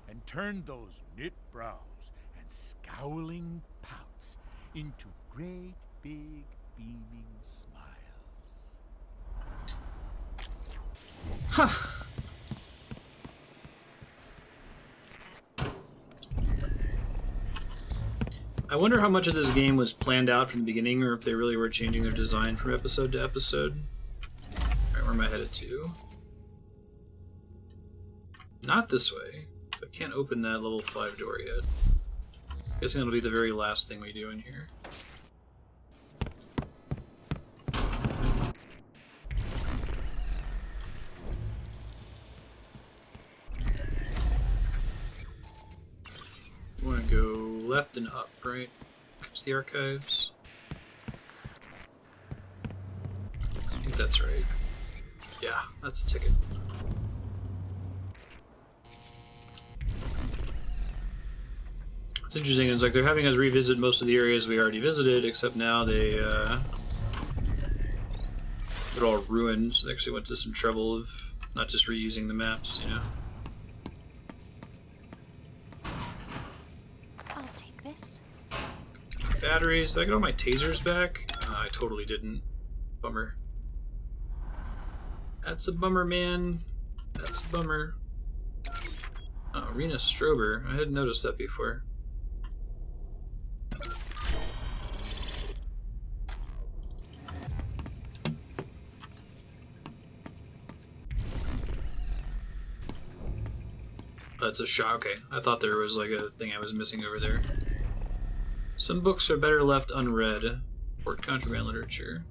and turn those knit brows and scowling pouts into great big beaming smiles. Huh. I wonder how much of this game was planned out from the beginning, or if they really were changing their design from episode to episode. Alright, where am I headed to? Not this way. I can't open that level 5 door yet. Guessing that'll be the very last thing we do in here. You want to go left and up, right? It's the archives. I think that's right. Yeah, that's the ticket. It's interesting, it's like they're having us revisit most of the areas we already visited, except now they're all ruined, so they actually went to some trouble of not just reusing the maps, you know. I'll take this. Batteries. Did I get all my tasers back? I totally didn't. Bummer. That's a bummer, man. That's a bummer. Oh, Rena Strober. I hadn't noticed that before. That's a shot. Okay, I thought there was like a thing I was missing over there. Some books are better left unread. Or contraband literature.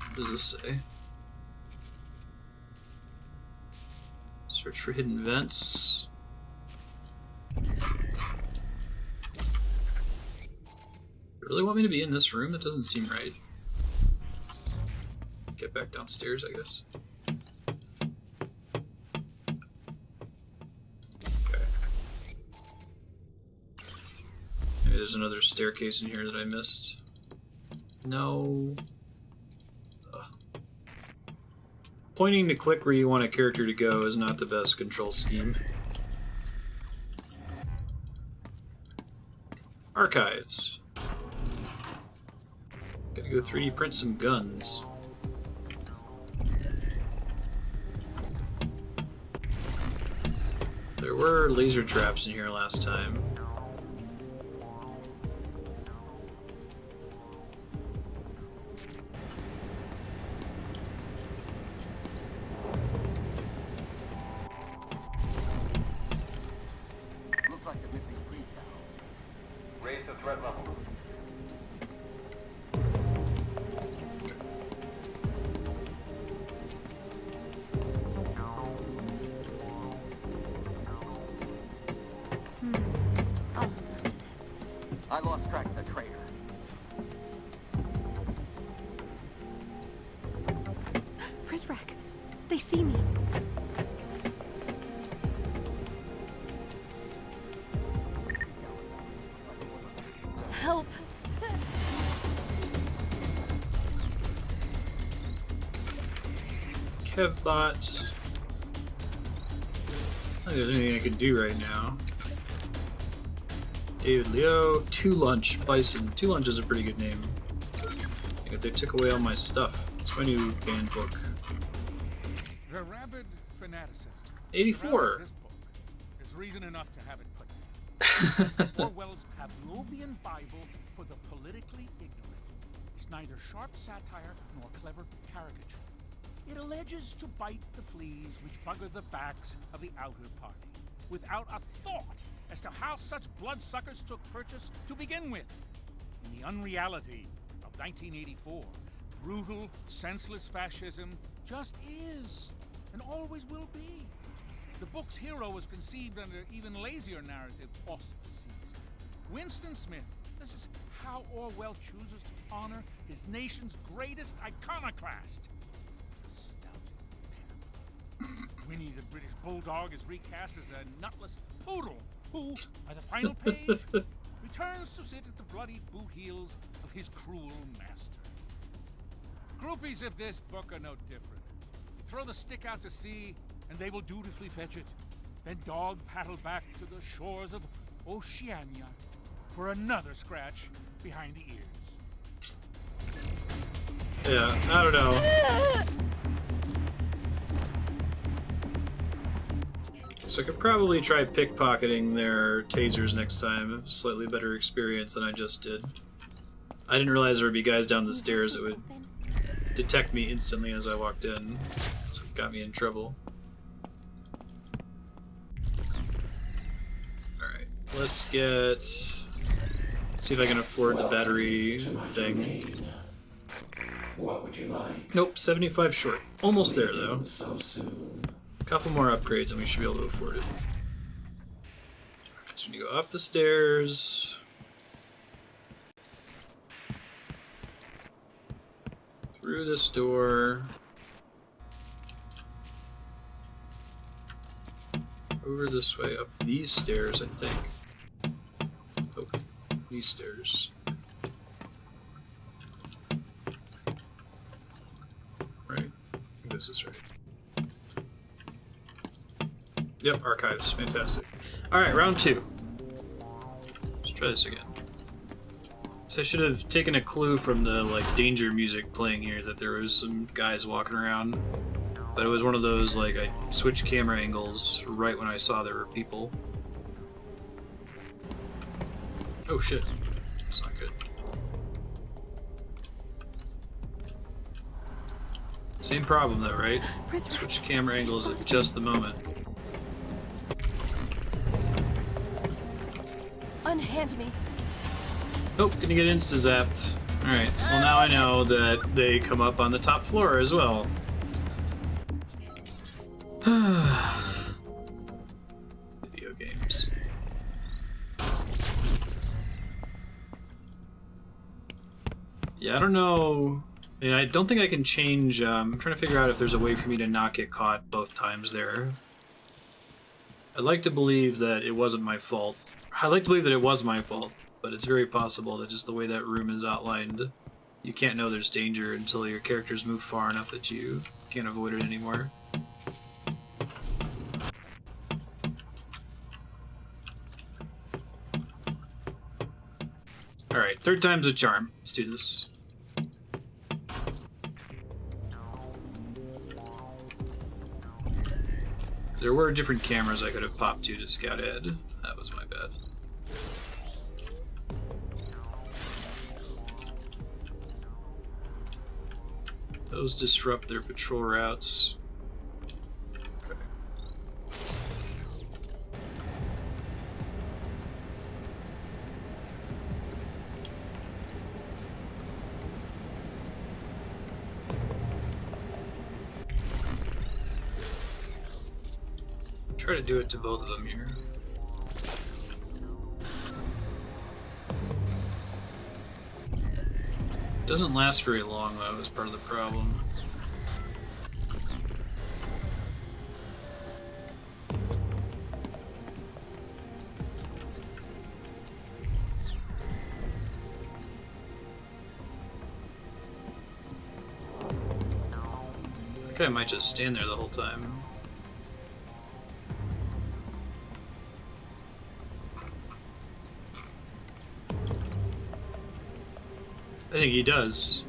What does this say? Search for hidden vents. You really want me to be in this room? That doesn't seem right. Get back downstairs, I guess. Okay. Maybe there's another staircase in here that I missed. No. Ugh. Pointing to click where you want a character to go is not the best control scheme. Archives. Gotta go 3D print some guns. There were laser traps in here last time. Looks like the missing priest now. Raise the threat level. I lost track of the traitor. Prisrack, they see me. Help! Kevbot. I don't think there's anything I can do right now. David Leo, Two Lunch, Bison. Two Lunch is a pretty good name. I think if they took away all my stuff. It's my new band book. The rabid fanaticism 84. This book is reason enough to have it put down. Orwell's Pavlovian Bible for the politically ignorant is neither sharp satire nor clever caricature. It alleges to bite the fleas which bugger the backs of the outer party, without a thought as to how such bloodsuckers took purchase to begin with. In the unreality of 1984, brutal, senseless fascism just is, and always will be. The book's hero was conceived under even lazier narrative auspices. Winston Smith, this is how Orwell chooses to honor his nation's greatest iconoclast. Winnie the British Bulldog is recast as a nutless poodle who, by the final page, returns to sit at the bloody boot heels of his cruel master. Groupies of this book are no different. You throw the stick out to sea, and they will dutifully fetch it, then dog paddle back to the shores of Oceania for another scratch behind the ears. Yeah, I don't know. So I could probably try pickpocketing their tasers next time. Slightly better experience than I just did. I didn't realize there would be guys down the stairs that would detect me instantly as I walked in. So it got me in trouble. Alright, let's get... see if I can afford the battery thing. What would you like? Nope, 75 short. Almost there though. So soon. Couple more upgrades and we should be able to afford it. So we go up the stairs. Through this door. Over this way, up these stairs, I think. Oh, these stairs. Right? I think this is right. Yep, archives. Fantastic. Alright, round 2. Let's try this again. So I should have taken a clue from the, like, danger music playing here that there was some guys walking around. But it was one of those, like, I switched camera angles right when I saw there were people. Oh shit. That's not good. Same problem though, right? Switch camera angles at just the moment. Unhand me. Oh, gonna get insta-zapped. Alright, well now I know that they come up on the top floor as well. Video games. Yeah, I don't know. I mean, I don't think I can change. I'm trying to figure out if there's a way for me to not get caught both times there. I'd like to believe that it wasn't my fault. I'd like to believe that it was my fault, but it's very possible that just the way that room is outlined, you can't know there's danger until your characters move far enough that you can't avoid it anymore. Alright, third time's a charm. Let's do this. There were different cameras I could have popped to scout ahead. That was my bad. Those disrupt their patrol routes. Okay. Try to do it to both of them here. Doesn't last very long though, is part of the problem. I think I might just stand there the whole time. I think he does.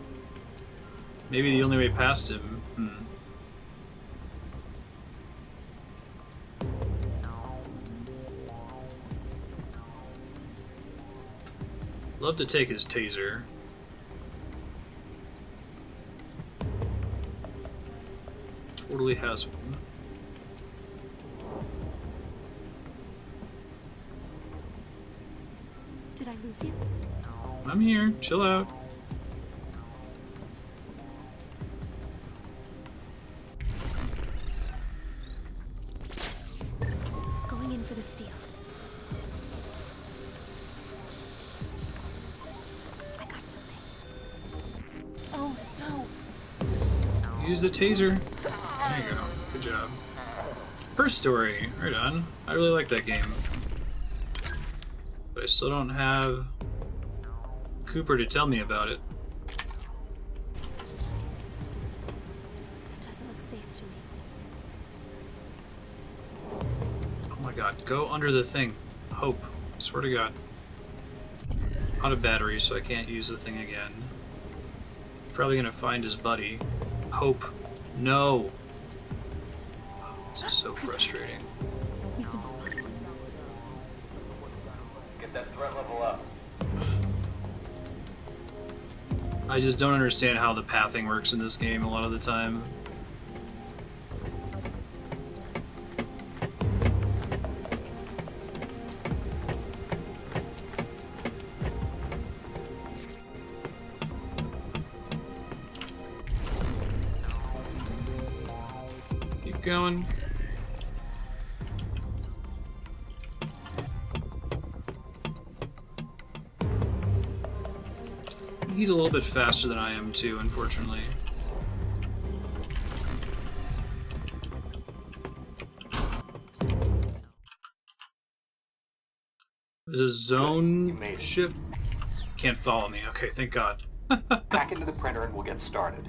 Maybe the only way past him. Love to take his taser. Totally has one. Did I lose you? I'm here. Chill out. Going in for the steal. I got something. Oh no. Use the taser. There you go. Good job. Her story. Right on. I really like that game. But I still don't have Cooper to tell me about it. It doesn't look safe to me. Oh my god. Go under the thing. Hope. Swear to god. Out of battery, so I can't use the thing again. Probably gonna find his buddy. Hope. No. This is so frustrating. We've been spotted. Get that threat level up. I just don't understand how the pathing works in this game a lot of the time. Keep going. He's a little bit faster than I am too, unfortunately. There's a zone shift. Can't follow me. Okay, thank God. Hack into the printer and we'll get started.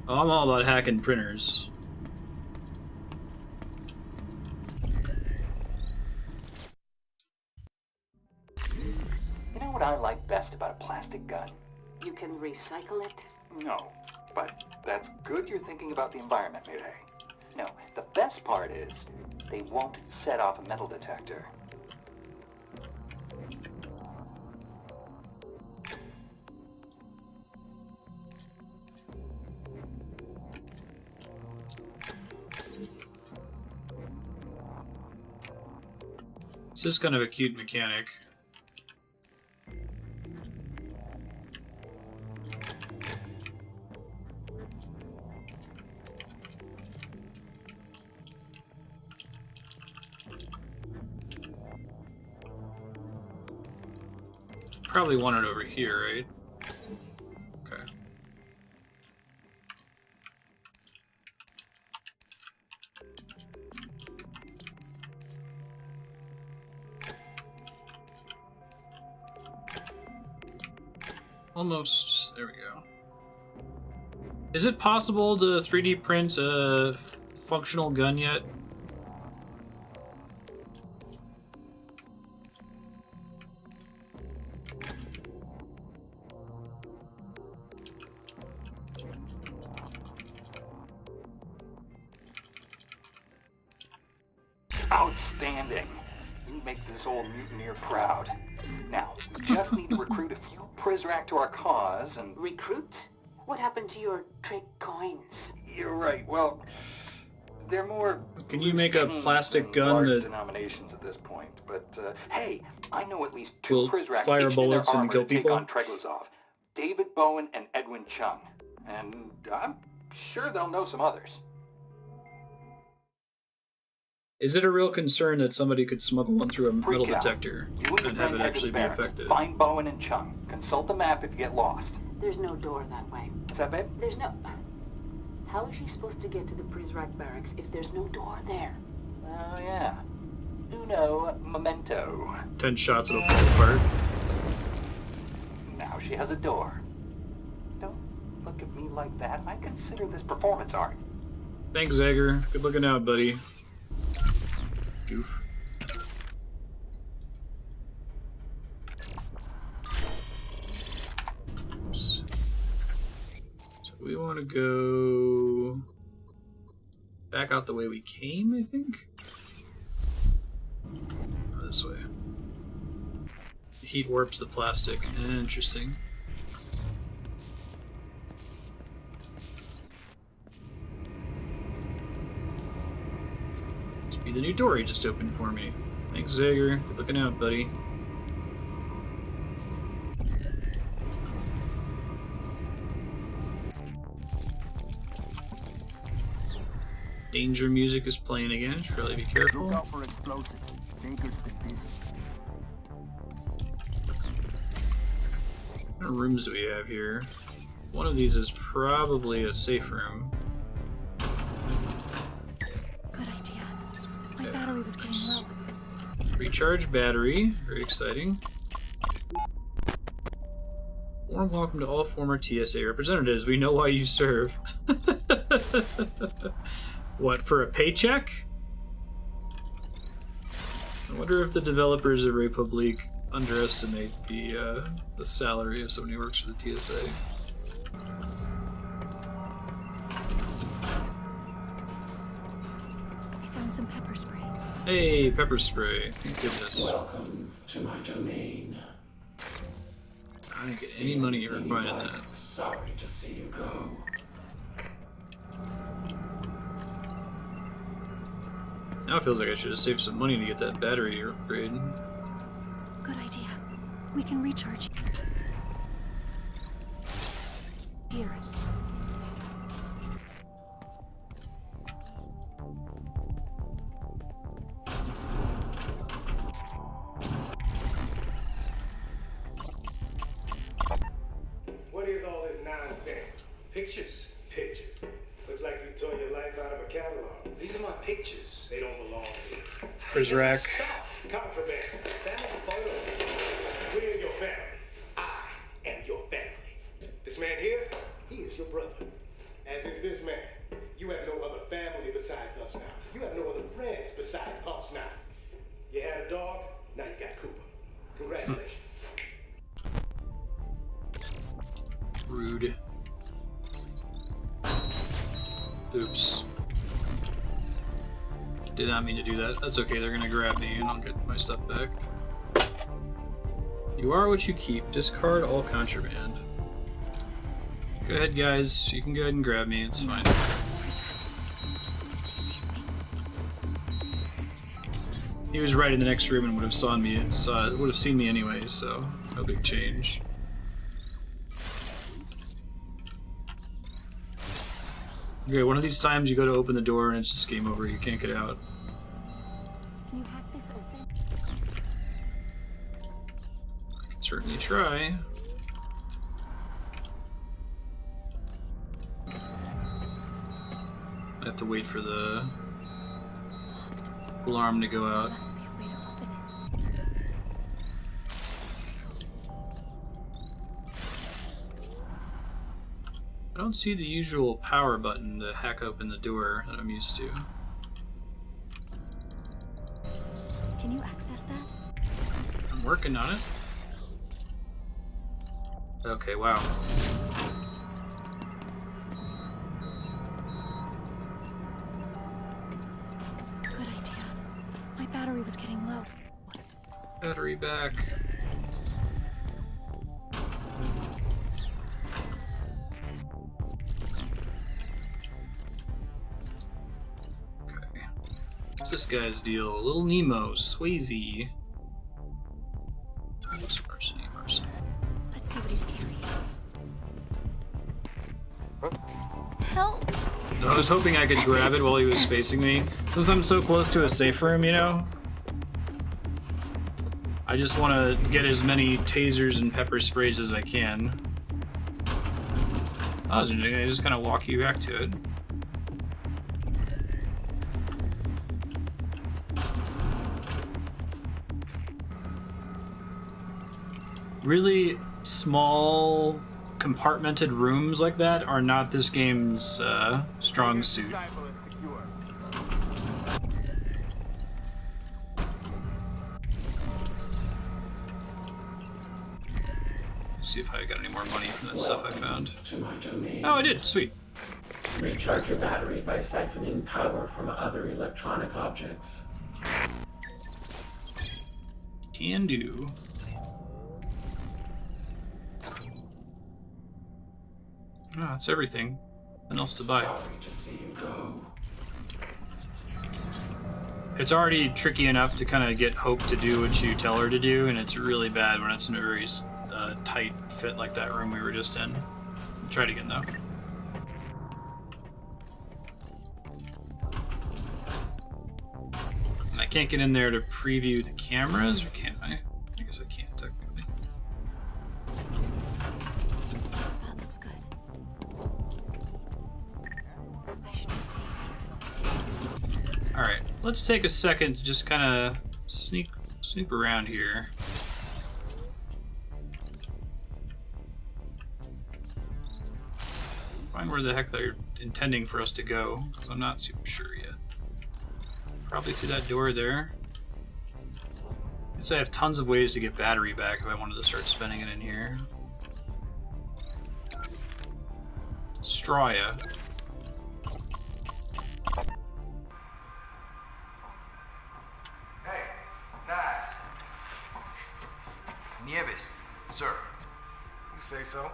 Oh, I'm all about hacking printers. You know what I like best about a plastic gun? You can recycle it? No, but that's good you're thinking about the environment, Mayday. No, the best part is they won't set off a metal detector. This is kind of a cute mechanic. Probably want it over here, right? Okay. Almost. There we go. Is it possible to 3D print a functional gun yet? Outstanding. You make this old mutineer proud. Now, we just need to recruit a few Prizrak to our cause and... Recruit? What happened to your trick coins? You're right, well, they're more... Can you make a plastic gun large that denominations at this point, but hey, I know at least two will Prizrak fire itching in bullets their and armor kill to take people? on Treglazov. David Bowen and Edwin Chung. And I'm sure they'll know some others. Is it a real concern that somebody could smuggle one through a metal Freak out. detector You and your and have friend it head to actually the be barracks. effective? Find Bowen and Chung. Consult the map if you get lost. There's no door that way. What's that, babe? There's no... How is she supposed to get to the Prizrak barracks if there's no door there? Oh, yeah. Uno momento. 10 shots, it'll fall apart. Now she has a door. Don't look at me like that. I consider this performance art. Thanks, Zager. Good looking out, buddy. Goof. Oops. So we want to go back out the way we came, I think? This way. Heat warps the plastic. Interesting. Must be the new door he just opened for me. Thanks, Zager. Good looking out, buddy. Danger music is playing again. Should really be careful. Look out for explosives. Baker's been busy. What kind of rooms do we have here? One of these is probably a safe room. Good idea. My battery was getting low. Recharge battery. Very exciting. Warm welcome to all former TSA representatives. We know why you serve. What, for a paycheck? I wonder if the developers of République underestimate the salary of somebody who works for the TSA. I found some pepper spray. Hey, pepper spray. Thank goodness. Welcome to my domain. I didn't get any money for finding that. Sorry to see you go. Now it feels like I should have saved some money to get that battery upgrade. Good idea. We can recharge. Here. What is all this nonsense? Pictures. Pictures. Looks like you tore your life out of a catalog. These are my pictures. They don't belong here. Prizrak. Stop. Contraband. Family photos. We're your family. I am your family. This man here, he is your brother. As is this man. You have no other family besides us now. You have no other friends besides us now. You had a dog, now you got Cooper. Congratulations. Rude. Oops. Did not mean to do that. That's okay, they're gonna grab me and I'll get my stuff back. You are what you keep. Discard all contraband. Go ahead, guys. You can go ahead and grab me. It's fine. He was right in the next room and would have would have seen me anyway, so no big change. Okay, one of these times you go to open the door and it's just game over, you can't get out. Can you hack this open? I can certainly try. I have to wait for the alarm to go out. Must be a way to open I don't see the usual power button to hack open the door that I'm used to. it. Can you access that? I'm working on it. Okay, wow. Good idea. My battery was getting low. Battery back. Okay. What's this guy's deal? Little Nemo, Swayze. Marcy. Let's see what he's carrying. Help! I was hoping I could grab it while he was facing me. Since I'm so close to a safe room, you know? I just want to get as many tasers and pepper sprays as I can. Oh, I just kind of walk you back to it. Really small, compartmented rooms like that are not this game's strong suit. Let's see if I got any more money from that stuff I found. Oh, I did. Sweet. Recharge your battery by siphoning power from other electronic objects. Can do. Oh, that's everything. Nothing else to buy. It's already tricky enough to kind of get Hope to do what you tell her to do, and it's really bad when it's in a very tight fit like that room we were just in. Try it again, though. And I can't get in there to preview the cameras, or can I? I guess I can't, technically. This spot looks good. I should just save here. Alright, let's take a second to just kind of snoop around here. Find where the heck they're intending for us to go, because I'm not super sure yet. Probably through that door there. I guess I have tons of ways to get battery back if I wanted to start spending it in here. Straya. Hey, nice. Nieves, sir. You say so?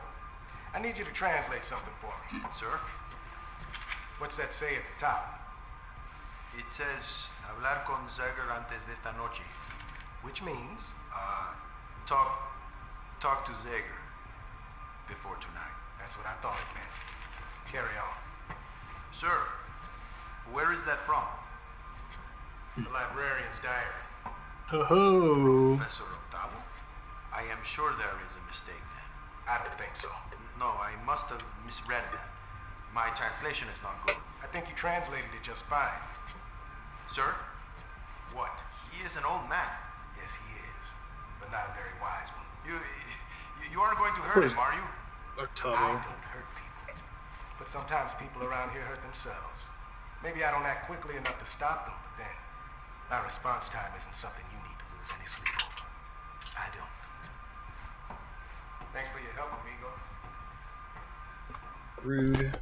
I need you to translate something for me. Sir? What's that say at the top? It says, hablar con Zegger antes de esta noche. Which means? Talk to Zegger before tonight. That's what I thought it meant. Carry on. Sir, where is that from? The librarian's diary. Ho-ho! Professor Octavo? I am sure there is a mistake then. I don't think so. No, I must have misread that. My translation is not good. I think you translated it just fine. Sir? What? He is an old man. Yes, he is. But not a very wise one. You aren't going to hurt him, are you? Octavo. I don't hurt people. But sometimes people around here hurt themselves. Maybe I don't act quickly enough to stop them, but then my response time isn't something you need to lose any sleep over. I don't. Thanks for your help, amigo. Rude.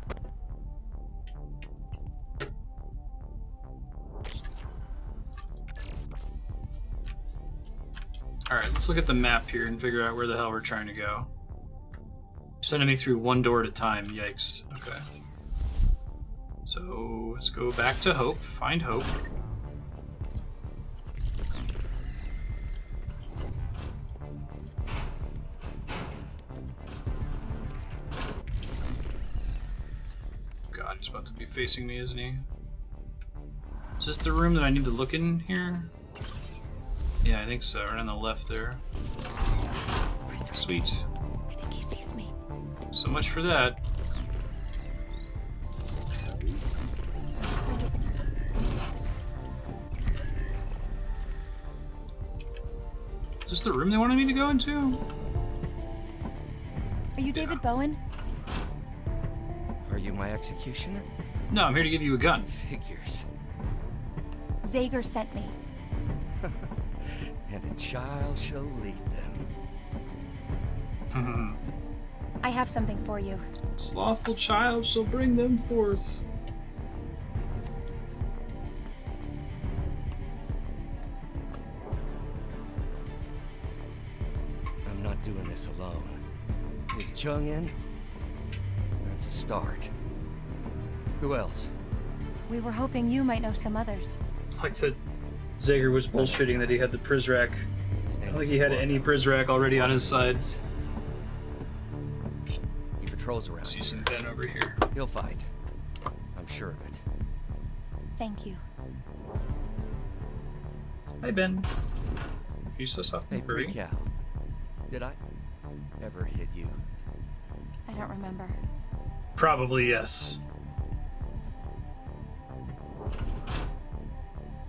Alright, let's look at the map here and figure out where the hell we're trying to go. You're sending me through one door at a time, yikes. Okay. So, let's go back to Hope, find Hope. about to be facing me, isn't he? Is this the room that I need to look in here? Yeah, I think so. Right on the left there. Sweet. I think he sees me. So much for that. Is this the room they wanted me to go into? Are you David Bowen? Are you my executioner? No, I'm here to give you a gun. Figures. Zager sent me. And a child shall lead them. I have something for you. Slothful child shall bring them forth. I'm not doing this alone. Is Chung in? That's a start. Who else? We were hoping you might know some others. Like that Zager was bullshitting that he had the Prizrak. I don't think he had any Prizrak already on his side. He patrols around. See some Ben over here. He'll fight. I'm sure of it. Thank you. Hi, Ben. You so soft and Hey, furry. Cal. Did I ever hit you? I don't remember. Probably yes.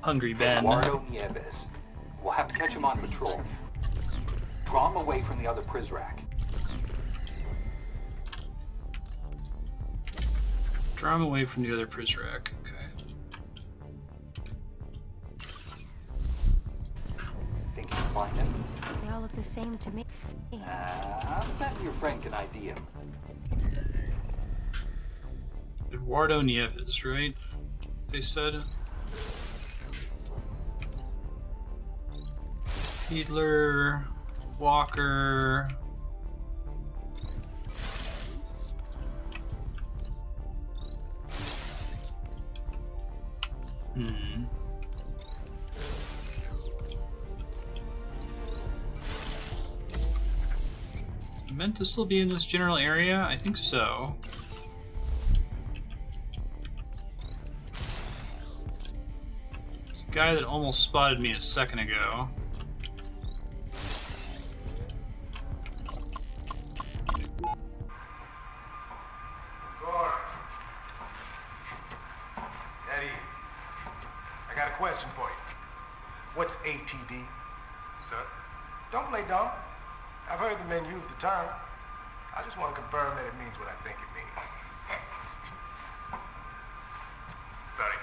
Hungry Ben. Eduardo Nieves. We'll have to catch him on patrol. Draw him away from the other Prizrak. Draw him away from the other Prizrak. Okay. Think you can find him? They all look the same to me. I bet your friend can ID him. Eduardo Nieves, right? They said. Fiedler, Walker. Meant to still be in this general area? I think so. There's a guy that almost spotted me a second ago. I got a question for you. What's ATD? Sir? Don't play dumb. I've heard the men use the term. I just want to confirm that it means what I think it means. Sorry.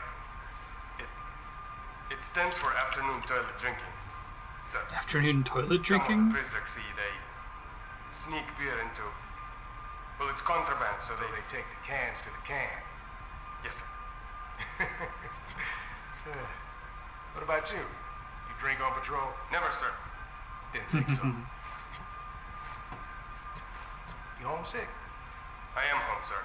It stands for afternoon toilet drinking. Sir. Afternoon toilet drinking? Some of the prisoners see they sneak beer into... Well, it's contraband, so they take the cans to the can. Yes, sir. What about you? You drink on patrol? Never, sir. Didn't think so. You homesick? I am home, sir.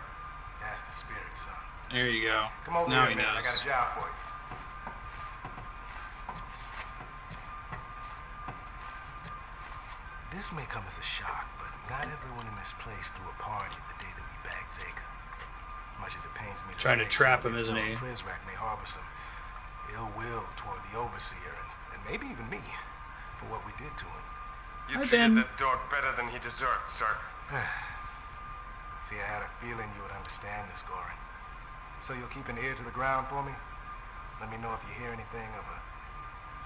That's the spirit, son. There you go. Come over Now here, he man. I knows. got a job for you. This may come as a shock, but not everyone in this place threw a party the day that we bagged Zager. Much as it pains me Trying to say, trap him, isn't he? Prizrak may harbor some ill will toward the overseer and maybe even me for what we did to him. You Hi, treated Ben. That dog better than he deserved, sir. See, I had a feeling you would understand this, Goran. So you'll keep an ear to the ground for me? Let me know if you hear anything of a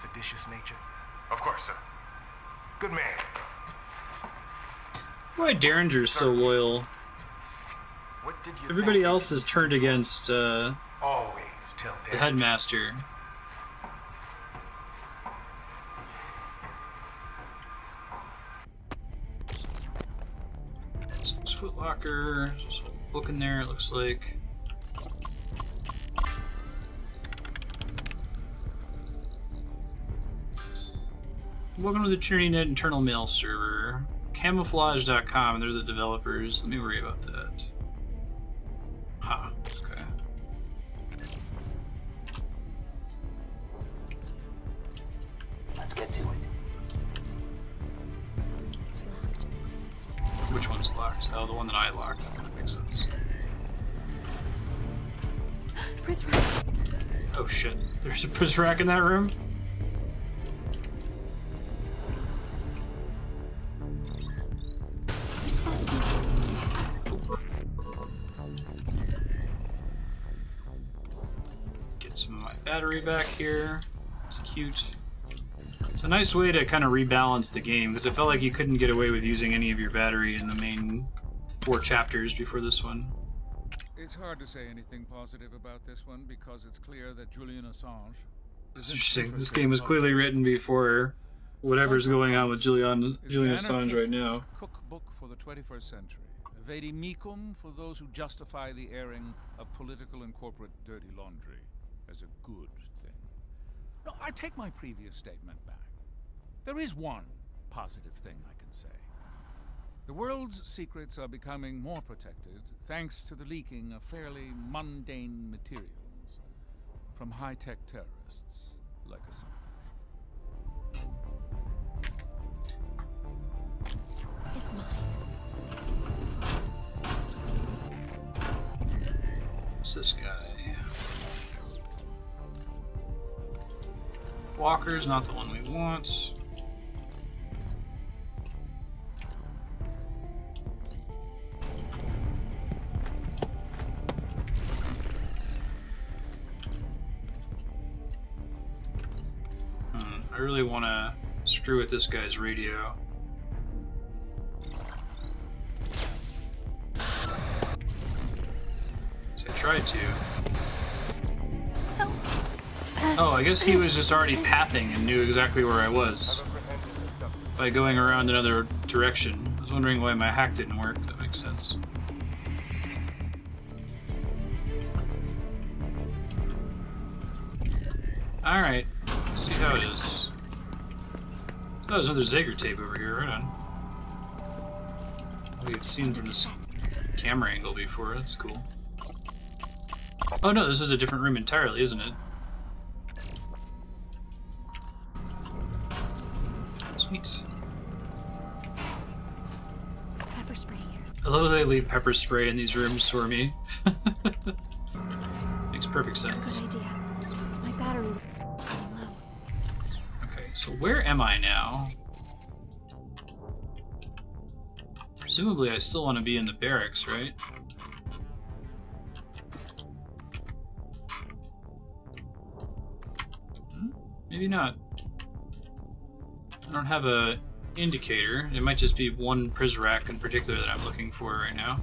seditious nature. Of course, sir. Good man. Why Derringer's so loyal? What did you Everybody else is turned against always tell the headmaster. It's Foot Locker. There's a book in there, it looks like. Welcome to the TrinityNet internal mail server. Camouflage.com, they're the developers. Let me worry about that. Huh, okay. Let's get to it. It's locked. Which one's locked? Oh, the one that I locked. That makes sense. Prisrack. Oh shit, there's a Prisrack in that room? He spotted me. Get some of my battery back here. It's cute. It's a nice way to kind of rebalance the game, because it felt like you couldn't get away with using any of your battery in the main 4 chapters before this one. It's hard to say anything positive about this one because it's clear that Julian Assange It's interesting. This game was clearly written before whatever's going on with Julian Assange right now. Cookbook for the 21st century. A vade mecum for those who justify the airing of political and corporate dirty laundry as a good thing. No, I take my previous statement back. There is one positive thing I can say. The world's secrets are becoming more protected thanks to the leaking of fairly mundane materials from high-tech terrorists like Assange. It's mine. What's this guy? Walker's not the one we want. I really want to screw with this guy's radio. So I tried to. Oh, I guess he was just already pathing and knew exactly where I was by going around another direction. I was wondering why my hack didn't work. That makes sense. Alright, let's see how it is. Oh, there's another Zager tape over here, right on. We've seen from this camera angle before, that's cool. Oh no, this is a different room entirely, isn't it? Sweet. Pepper spray here. I love that they leave pepper spray in these rooms for me. Makes perfect sense. Good idea. My battery is running low. Okay, so where am I now? Presumably I still want to be in the barracks, right? Maybe not. I don't have a indicator. It might just be one Prisrack in particular that I'm looking for right now.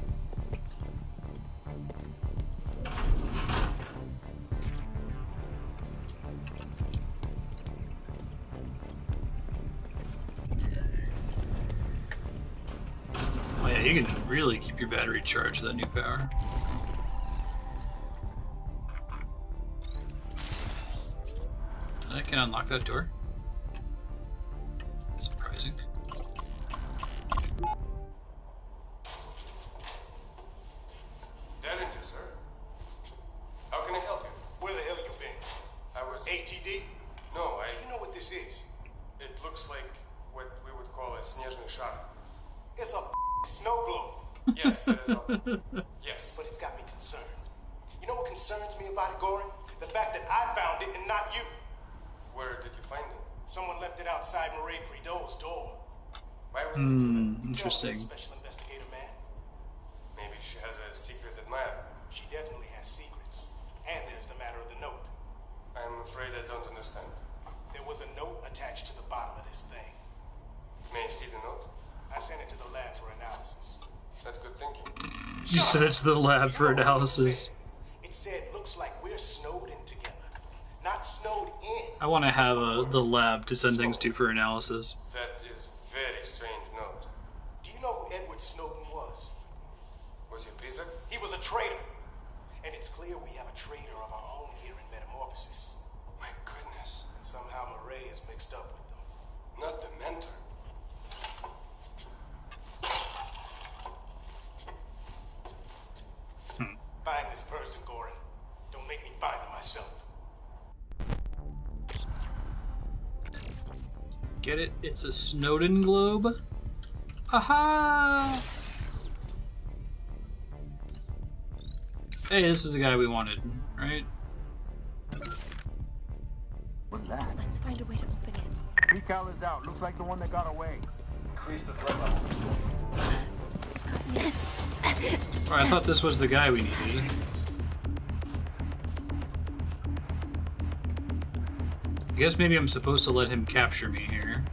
Oh yeah, you can really keep your battery charged with that new power. I can unlock that door. Surprising. Derringer, sir. How can I help you? Where the hell you been? I was... ATD? No, You know what this is? It looks like what we would call a снежный шар. It's a snowblower. Yes, that is awful. Yes. But it's got me concerned. You know what concerns me about it, Goring? The fact that I found it and not you. Where did you find it? Someone left it outside Marie Prideaux's door. Why would they do that? Interesting. Special investigator, man. Maybe she has a secret admirer. She definitely has secrets. And there's the matter of the note. I'm afraid I don't understand. There was a note attached to the bottom of this thing. May I see the note? I sent it to the lab for analysis. That's good thinking. You sent it to the lab for analysis. It said, looks like we're snowed in together. Not snowed in. I want to have the lab to send things to for analysis. That is very strange note. Do you know who Edward Snowden was? Was he a prisoner? He was a traitor. And it's clear we have a traitor of our own here in Metamorphosis. My goodness. And somehow Murray is mixed up with them. Not the mentor. Find this person, Goring. Don't make me find him myself. Get it? It's a Snowden globe? Aha! Hey, this is the guy we wanted, right? What's that? Let's find a way to open it. Decal is out. Looks like the one that got away. Increase the threat level. Oh, I thought this was the guy we needed. I guess maybe I'm supposed to let him capture me here.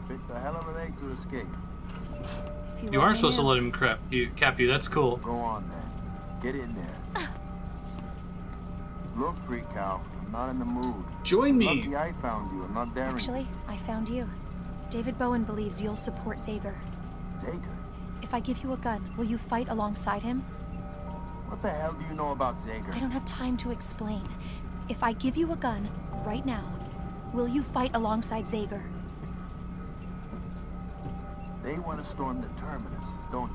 Takes a hell of an egg to escape. You are supposed to let him cap you. That's cool. Go on then. Get in there. Look, Freak Cow, I'm not in the mood. Join me. Lucky I found you. I'm not daring. Actually, I found you. David Bowen believes you'll support Zager. Zager? If I give you a gun, will you fight alongside him? What the hell do you know about Zager? I don't have time to explain. If I give you a gun right now, will you fight alongside Zager? They want to storm the terminus, don't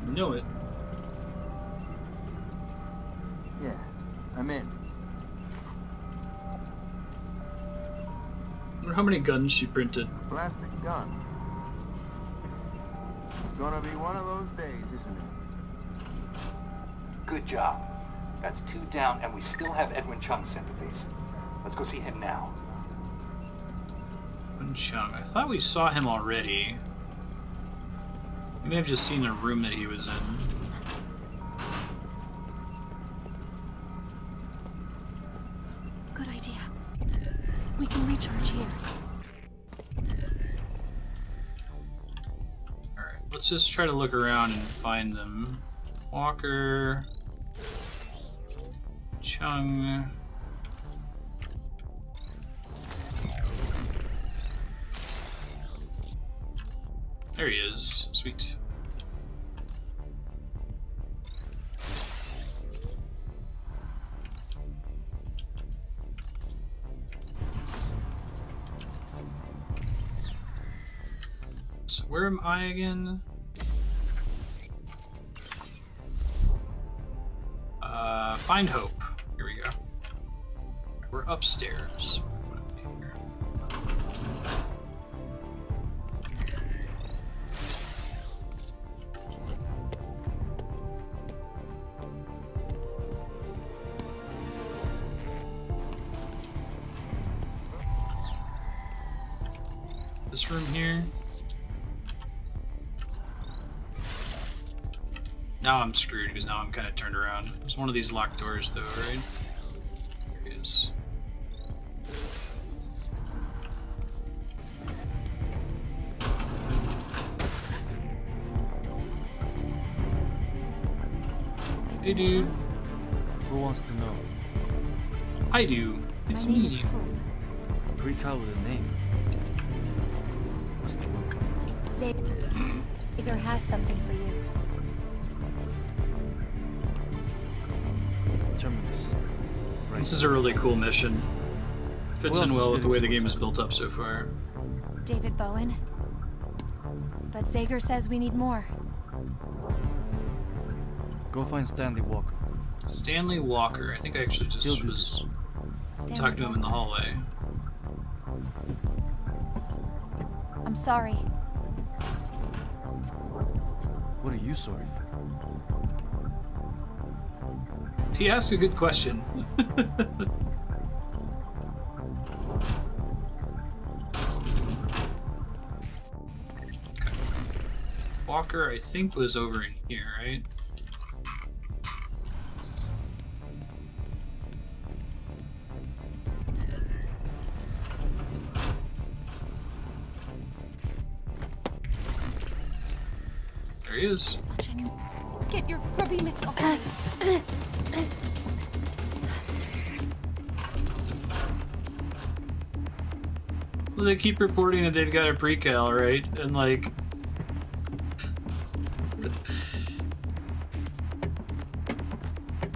they? Know it. Yeah, I'm in. I wonder how many guns she printed. Plastic gun. It's gonna be one of those days, isn't it? Good job. That's 2 down, and we still have Edwin Chung's sympathies. Let's go see him now. Edwin Chung. I thought we saw him already. We may have just seen the room that he was in. Good idea. We can recharge here. Alright, let's just try to look around and find them. Walker. Chung. There he is. Sweet. So where am I again? Find Hope. Here we go. We're upstairs. This room here. Now I'm screwed because now I'm kind of turned around. There's one of these locked doors though, right? There it is. Hey dude. Who wants to know? I do. It's My name me. is Hope. Pre-call with a name. What's the one coming to? Zager has something for you. Terminus. Right. This is a really cool mission. Fits Who in else well is with the way the feeling game is suicidal? built up so far. David Bowen. But Zager says we need more. Go find Stanley Walker. Stanley Walker. I think I actually He'll just do was Stanley talking to him in the hallway. I'm sorry. What are you sorry for? He asked a good question. Okay. Walker, I think, was over in here, right? There he is. I'll check his... Get your grubby mitts off me. Well, they keep reporting that they've got a precal, right? And like...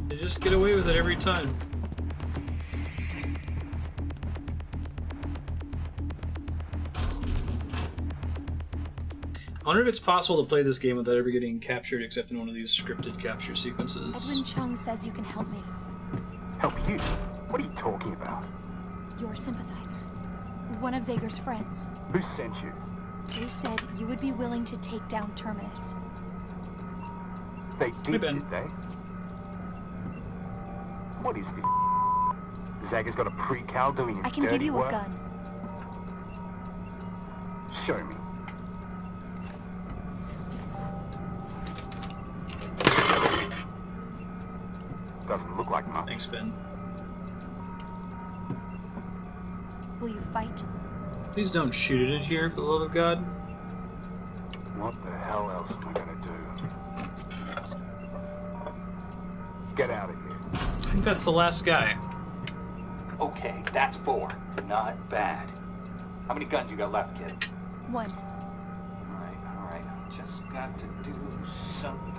they just get away with it every time. I wonder if it's possible to play this game without ever getting captured except in one of these scripted capture sequences. Edwin Chung says you can help me. Help you? What are you talking about? You're a sympathizer. one of Zager's friends. Who sent you? They said you would be willing to take down Terminus. They did they? What is the... Zager's got a pre-cal doing his I can dirty give you work? a gun. Show me. Doesn't look like much. Thanks, Ben. Will you fight? Please don't shoot it here, for the love of God. What the hell else am I gonna do? Get out of here. I think that's the last guy. Okay, that's 4. Not bad. How many guns you got left, kid? 1. Alright. Just got to do something.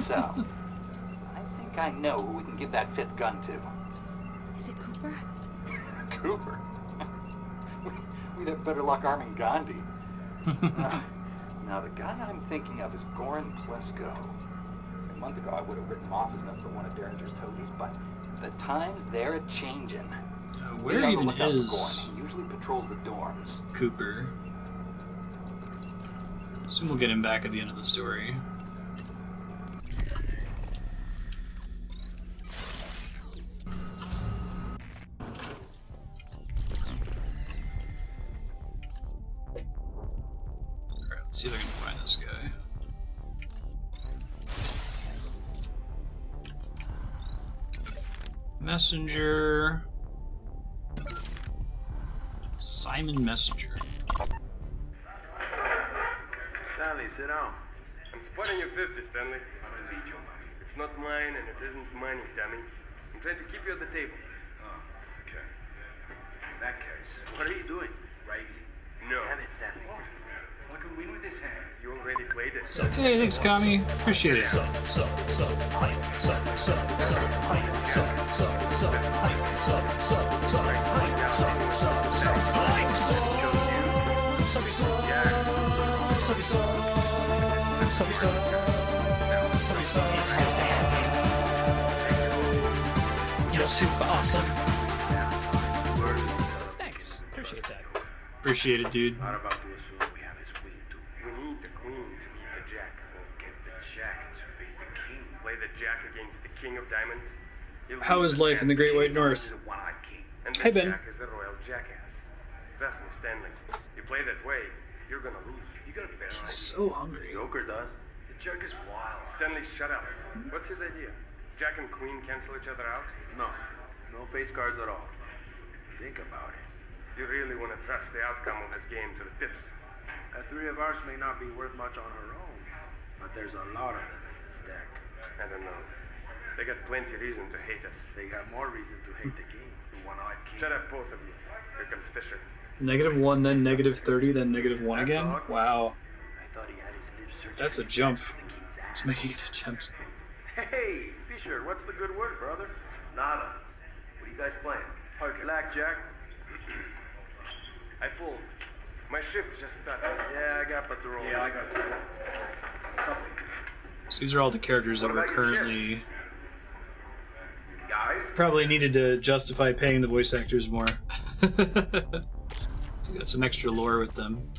So, I think I know who we can give that 5th gun to. Is it Cooper? Cooper? We'd have better luck arming Gandhi. Now, the guy I'm thinking of is Goran Plesko. A month ago, I would have written him off as number 1 of Derringer's toadies, but the times they're a-changin'. Where even is He usually patrols the dorms. Cooper? Soon we'll get him back at the end of the story. Alright, let's see if I can find this guy. Messenger. Simon Messenger. Stanley, sit down. I'm spotting your 50, Stanley. I don't need your money. It's not mine and it isn't money, dummy. I'm trying to keep you at the table. Oh, okay. In that case, what are you doing? Raising? No. Damn it, Stanley. I can win with this hand. You already played it. Hey, thanks, Kami. Appreciate it. You're super awesome. Thanks. Appreciate that. Appreciate it, dude. Not about to assume we have his queen too. We need the queen to beat the jack. We'll get the jack to beat the king. Play the jack against the king of diamonds. How is life in the Great White North? And the Hey, Ben. jack is a royal jackass. Trust me, Stanley. You play that way, you're gonna lose. You got a better idea. So hungry. Joker does. The jerk is wild. Stanley, shut up. What's his idea? Jack and queen cancel each other out? No. No face cards at all. Think about it. You really want to trust the outcome of this game to the pips? A 3 of ours may not be worth much on her own, but there's a lot of them in this deck. I don't know. They got plenty reason to hate us. They got more reason to hate the king, the one-eyed king. Shut up, both of you. Here comes Fisher. -1, then -30, then -1 again? Wow. I thought he had his lips searching. That's a jump. It's making an attempt. Hey, Fisher, what's the good word, brother? Nada. What are you guys playing? Poker. Blackjack. I fooled. My shift just started. Yeah, I got but the roll. Yeah, I got two. Something. So these are all the characters that we're currently... Guys? Probably needed to justify paying the voice actors more. So we got some extra lore with them.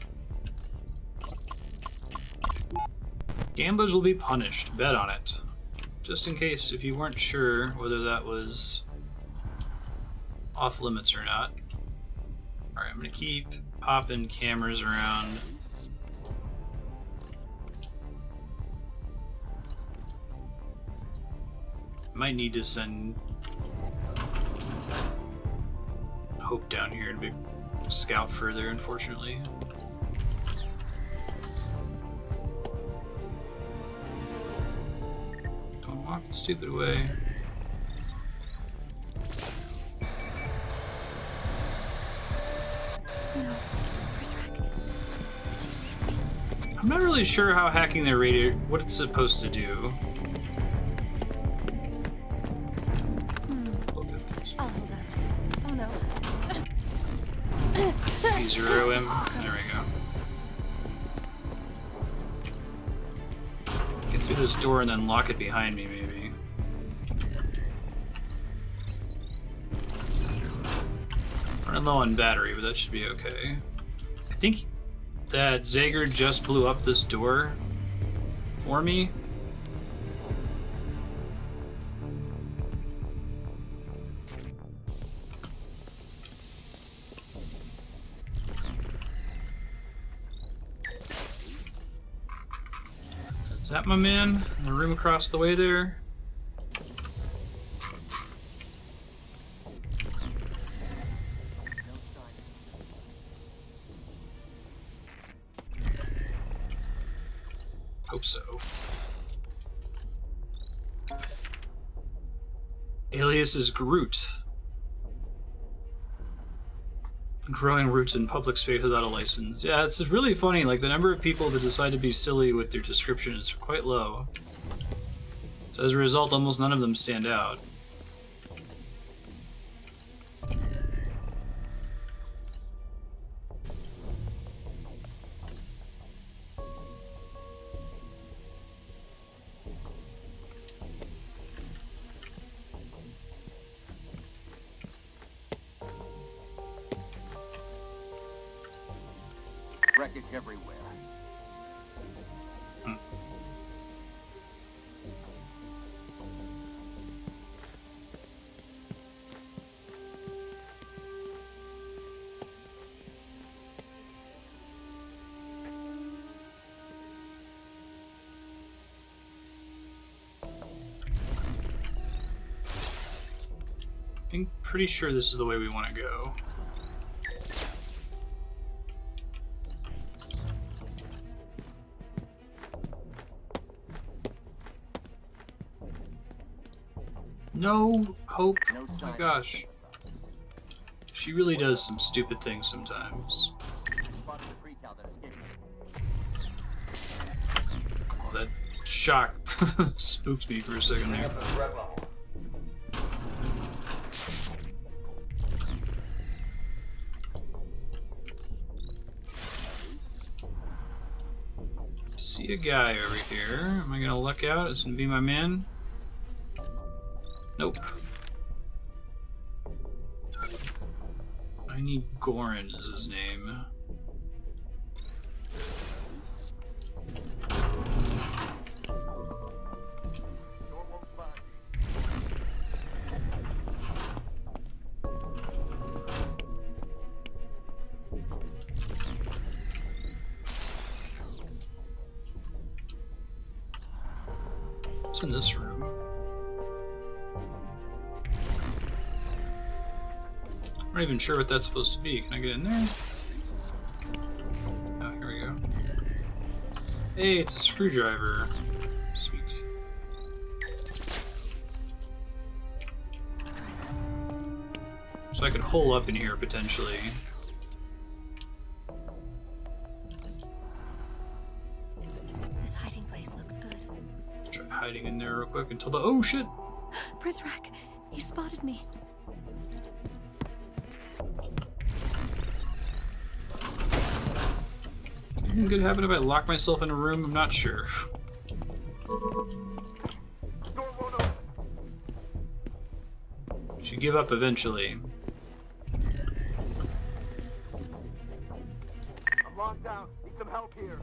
Gamblers will be punished. Bet on it. Just in case if you weren't sure whether that was off limits or not. Alright, I'm gonna keep popping cameras around. Might need to send Hope down here to scout further, unfortunately. Don't walk the stupid way. No, Prisrack. Did you seize me? I'm not really sure how hacking the radio, what it's supposed to do. I'll hold out. Oh no. Zero him. There we go. Get through this door and then lock it behind me, maybe. Running low on battery, but that should be okay. I think that Zager just blew up this door for me. Is that my man? In the room across the way there? Hope so. Alias is Groot. Growing roots in public space without a license. Yeah, it's really funny. Like, the number of people that decide to be silly with their description is quite low. So as a result, almost none of them stand out. Wreckage everywhere. I'm pretty sure this is the way we want to go. No hope. Oh my gosh. She really does some stupid things sometimes. Oh, that shock spooked me for a second there. See a guy over here. Am I gonna luck out? It's gonna be my man. Nope. I need Goran is his name. What's in this room? I'm not even sure what that's supposed to be. Can I get in there? Oh, here we go. Hey, it's a screwdriver. Sweet. So I could hole up in here, potentially. This hiding place looks good. Let's try hiding in there real quick until the— oh shit! Prizrak, he spotted me. Anything good happen if I lock myself in a room? I'm not sure. Should give up eventually. I'm locked out. Need some help here.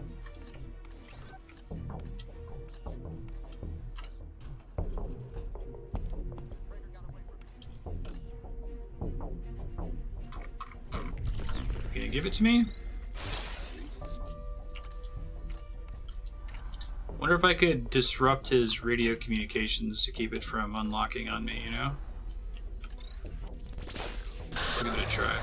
Gonna give it to me? Wonder if I could disrupt his radio communications to keep it from unlocking on me, you know? I'll give it a try.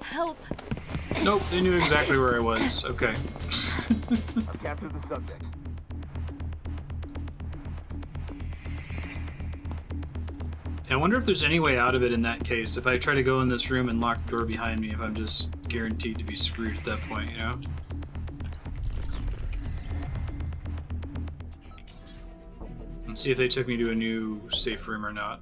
Help! Nope, they knew exactly where I was. Okay. I've captured the subject. I wonder if there's any way out of it in that case. If I try to go in this room and lock the door behind me, if I'm just guaranteed to be screwed at that point, you know? Let's see if they took me to a new safe room or not.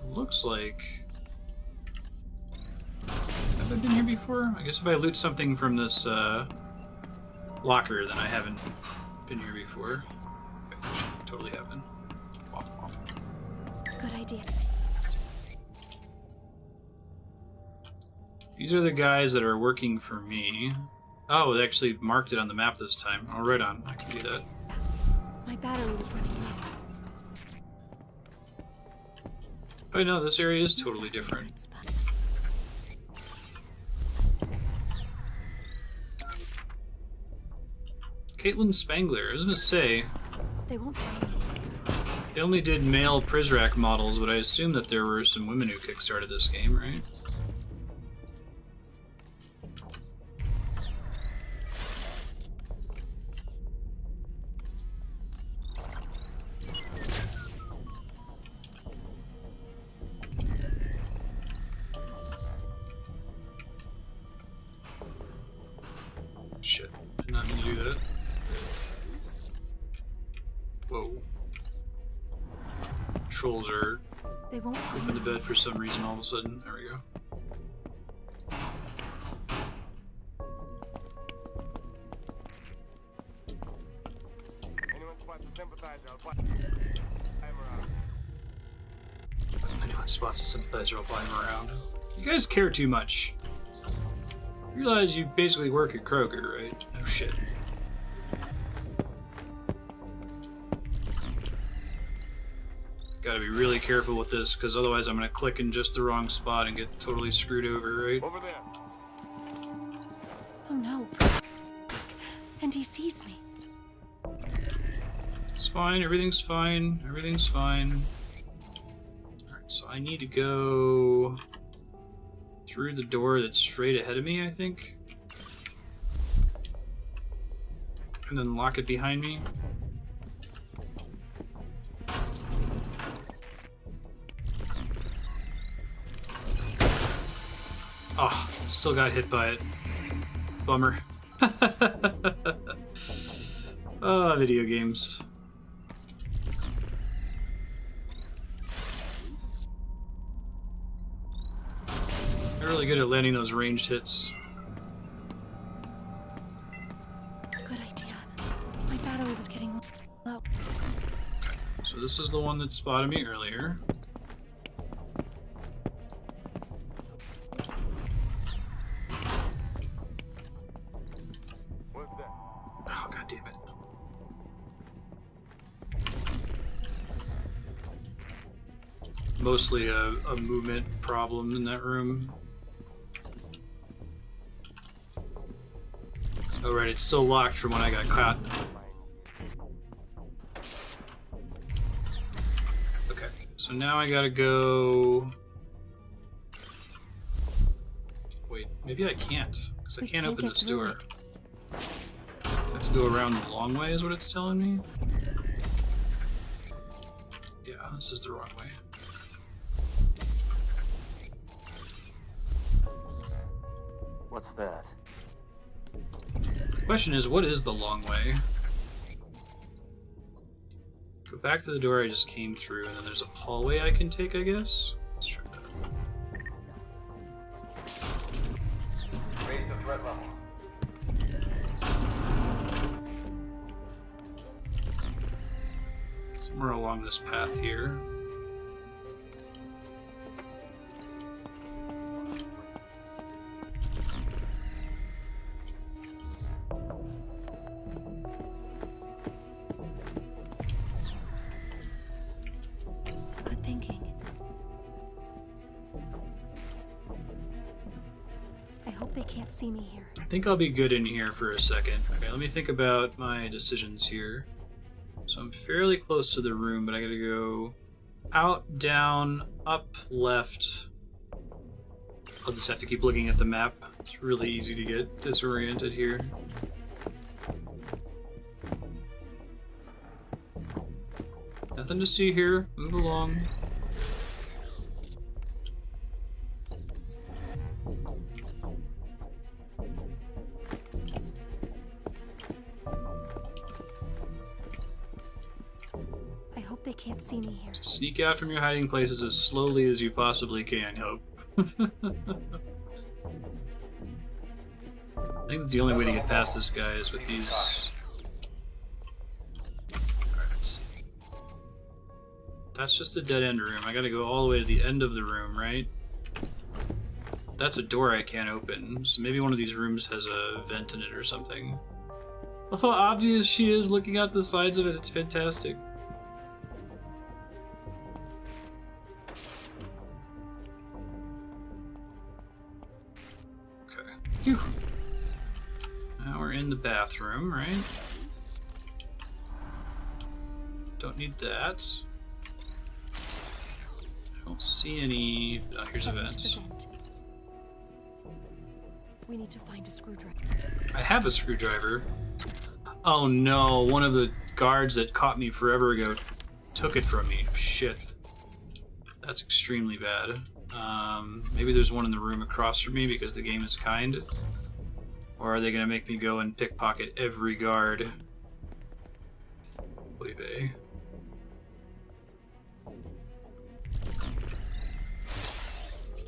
Looks like... Have I been here before? I guess if I loot something from this locker, then I haven't been here before. Should totally happen. Good idea. These are the guys that are working for me. Oh, they actually marked it on the map this time. Oh, right on. I can do that. My battery was running low. Oh no, this area is totally different. Caitlin Spangler, I was gonna say, They won't find me. they only did male Prizrak models, but I assume that there were some women who kickstarted this game, right? Shit, did not mean to do that. Whoa. Trolls are They won't up in the bed for some reason all of a sudden. There we go. Anyone spots a sympathizer, I'll fly Anyone spots a sympathizer, I'll fly him around. You guys care too much. You realize you basically work at Kroger, right? Oh shit. Gotta be really careful with this, because otherwise I'm gonna click in just the wrong spot and get totally screwed over, right? over there. Oh no. And he sees me. It's fine, everything's fine, everything's fine. Alright, so I need to go through the door that's straight ahead of me, I think. And then lock it behind me. Oh, still got hit by it. Bummer. Ah, video games. They're really good at landing those ranged hits. Good idea. My battery was getting low. So this is the one that spotted me earlier. What's that? Oh, god damn it. Mostly a movement problem in that room. Oh right, it's still locked from when I got caught. Okay, so now I gotta go... Wait, maybe I can't, because I can't open this door. I have to go around the long way is what it's telling me? Yeah, this is the wrong way. What's that? The question is, what is the long way? Go back to the door I just came through, and then there's a hallway I can take, I guess? Let's try that. Raise the threat level. Somewhere along this path here. Good thinking. I hope they can't see me here. I think I'll be good in here for a second. Okay, let me think about my decisions here. So I'm fairly close to the room, but I gotta go out, down, up, left. I'll just have to keep looking at the map. It's really easy to get disoriented here. Nothing to see here. Move along. I hope they can't see me here. Sneak out from your hiding places as slowly as you possibly can, Hope. I think that's the only way to get past this guy is with these... Alright, let's see. That's just a dead-end room. I gotta go all the way to the end of the room, right? That's a door I can't open, so maybe one of these rooms has a vent in it or something. Oh, how obvious she is looking out the sides of it. It's fantastic. Okay. Phew. Now we're in the bathroom, right? Don't need that. I don't see any... Oh, here's a vent. We need to find a screwdriver. I have a screwdriver. Oh no, one of the guards that caught me forever ago took it from me. Shit. That's extremely bad. Maybe there's one in the room across from me because the game is kind. Or are they gonna make me go and pickpocket every guard? Oy vey.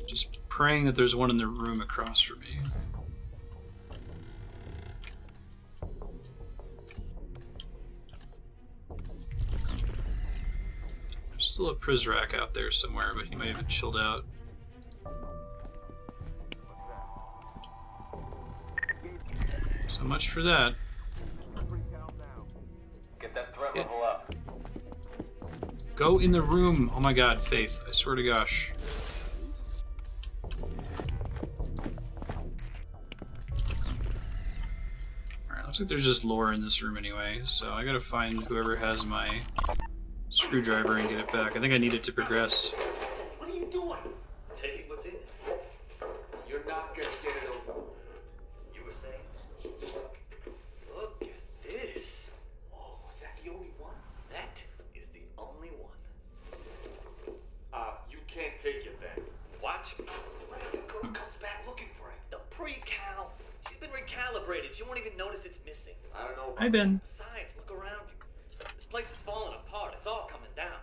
Just praying that there's one in the room across from me. There's still a Prizrak out there somewhere, but he might have chilled out. So much for that. Get that threat level up. Go in the room. Oh my god, Faith. I swear to gosh. Alright, looks like there's just lore in this room anyway, so I gotta find whoever has my screwdriver and get it back. I think I need it to progress. What are you doing? Taking what's in it. You're not gonna get it over. You were saying? Look at this. Oh, is that the only one? That is the only one. You can't take it then. Watch. When the girl comes back looking for it. The pre-cal. She's been recalibrated. She won't even notice it's missing. I don't know. Hi, Ben. Besides, look around you. This place is falling apart. It's all coming down.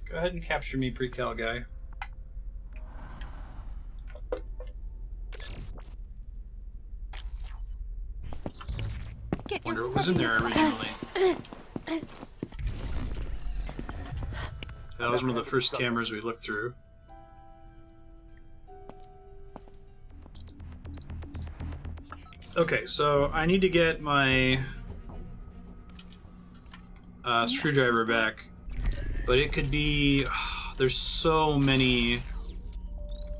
Go ahead and capture me, pre-cal guy. Wonder what was in there originally. That was one of the first cameras we looked through. Okay, so I need to get my screwdriver back, but it could be... there's so many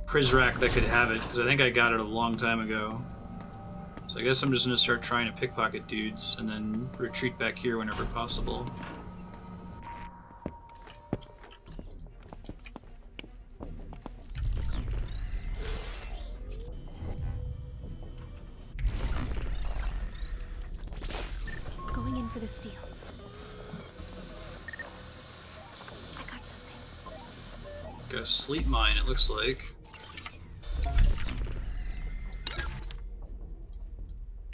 Prizrak that could have it, because I think I got it a long time ago. So I guess I'm just going to start trying to pickpocket dudes, and then retreat back here whenever possible. Going in for the steal. I got something. Got a sleep mine, it looks like.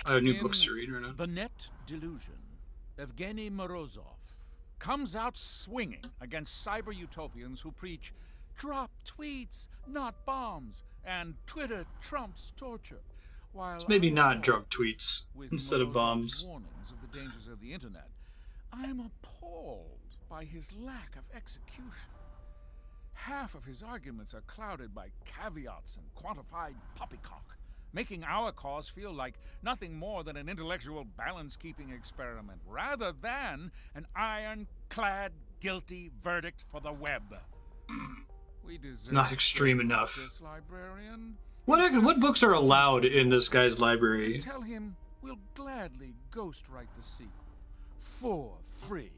I have new books to read right now. The Net Delusion, Evgeny Morozov comes out swinging against cyber utopians who preach drop tweets, not bombs, and Twitter trumps torture. While It's maybe not drop tweets with instead of Morozov's bombs. warnings of the dangers of the internet, I'm appalled by his lack of execution. Half of his arguments are clouded by caveats and quantified poppycock, making our cause feel like nothing more than an intellectual balance-keeping experiment, rather than an ironclad guilty verdict for the web. We deserve It's not extreme enough. this librarian. What books are allowed in this guy's library? Tell him we'll gladly ghostwrite the sequel for free.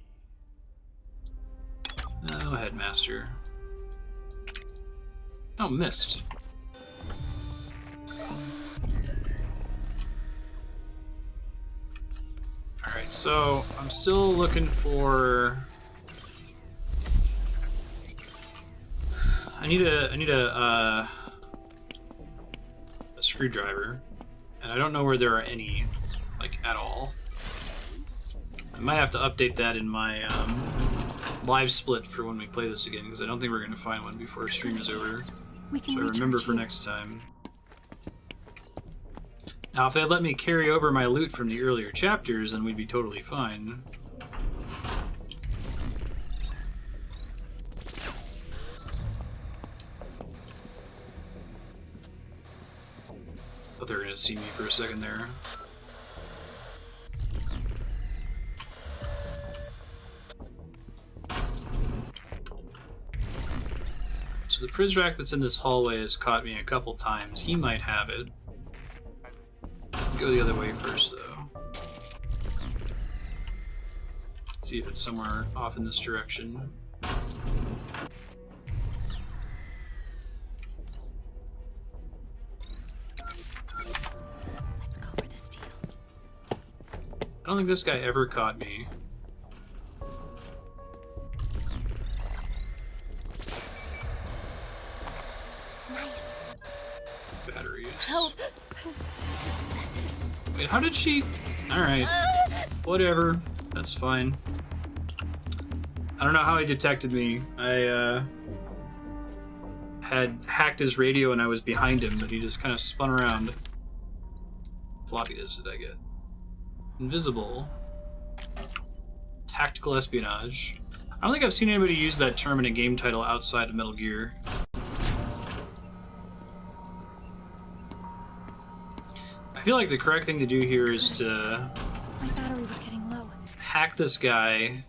Oh, Headmaster. Oh, missed. Alright, so I'm still looking for... I need a screwdriver, and I don't know where there are any, like, at all. I might have to update that in my live split for when we play this again, because I don't think we're going to find one before stream is over. So I remember for next time. Now, if they'd let me carry over my loot from the earlier chapters, then we'd be totally fine. Thought they were going to see me for a second there. So the Prizrak that's in this hallway has caught me a couple times. He might have it. Go the other way first, though. See if it's somewhere off in this direction. Let's go for the steel. I don't think this guy ever caught me. Nice. Batteries. Help. Wait, how did she... Alright. Whatever. That's fine. I don't know how he detected me. I, had hacked his radio and I was behind him, but he just kind of spun around. Floppy disk did I get? Invisible. Tactical espionage. I don't think I've seen anybody use that term in a game title outside of Metal Gear. I feel like the correct thing to do here is to My battery was getting low. hack this guy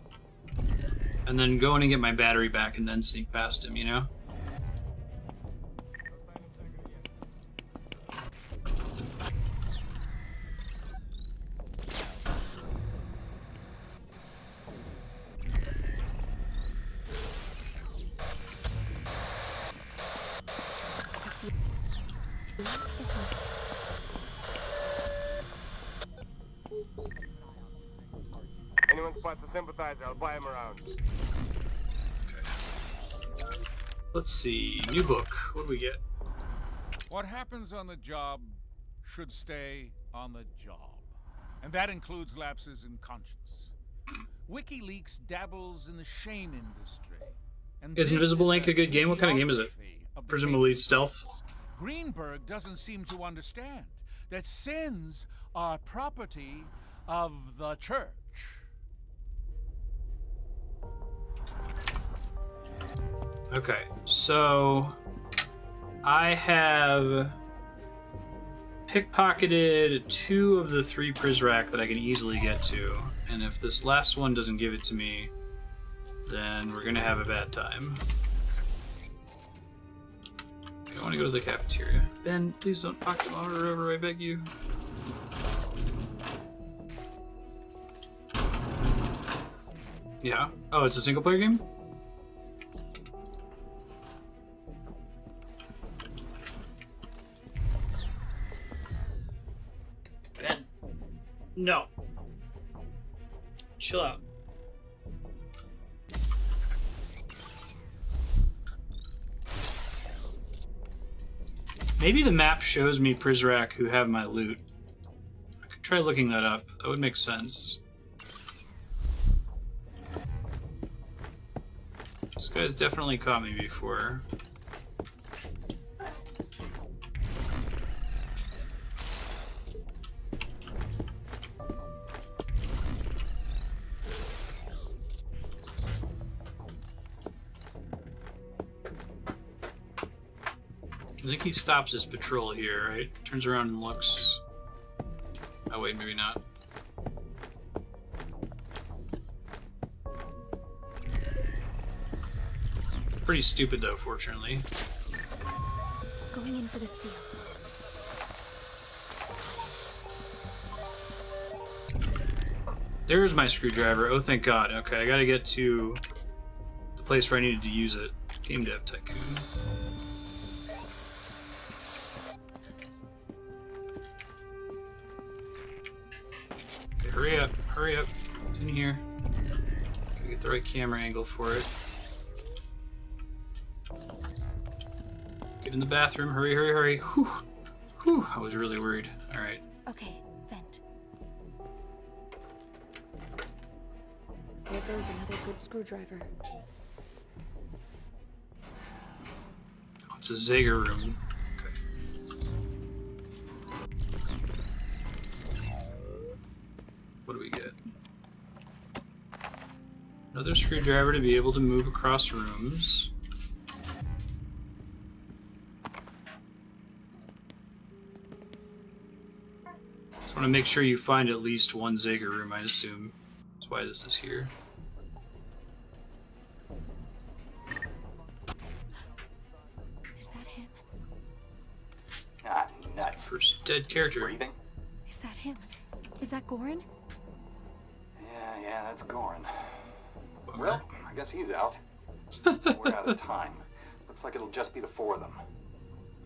and then go in and get my battery back and then sneak past him, you know? Let's use this one. Anyone spots a sympathizer, I'll buy him around. Let's see. New book. What do we get? What happens on the job should stay on the job. And that includes lapses in conscience. WikiLeaks dabbles in the shame industry. And Is Invisible Ink a good game? What kind of game is it? Presumably stealth. Greenberg doesn't seem to understand that sins are property of the church. Okay, so I have pickpocketed 2 of the 3 Prizrak that I can easily get to, and if this last one doesn't give it to me, then we're gonna have a bad time. I want to go to the cafeteria. Ben, please don't knock the monitor over, I beg you. Yeah. Oh, it's a single player game? Ben. No. Chill out. Maybe the map shows me Prizrak who have my loot. I could try looking that up. That would make sense. This guy's definitely caught me before. I think he stops his patrol here, right? Turns around and looks. Oh wait, maybe not. Pretty stupid though, fortunately. Going in for the steel. There's my screwdriver. Oh, thank God. Okay, I gotta get to the place where I needed to use it. Game Dev Tycoon. Okay, hurry up. hurry up. It's in here. Gotta get the right camera angle for it. Get in the bathroom. Hurry, hurry, hurry. Whew. Whew. I was really worried. Alright. Okay, vent. There goes another good screwdriver. It's a Zager room. Okay. What do we get? Another screwdriver to be able to move across rooms. Just want to make sure you find at least one Zager room, I assume. That's why this is here. Is that him? Not first dead character. breathing. Is that him? Is that Goran? Yeah, that's Goran. Well, I guess he's out. We're out of time. Looks like it'll just be the four of them.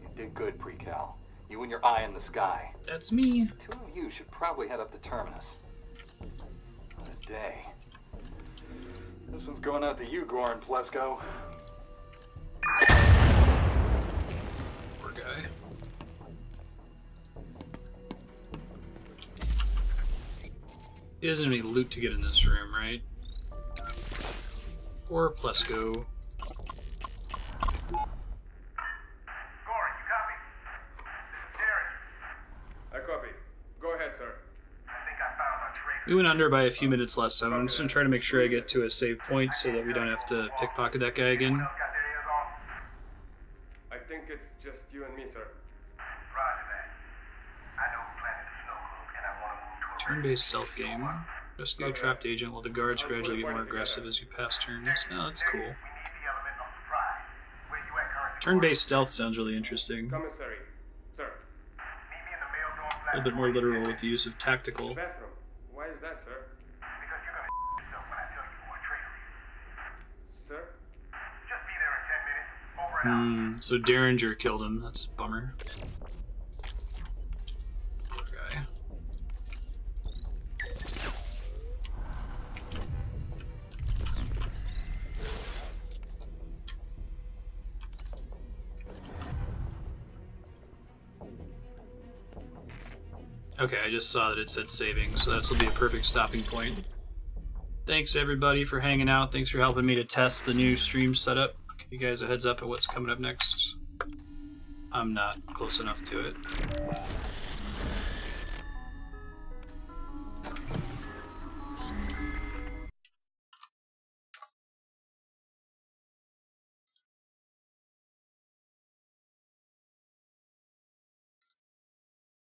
You did good, Pre-Cal. You and your eye in the sky. That's me. Two of you should probably head up to Terminus. What a day. This one's going out to you, Goran Plesko. Poor guy. He doesn't have any loot to get in this room, right? Or Plesko. Goran, you copy? Darren. I copy. Go ahead, sir. I think I found my traitor. We went under by a few minutes last time. I'm just gonna try to make sure I get to a save point so that we don't have to pickpocket that guy again. I think it's just you and me, sir. Roger that. I know who planted the snow globe, and I want to move to a Turn-based stealth game. Rescue a trapped agent while the guards gradually get more aggressive as you pass turns. Oh, that's cool. Turn-based stealth sounds really interesting. Commissary, sir. A little bit more literal with the use of tactical. Bathroom. Why is that, sir? Because you're gonna yourself when I tell you who a traitor is. Sir? Just be there in 10 minutes. Over and out. So Derringer killed him. That's a bummer. Poor guy. Okay, I just saw that it said saving, so this will be a perfect stopping point. Thanks everybody for hanging out. Thanks for helping me to test the new stream setup. I'll give you guys a heads up at what's coming up next. I'm not close enough to it.